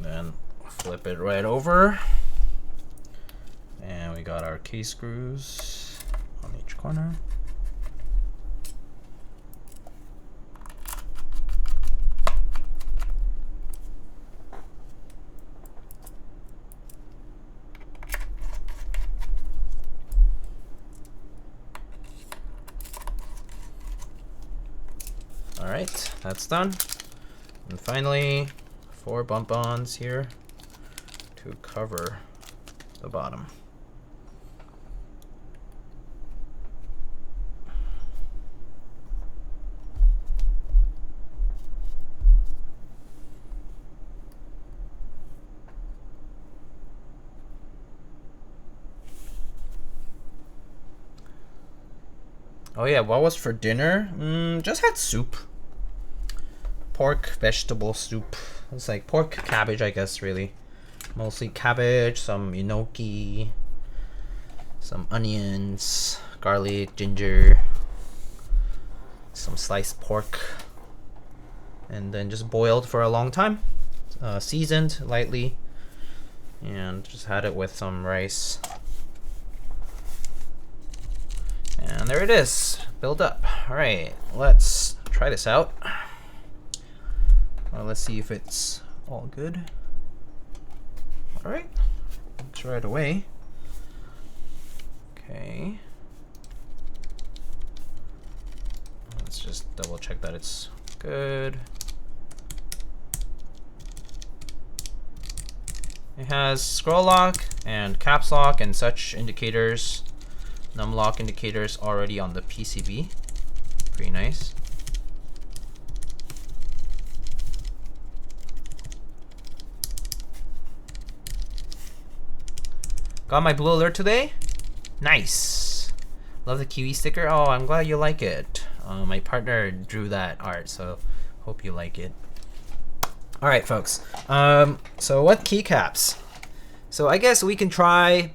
Then flip it right over. And we got our case screws on each corner. Alright, that's done. And finally, 4 bump-ons here to cover the bottom. Oh yeah, what was for dinner? Just had soup. Pork vegetable soup. It's like pork cabbage, I guess, really. Mostly cabbage, some gnocchi, some onions, garlic, ginger, some sliced pork, and then just boiled for a long time. Seasoned lightly, and just had it with some rice. And there it is, built up. All right, let's try this out. Let's see if it's all good. All right, let's try it away. Okay. Let's just double check that it's good. It has scroll lock and caps lock and such indicators. Num lock indicators already on the PCB. Pretty nice. Got my blue alert today. Nice. Love the kiwi sticker. Oh, I'm glad you like it. My partner drew that art, so hope you like it. All right, folks. So what keycaps? So I guess we can try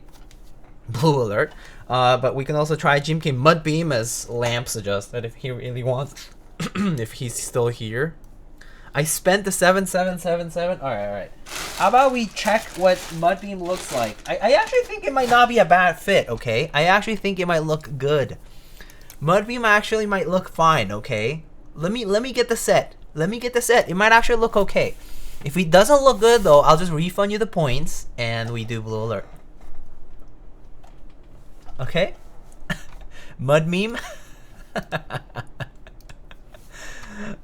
blue alert, but we can also try GMK Mudbeam, as Lamp suggested, if he really wants, if he's still here. I spent the 7777. All right. How about we check what Mudbeam looks like? I actually think it might not be a bad fit, okay? I actually think it might look good. Mudbeam actually might look fine, okay? Let me get the set. Let me get the set. It might actually look okay. If it doesn't look good though, I'll just refund you the points and we do blue alert. Okay? Mudbeam.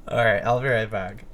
All right, I'll be right back.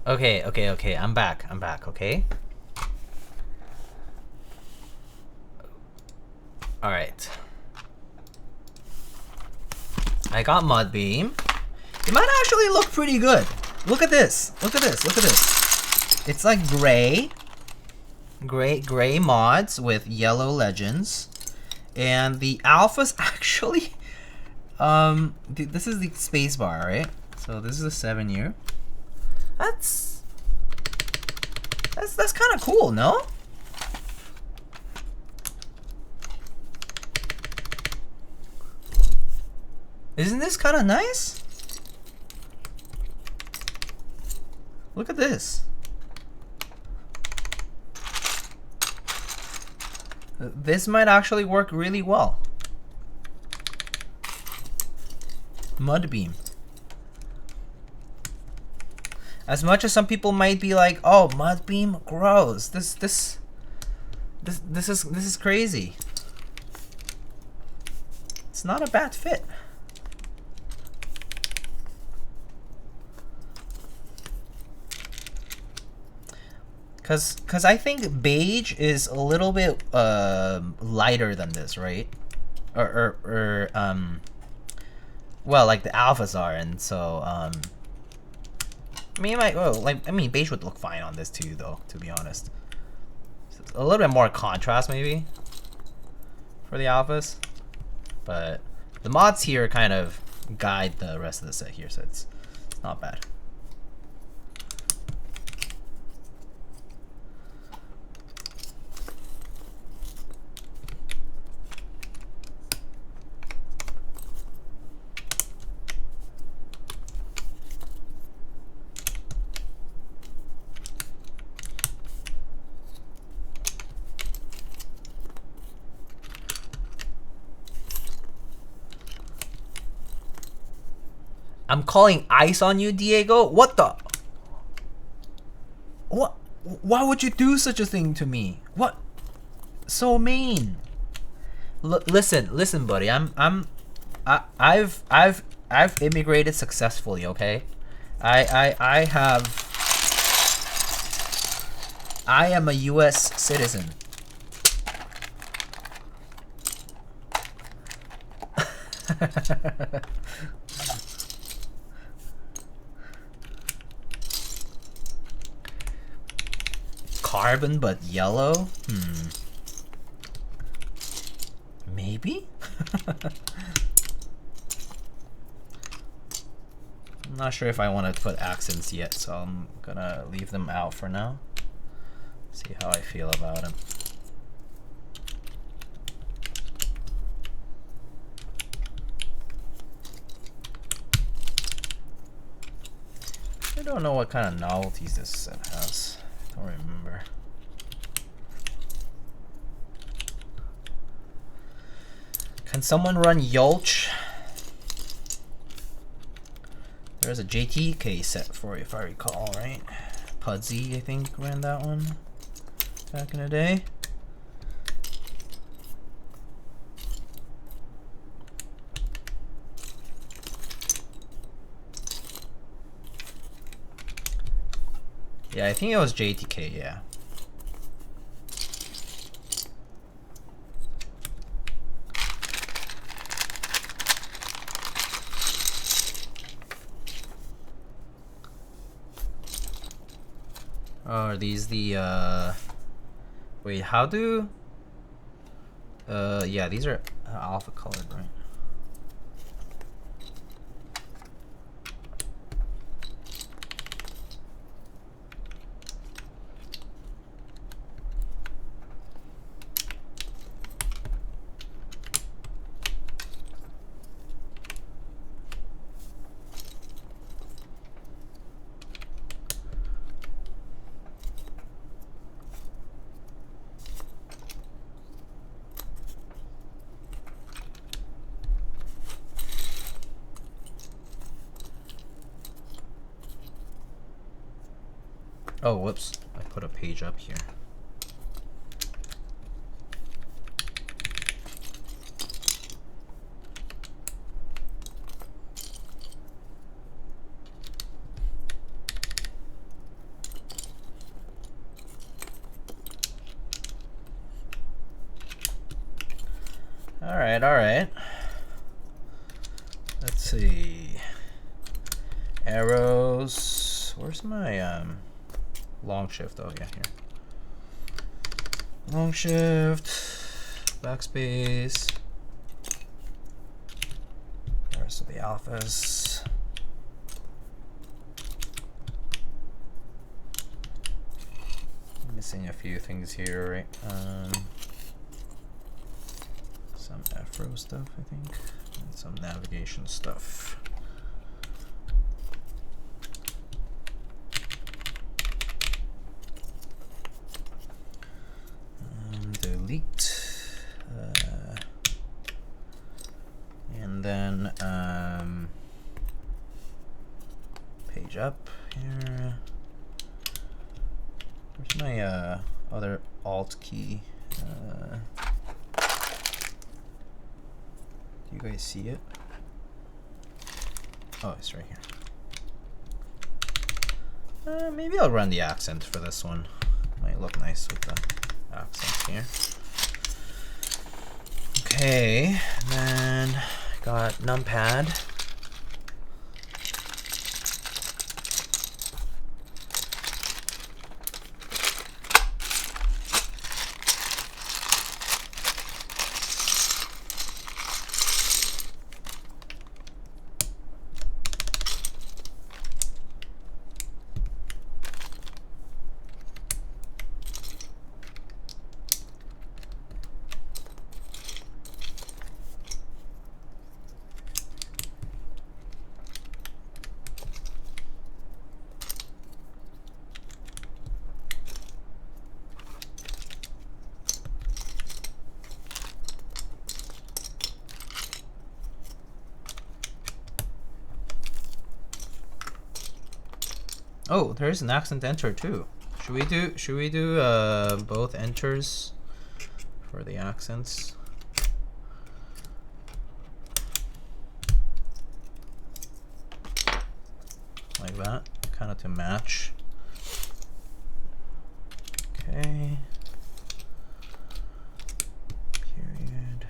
Okay. I'm back, okay? Alright. I got Mudbeam. It might actually look pretty good. Look at this. It's like gray mods with yellow legends. And the alpha's actually, this is the spacebar, right? So this is a 7-year. That's kind of cool, no? Isn't this kind of nice? Look at this. This might actually work really well. Mudbeam. As much as some people might be like, "Oh, Mudbeam, gross. This is crazy." It's not a bad fit. Cause I think beige is a little bit lighter than this, right? Well, like the alphas are, and so I mean, beige would look fine on this too, though. To be honest, so a little bit more contrast maybe for the alphas, but the mods here kind of guide the rest of the set here, so it's not bad. I'm calling ice on you, Diego? What the? What? Why would you do such a thing to me? What? So mean. Listen, buddy. I've immigrated successfully. Okay, I am a U.S. citizen. Carbon but yellow? Maybe? not sure if I want to put accents yet, so I'm gonna leave them out for now. See how I feel about them. I don't know what kind of novelties this set has. I don't remember. Can someone run Yolch? There's a JTK set for it, if I recall, right? Pudsey, I think, ran that one back in the day. Yeah, I think it was JTK, yeah. Oh, are these the, wait, how do, yeah, these are alpha colored, right? Oh, whoops. I put a page up here. All right. Let's see. Arrows. Where's my long shift? Oh yeah, here. Long shift, backspace. The rest of the alphas. Missing a few things here, right? Some Afro stuff, I think, and some navigation stuff. Delete, and then page up here. Where's my other Alt key? Do you guys see it? Oh, it's right here. Maybe I'll run the accent for this one. Might look nice with the accents here. Okay, and then got numpad. Oh, there's an accent enter too. Should we do both enters for the accents? Like that, kind of to match. Okay. Period.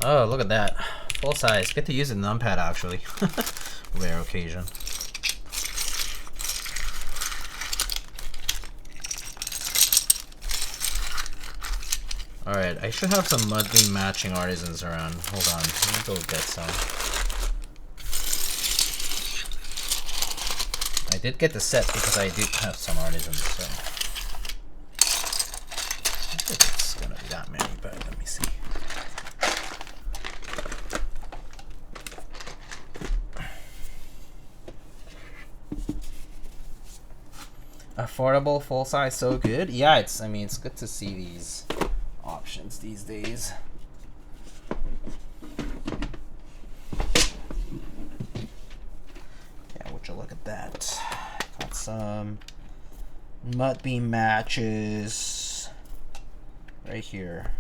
Oh, look at that. Full size. Get to use it in the numpad actually. Rare occasion. Alright, I should have some Mudbeam matching artisans around. Hold on, let me go get some. I did get the set because I did have some artisans, so. I don't think it's gonna be that many, but let me see. Affordable, full size, so good. Yeah, I mean, it's good to see these options these days. Yeah, would you look at that? Got some Mudbeam matches right here.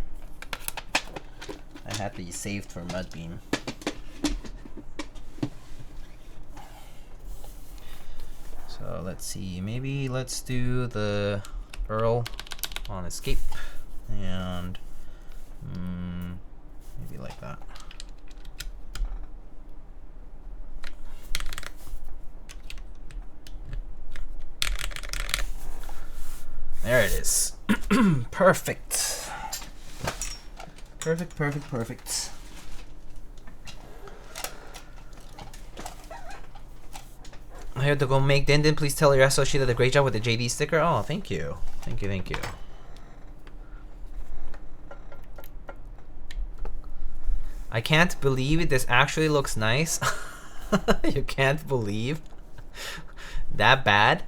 I had these saved for Mudbeam. So let's see, maybe let's do the Earl on Escape, and maybe like that. There it is. Perfect. Perfect, perfect, perfect. I have to go make Dindin. Please tell your SO she did a great job with the JD sticker. Oh, thank you. Thank you, thank you. I can't believe this actually looks nice. You can't believe that bad.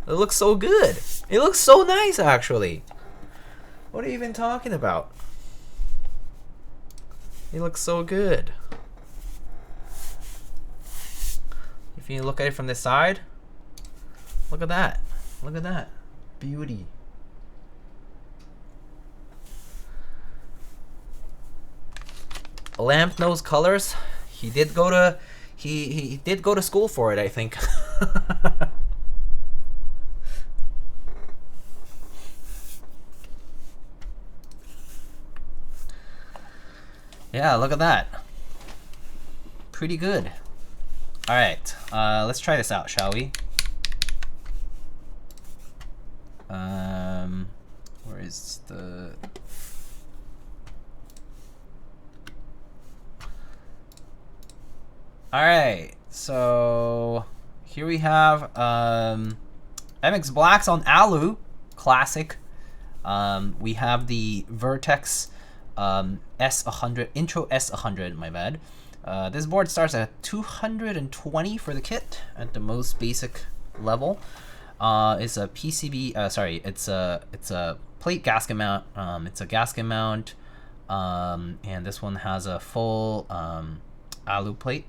It looks so good. It looks so nice, actually. What are you even talking about? It looks so good. If you look at it from this side, look at that. Look at that. Beauty. Lamp nose colors. He did go to he did go to school for it, I think. Yeah, look at that. Pretty good. All right, let's try this out, shall we? Where is the? All right, so here we have MX Blacks on Alu, classic. We have the Vertex S100, Intro S100, my bad. This board starts at 220 for the kit at the most basic level. It's a PCB, sorry, it's a plate gasket mount. It's a gasket mount, and this one has a full alu plate.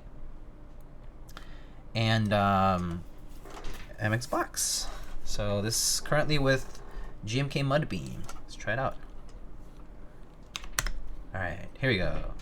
And MX Blacks. So this is currently with GMK Mudbeam. Let's try it out. All right, here we go.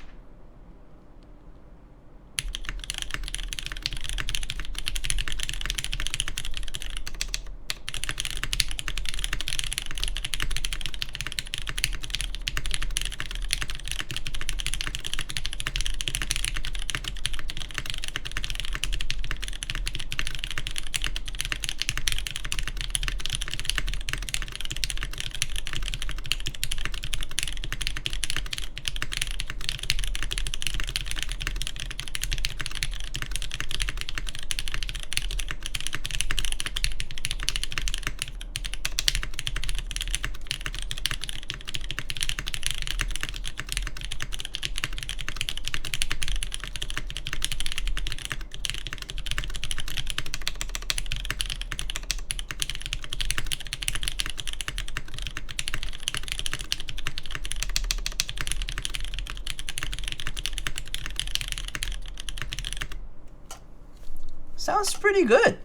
Sounds pretty good.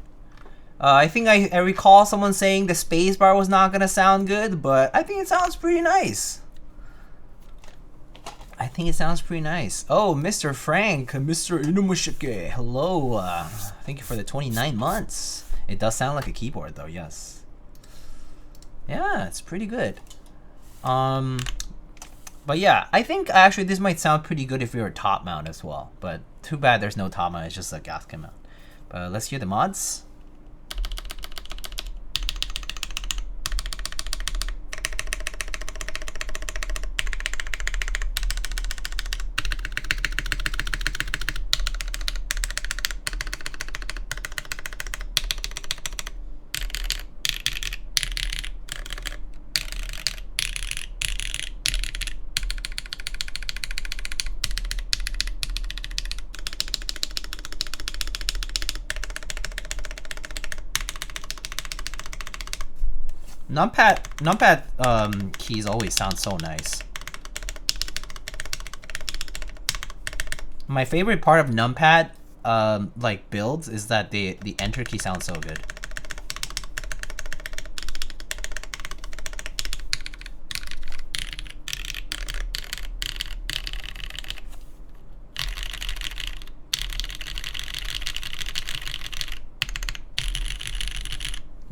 I think I recall someone saying the spacebar was not gonna sound good, but I think it sounds pretty nice. I think it sounds pretty nice. Oh, Mr. Frank, Mr. Inumushike, hello. Thank you for the 29 months. It does sound like a keyboard though, yes. Yeah, it's pretty good. But yeah, I think actually this might sound pretty good if you're a top mount as well. But too bad there's no top mount, it's just a gasket mount. But let's hear the mods. Numpad keys always sound so nice. My favorite part of numpad like builds is that the enter key sounds so good.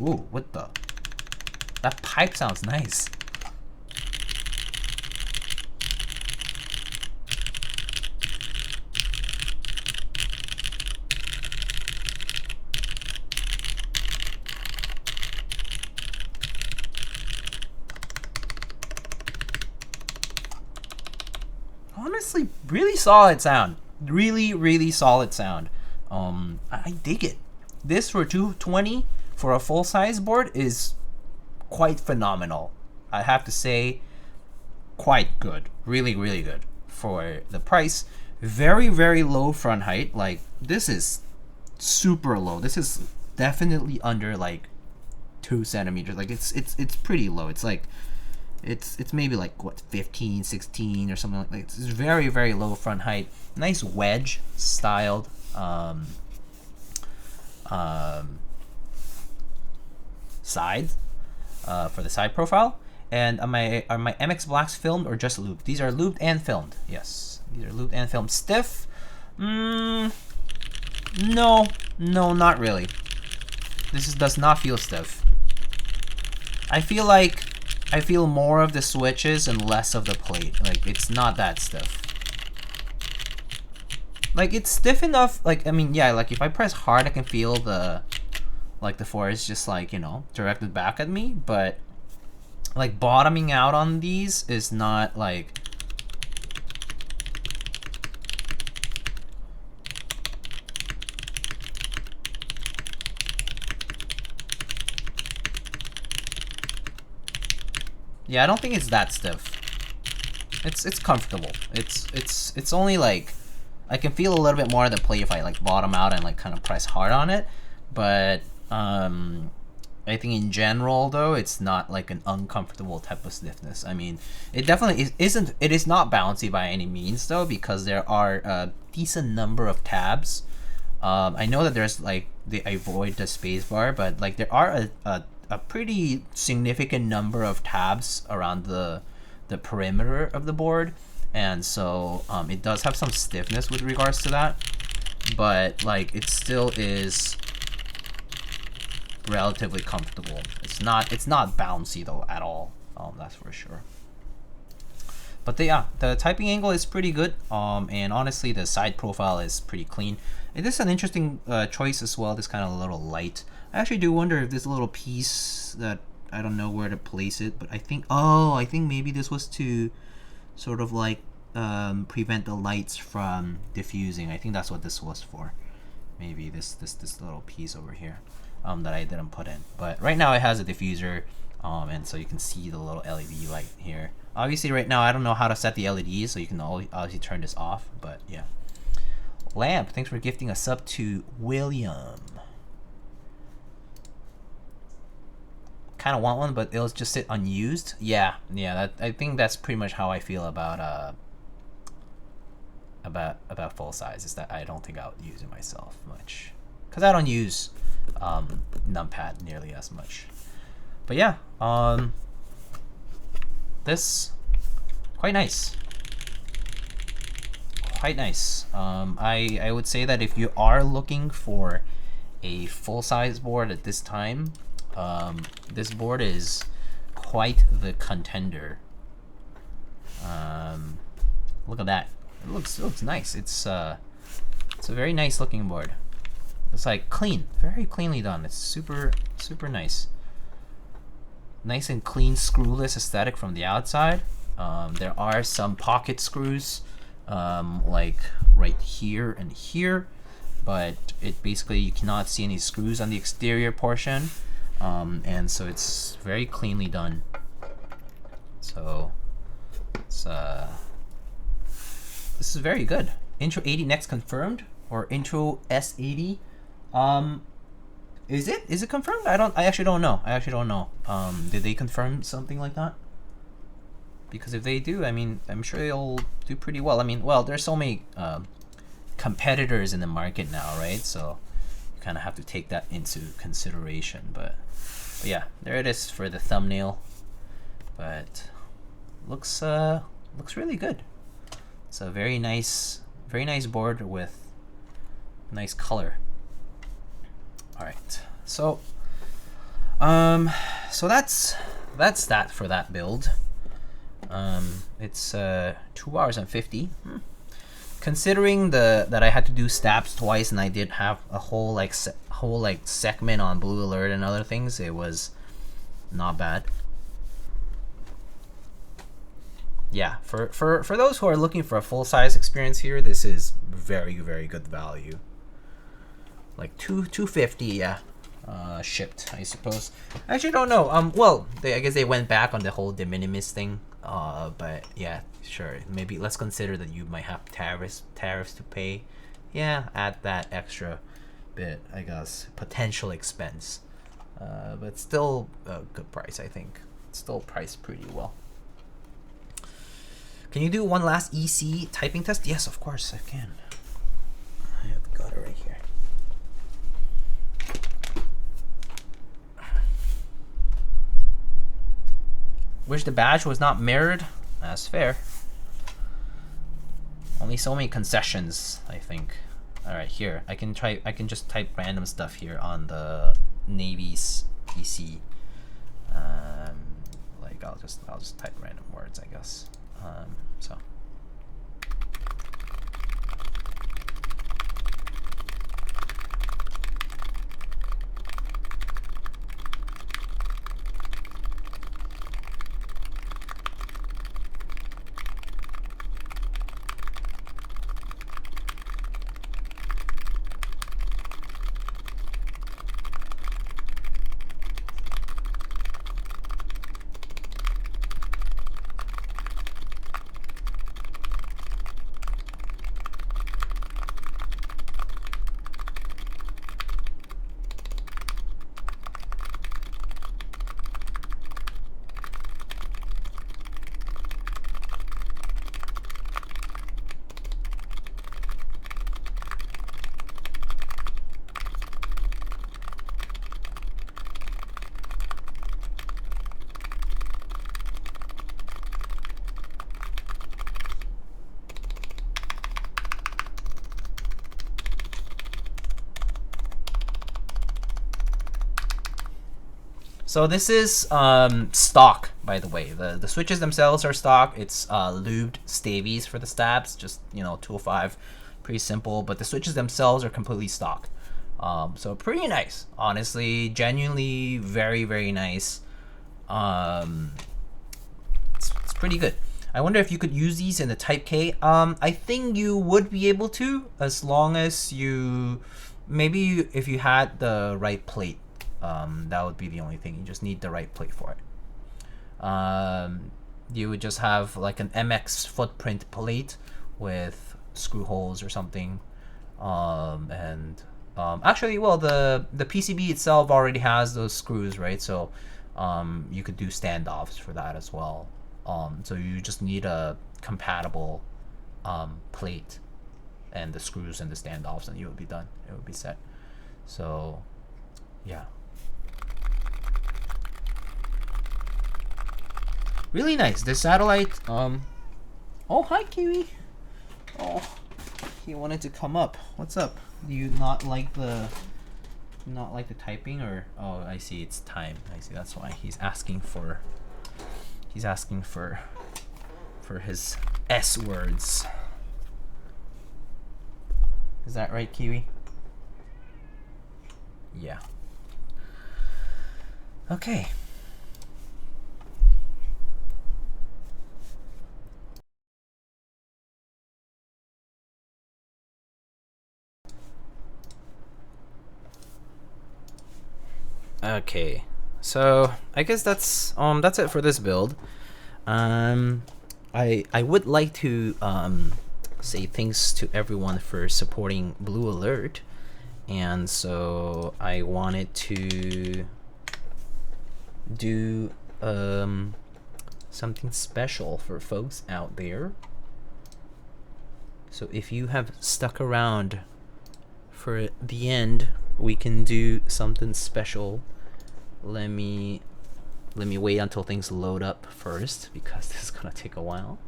Ooh, what the? That pipe sounds nice. Honestly, really solid sound. Really solid sound. I dig it. This for 220 for a full size board is quite phenomenal. I have to say, quite good. Really good for the price. Very low front height. Like, this is super low. This is definitely under like 2 centimeters. Like, it's pretty low. It's like it's maybe like what, 15, 16 or something like that. It's very low front height. Nice wedge styled sides for the side profile. And are my MX Blacks filmed or just lubed? These are lubed and filmed. Yes, these are lubed and filmed. Stiff? No, not really. This does not feel stiff. I feel more of the switches and less of the plate. Like, it's not that stiff. Like, it's stiff enough. Like, I mean, yeah, like if I press hard, I can feel the force just like, you know, directed back at me. But like bottoming out on these is not like, yeah, I don't think it's that stiff. It's comfortable. It's only like, I can feel a little bit more of the play if I like bottom out and like kind of press hard on it. But I think in general though, it's not like an uncomfortable type of stiffness. I mean, it definitely isn't. It is not bouncy by any means though, because there are a decent number of tabs. I know that there's like they avoid the spacebar, but like there are a pretty significant number of tabs around the perimeter of the board, and so it does have some stiffness with regards to that, but like it still is relatively comfortable. It's not bouncy though at all. That's for sure. But yeah, the typing angle is pretty good. And honestly, the side profile is pretty clean. And this is an interesting choice as well. This kind of a little light. I actually do wonder if this little piece that I don't know where to place it, but I think maybe this was to sort of like prevent the lights from diffusing. I think that's what this was for. Maybe this little piece over here that I didn't put in. But right now it has a diffuser, and so you can see the little LED light here. Obviously right now I don't know how to set the LEDs, so you can obviously turn this off, but yeah. Lamp, thanks for gifting a sub to William. Kind of want one, but it'll just sit unused. Yeah, I think that's pretty much how I feel about full size, is that I don't think I would use it myself much, because I don't use numpad nearly as much. But yeah, this quite nice. I would say that if you are looking for a full size board at this time, this board is quite the contender. Look at that. It looks nice. It's a very nice looking board. It's like clean, very cleanly done. It's super nice. Nice and clean, screwless aesthetic from the outside. There are some pocket screws, like right here and here, but it basically you cannot see any screws on the exterior portion, and so it's very cleanly done. So it's this is very good. Intro 80 next confirmed, or Intro S80. Is it confirmed? I actually don't know. Did they confirm something like that? Because if they do, I mean, I'm sure they'll do pretty well. I mean, well, there's so many competitors in the market now, right? So you kind of have to take that into consideration. But yeah, there it is for the thumbnail. But looks really good. It's a very nice board with nice color. All right, so that's that for that build. It's 2 hours and 50. Considering that I had to do stabs twice and I did have a whole segment on Blue Alert and other things, it was not bad. Yeah, for those who are looking for a full-size experience here, this is very good value. Like $250, yeah, shipped, I suppose. I actually don't know. Well, I guess they went back on the whole de minimis thing. But yeah, sure. Maybe let's consider that you might have tariffs to pay. Yeah, add that extra bit, I guess, potential expense. But still a good price, I think. It's still priced pretty well. Can you do one last EC typing test? Yes, of course I can. I have got it right here. Wish the badge was not mirrored. That's fair. Only so many concessions, I think. All right, here I can just type random stuff here on the Navy's PC. Like I'll just type random words, I guess. So. So this is stock, by the way. The switches themselves are stock. It's lubed stavies for the stabs, just 205, pretty simple. But the switches themselves are completely stock. So pretty nice, honestly, genuinely very nice. It's pretty good. I wonder if you could use these in the Type K. I think you would be able to, as long as maybe if you had the right plate. That would be the only thing. You just need the right plate for it. You would just have like an MX footprint plate with screw holes or something. Actually, well, the PCB itself already has those screws, right? So you could do standoffs for that as well. So you just need a compatible plate and the screws and the standoffs, and you would be done. It would be set. So yeah. Really nice. The satellite. Oh, hi, Kiwi. Oh, he wanted to come up. What's up? Do you not like the typing, or? Oh, I see. It's time. I see. That's why he's asking for for his S words. Is that right, Kiwi? Yeah. Okay. Okay. So I guess that's it for this build. I would like to say thanks to everyone for supporting Blue Alert, and so I wanted to do something special for folks out there. So if you have stuck around for the end, we can do something special. Let me wait until things load up first, because this is gonna take a while.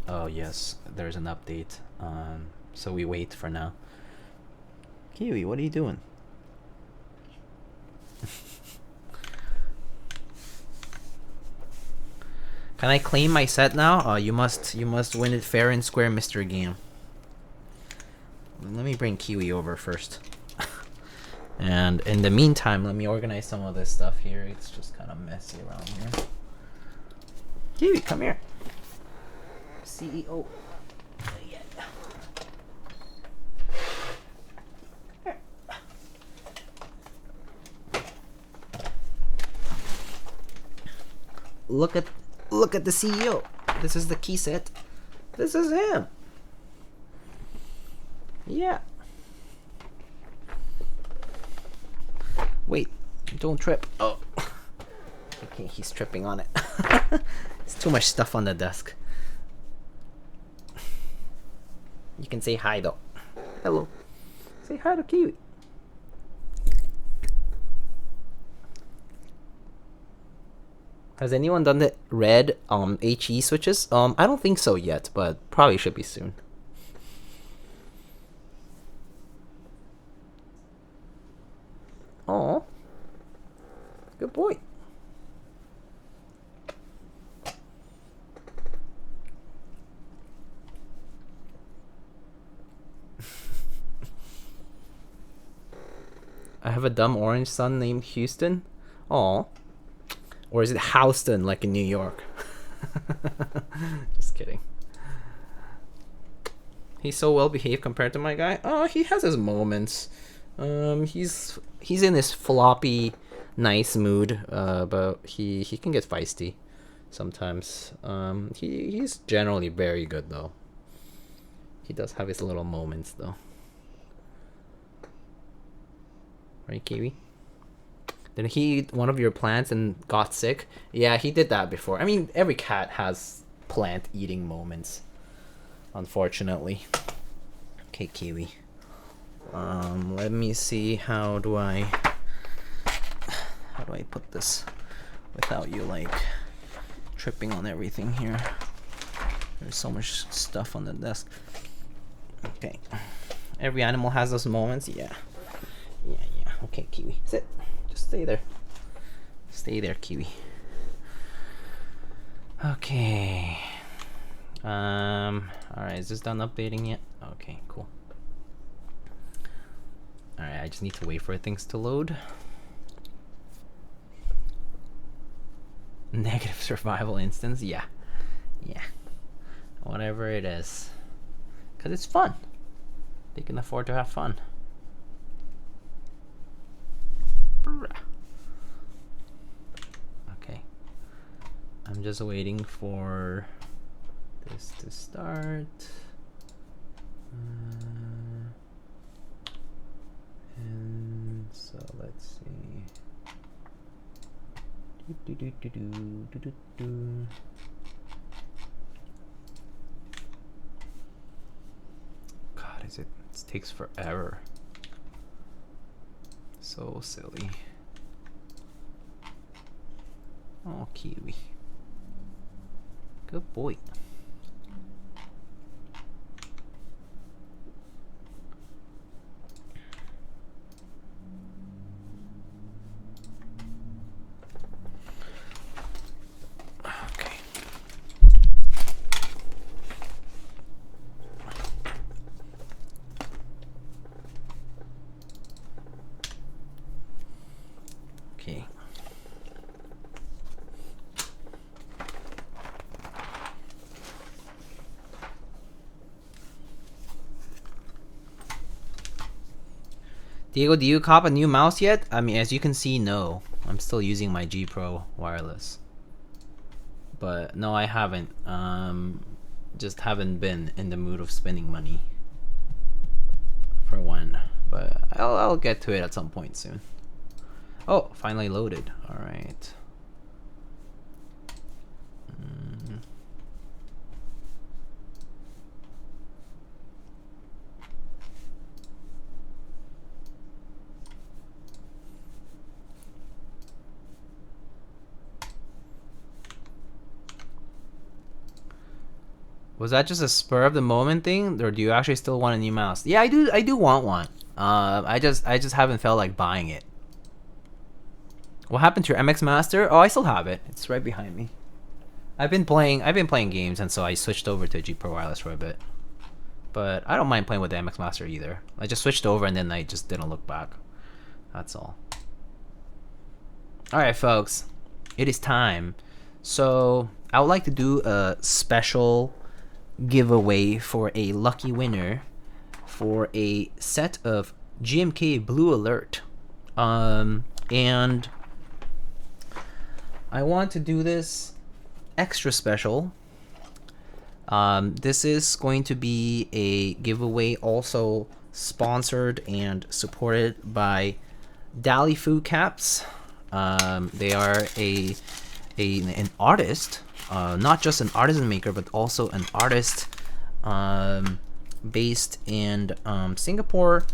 Oh yes, there's an update. So we wait for now. Kiwi, what are you doing? Can I claim my set now? You must win it fair and square, Mr. Game. Let me bring Kiwi over first. And in the meantime, let me organize some of this stuff here. It's just kind of messy around here. Kiwi, come here. CEO. Look at the CEO. This is the key set. This is him. Yeah. Wait, don't trip. Oh. Okay, he's tripping on it. There's too much stuff on the desk. You can say hi though. Hello. Say hi to Kiwi. Has anyone done the red HE switches? I don't think so yet, but probably should be soon. Oh, good boy. I have a dumb orange son named Houston. Oh. Or is it Houston, like in New York? Just kidding. He's so well behaved compared to my guy. Oh, he has his moments. He's in his floppy, nice mood, but he can get feisty sometimes. He's generally very good though. He does have his little moments though. Right, Kiwi? Did he eat one of your plants and got sick? Yeah, he did that before. I mean, every cat has plant eating moments, unfortunately. Okay, Kiwi. Let me see, how do I put this without you like tripping on everything here? There's so much stuff on the desk. Okay. Every animal has those moments. Yeah. Okay, Kiwi. Sit. Just stay there. Stay there, Kiwi. Okay. Alright, is this done updating yet? Okay, cool. Alright, I just need to wait for things to load. Negative survival instance? Yeah. Whatever it is. Because it's fun. They can afford to have fun. Okay. I'm just waiting for this to start. And so let's see. God, it takes forever. So silly. Oh, Kiwi. Good boy. Okay. Diego, do you cop a new mouse yet? I mean, as you can see, no. I'm still using my G Pro wireless. But no, I haven't. Just haven't been in the mood of spending money for one. But I'll get to it at some point soon. Oh, finally loaded. All right. Was that just a spur of the moment thing, or do you actually still want a new mouse? Yeah, I do. I do want one. I just haven't felt like buying it. What happened to your MX Master? Oh, I still have it. It's right behind me. I've been playing games, and so I switched over to G Pro Wireless for a bit. But I don't mind playing with the MX Master either. I just switched over, and then I just didn't look back. That's all. All right, folks, it is time. So I would like to do a special giveaway for a lucky winner for a set of GMK Blue Alert. And I want to do this extra special. This is going to be a giveaway also sponsored and supported by Dali Keycaps. They are an artist, not just an artisan maker, but also an artist based in Singapore.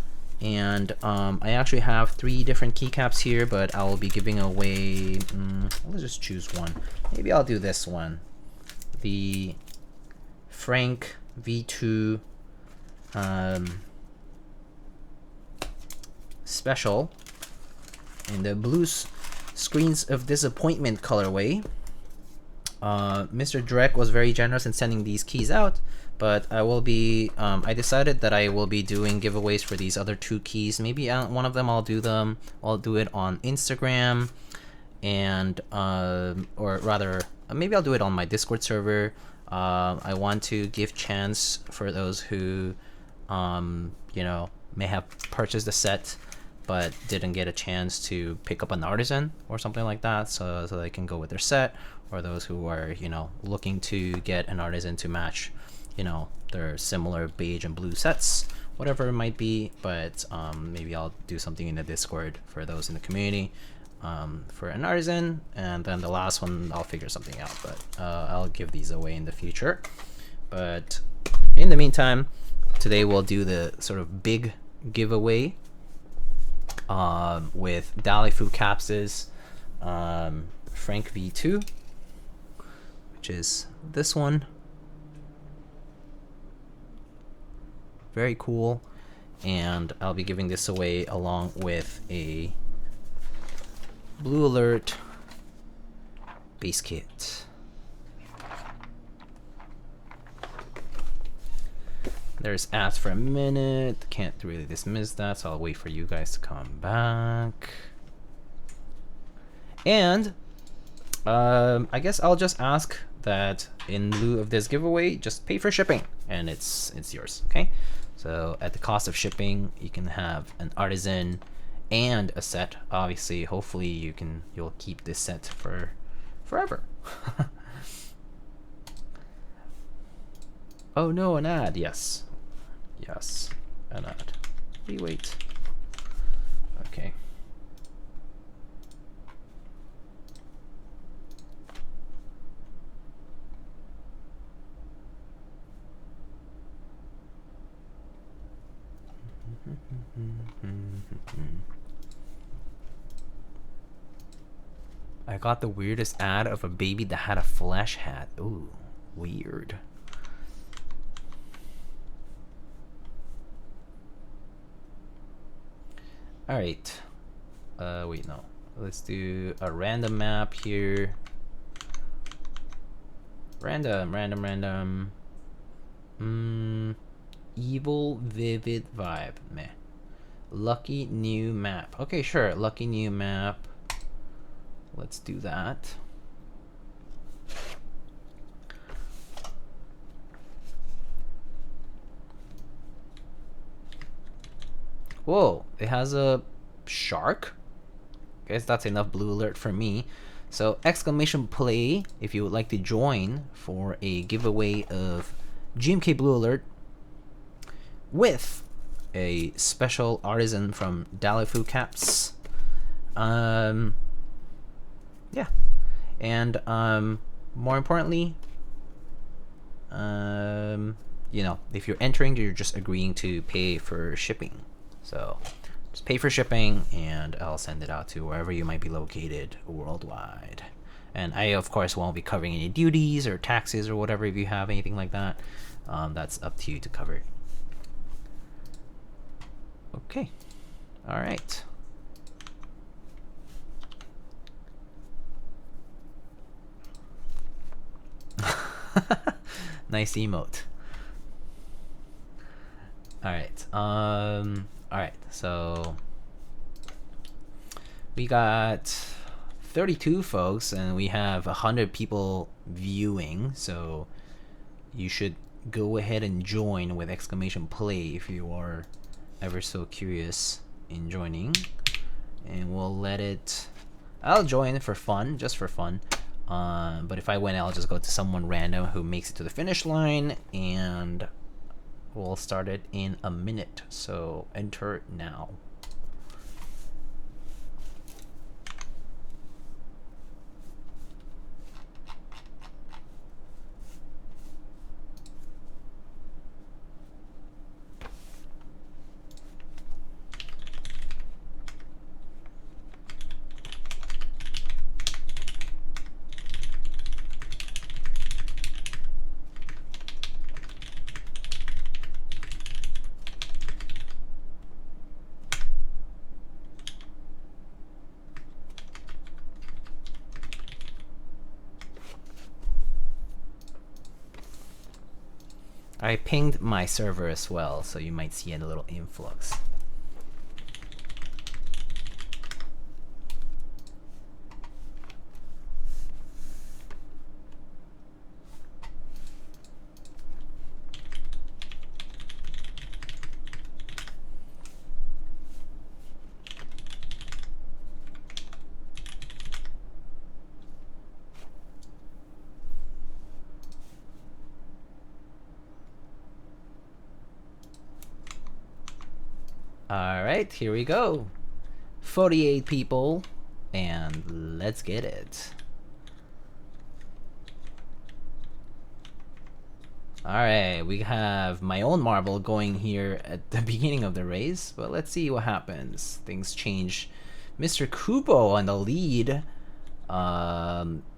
And I actually have 3 different keycaps here, but I will be giving away, let's just choose one. Maybe I'll do this one, the Frank V2 special in the blue Screens of Disappointment colorway. Mr. Drek was very generous in sending these keys out, but I will be I decided that I will be doing giveaways for these other 2 keys. Maybe one of them I'll do it on Instagram, and or rather maybe I'll do it on my Discord server. I want to give chance for those who you know, may have purchased the set but didn't get a chance to pick up an artisan or something like that, so they can go with their set, or those who are, you know, looking to get an artisan to match, you know, their similar beige and blue sets, whatever it might be. But maybe I'll do something in the Discord for those in the community for an artisan, and then the last one I'll figure something out, but I'll give these away in the future. But in the meantime, today we'll do the sort of big giveaway with Dali Keycaps' Frank V2, which is this one. Very cool. And I'll be giving this away along with a Blue Alert base kit. There's ads for a minute. Can't really dismiss that, so I'll wait for you guys to come back. And I guess I'll just ask that in lieu of this giveaway, just pay for shipping, and it's yours. Okay. So at the cost of shipping, you can have an artisan and a set. Obviously, hopefully you'll keep this set for forever. Oh no, an ad. Yes. Yes, an ad. Wait. Okay. I got the weirdest ad of a baby that had a flesh hat. Ooh, weird. All right. Wait, no. Let's do a random map here. Random. Evil Vivid Vibe. Meh. Lucky new map. Okay, sure. Lucky new map. let's do that. Whoa, it has a shark? Guess that's enough blue alert for me. So exclamation play if you would like to join for a giveaway of GMK Blue Alert with a special artisan from Keycaps. Yeah, and more importantly, you know, if you're entering, you're just agreeing to pay for shipping. So just pay for shipping and I'll send it out to wherever you might be located worldwide. And I, of course, won't be covering any duties or taxes or whatever if you have anything like that. That's up to you to cover it. Okay. All right. Nice emote. All right. All right. So we got 32 folks, and we have 100 people viewing. So you should go ahead and join with exclamation play if you are ever so curious in joining. And we'll let it. I'll join for fun, just for fun. But if I win, I'll just go to someone random who makes it to the finish line, and we'll start it in a minute. So enter now. I pinged my server as well, so you might see a little influx. Alright, here we go. 48 people, and let's get it. Alright, we have my own marble going here at the beginning of the race, but let's see what happens. Things change. Mr. Kubo on the lead.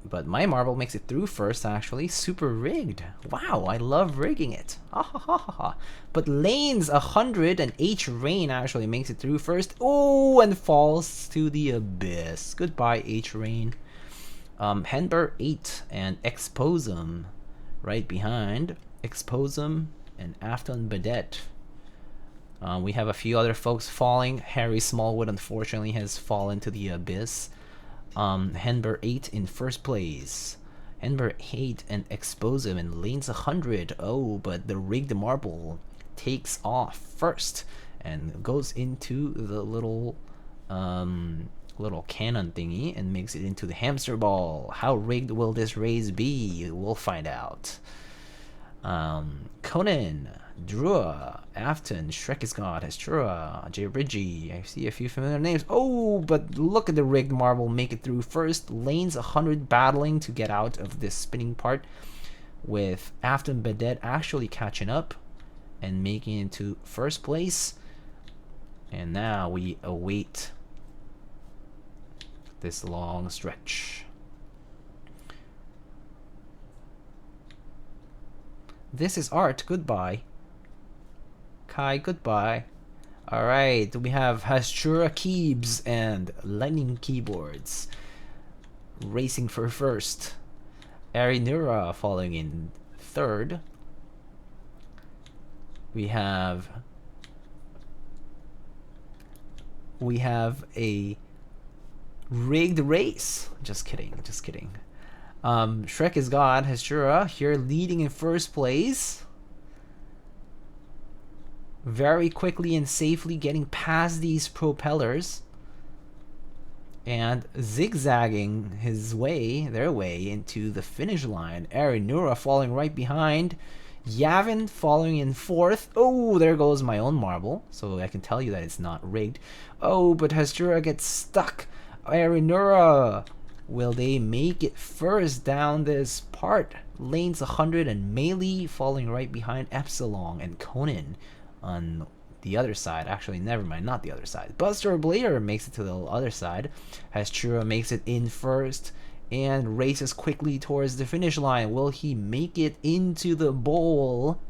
But my marble makes it through first, actually. Super rigged. Wow, I love rigging it. But Lane's 100 and H Rain actually makes it through first. Oh, and falls to the abyss. Goodbye, H Rain. Henber 8 and Exposum right behind. Exposum and Afton Badet. We have a few other folks falling. Harry Smallwood unfortunately has fallen to the abyss. Henber 8 in first place. Henber 8 and Exposum and Lane's 100. Oh, but the rigged marble takes off first and goes into the little cannon thingy and makes it into the hamster ball. How rigged will this race be? We'll find out. Conan, Drua, Afton, Shrek is God, Astrura, J. Ridgy. I see a few familiar names. Oh, but look at the rigged marble make it through first. Lane's 100 battling to get out of this spinning part, with Afton Badet actually catching up and making it to first place. And now we await this long stretch. This is art. Goodbye. Kai, goodbye. Alright, we have Hastura Keebs and Lightning Keyboards racing for first. Arinura following in third. We have a Rigged race. Just kidding, just kidding. Shrek is God. Hashira here leading in first place. Very quickly and safely getting past these propellers. And zigzagging their way into the finish line. Arinura falling right behind. Yavin following in fourth. Oh, there goes my own marble. So I can tell you that it's not rigged. Oh, but Hashira gets stuck. Arinura, will they make it first down this part? Lanes 100 and Melee falling right behind Epsilon and Conan on the other side. Actually, never mind, not the other side. Buster Blader makes it to the other side. Hashira makes it in first and races quickly towards the finish line. Will he make it into the bowl?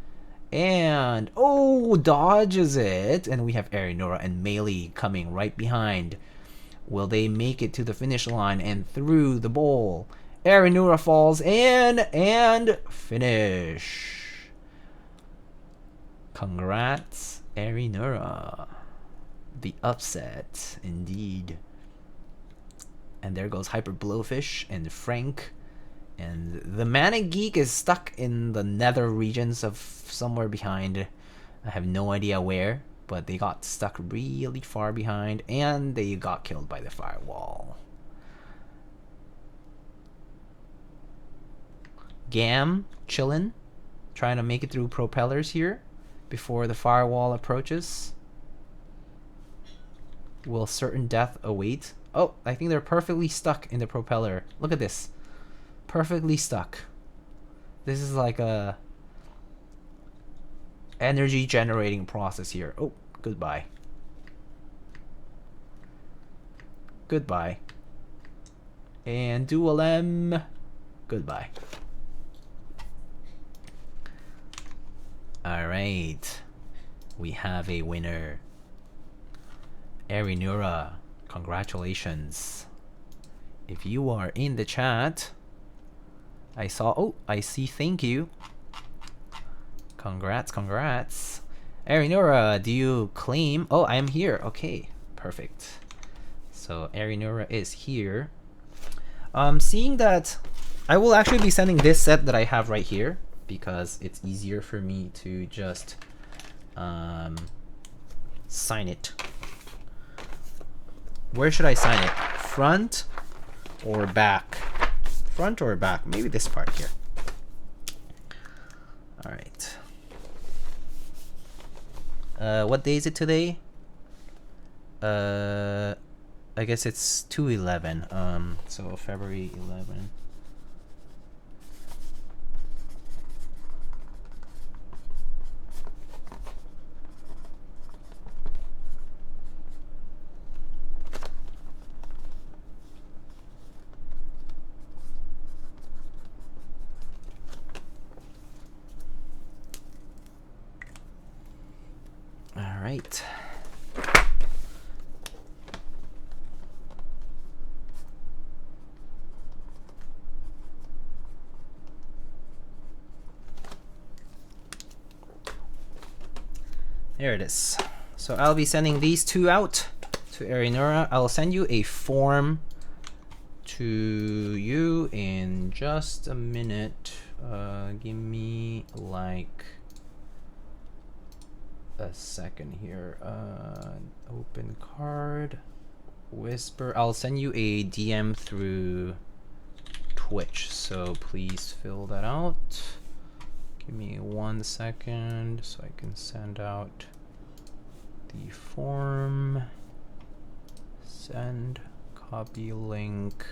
And oh, dodges it. And we have Arinura and Melee coming right behind. Will they make it to the finish line and through the bowl? Arinura falls in and finish. Congrats, Arinura. The upset, indeed. And there goes Hyper Blowfish and Frank. And the Manic Geek is stuck in the nether regions of somewhere behind. I have no idea where, but they got stuck really far behind and they got killed by the firewall. Gam, chillin', trying to make it through propellers here before the firewall approaches. Will certain death await? Oh, I think they're perfectly stuck in the propeller. Look at this. Perfectly stuck. This is like a energy generating process here. Oh, goodbye. Goodbye. And Dual M. Goodbye. Alright. We have a winner. Arinura, congratulations. If you are in the chat, I see thank you. Congrats, congrats. Arinura, do you claim? Oh, I am here. Okay, perfect. So Arinura is here. Seeing that I will actually be sending this set that I have right here because it's easier for me to just sign it. Where should I sign it? Front or back? Front or back? Maybe this part here. All right. What day is it today? I guess it's 2/11. So February 11. Right. There it is. So I'll be sending these two out to Arinura. I'll send you a form to you in just a minute. Give me like a second here. Open card, whisper. I'll send you a DM through Twitch, so please fill that out. Give me 1 second so I can send out the form. Send, copy link,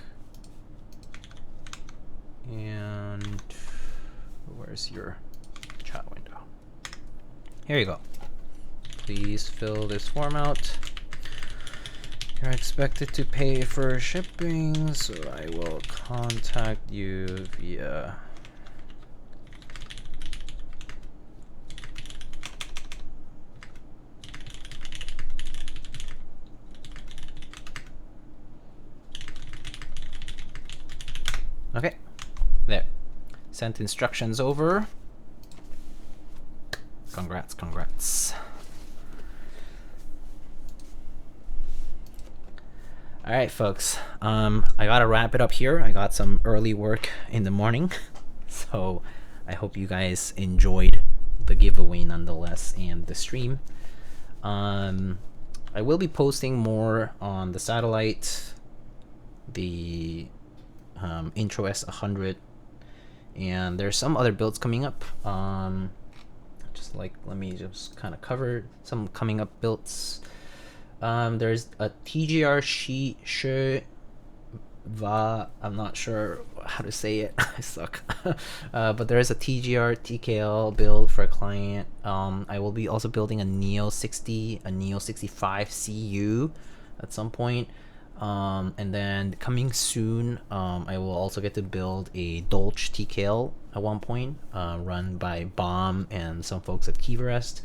and where's your chat window? Here you go. Please fill this form out. You're expected to pay for shipping, so I will contact you via okay, there. Sent instructions over. Congrats, congrats. All right, folks. I gotta wrap it up here. I got some early work in the morning, so I hope you guys enjoyed the giveaway nonetheless and the stream. I will be posting more on the satellite, the Intro S100, and there's some other builds coming up. Just like, let me just kind of cover some coming up builds. There's a TGR I'm not sure how to say it. I suck. But there is a TGR TKL build for a client. I will be also building a Neo 60, a Neo 65 CU at some point. And then coming soon, I will also get to build a Dolch TKL at one point, run by Bomb and some folks at Keycaps.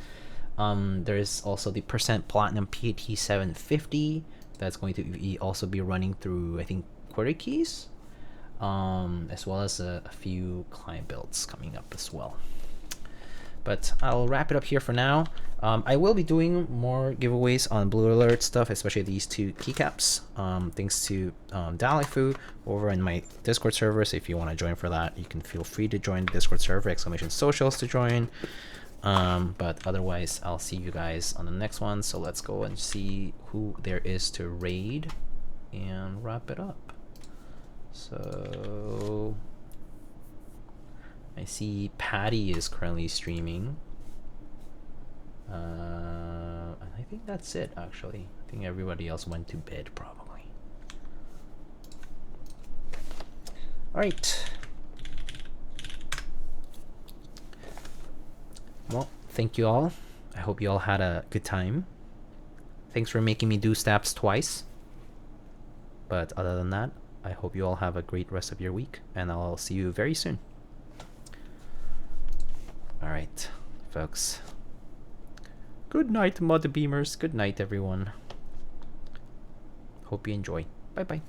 There's also the % Platinum PAT 750 that's going to also be running through, I think, Quarter Keys, as well as a few client builds coming up as well. But I'll wrap it up here for now. I will be doing more giveaways on Blue Alert stuff, especially these two keycaps. Thanks to Dalifu over in my Discord server. So if you want to join for that, you can feel free to join the Discord server, !socials to join. But otherwise, I'll see you guys on the next one. So let's go and see who there is to raid and wrap it up. So I see Patty is currently streaming. I think that's it, actually. I think everybody else went to bed probably. All right. Well, thank you all. I hope you all had a good time. Thanks for making me do stabs twice. But other than that, I hope you all have a great rest of your week, and I'll see you very soon. All right, folks. Good night, Mudbeamers. Good night, everyone. Hope you enjoy. Bye-bye.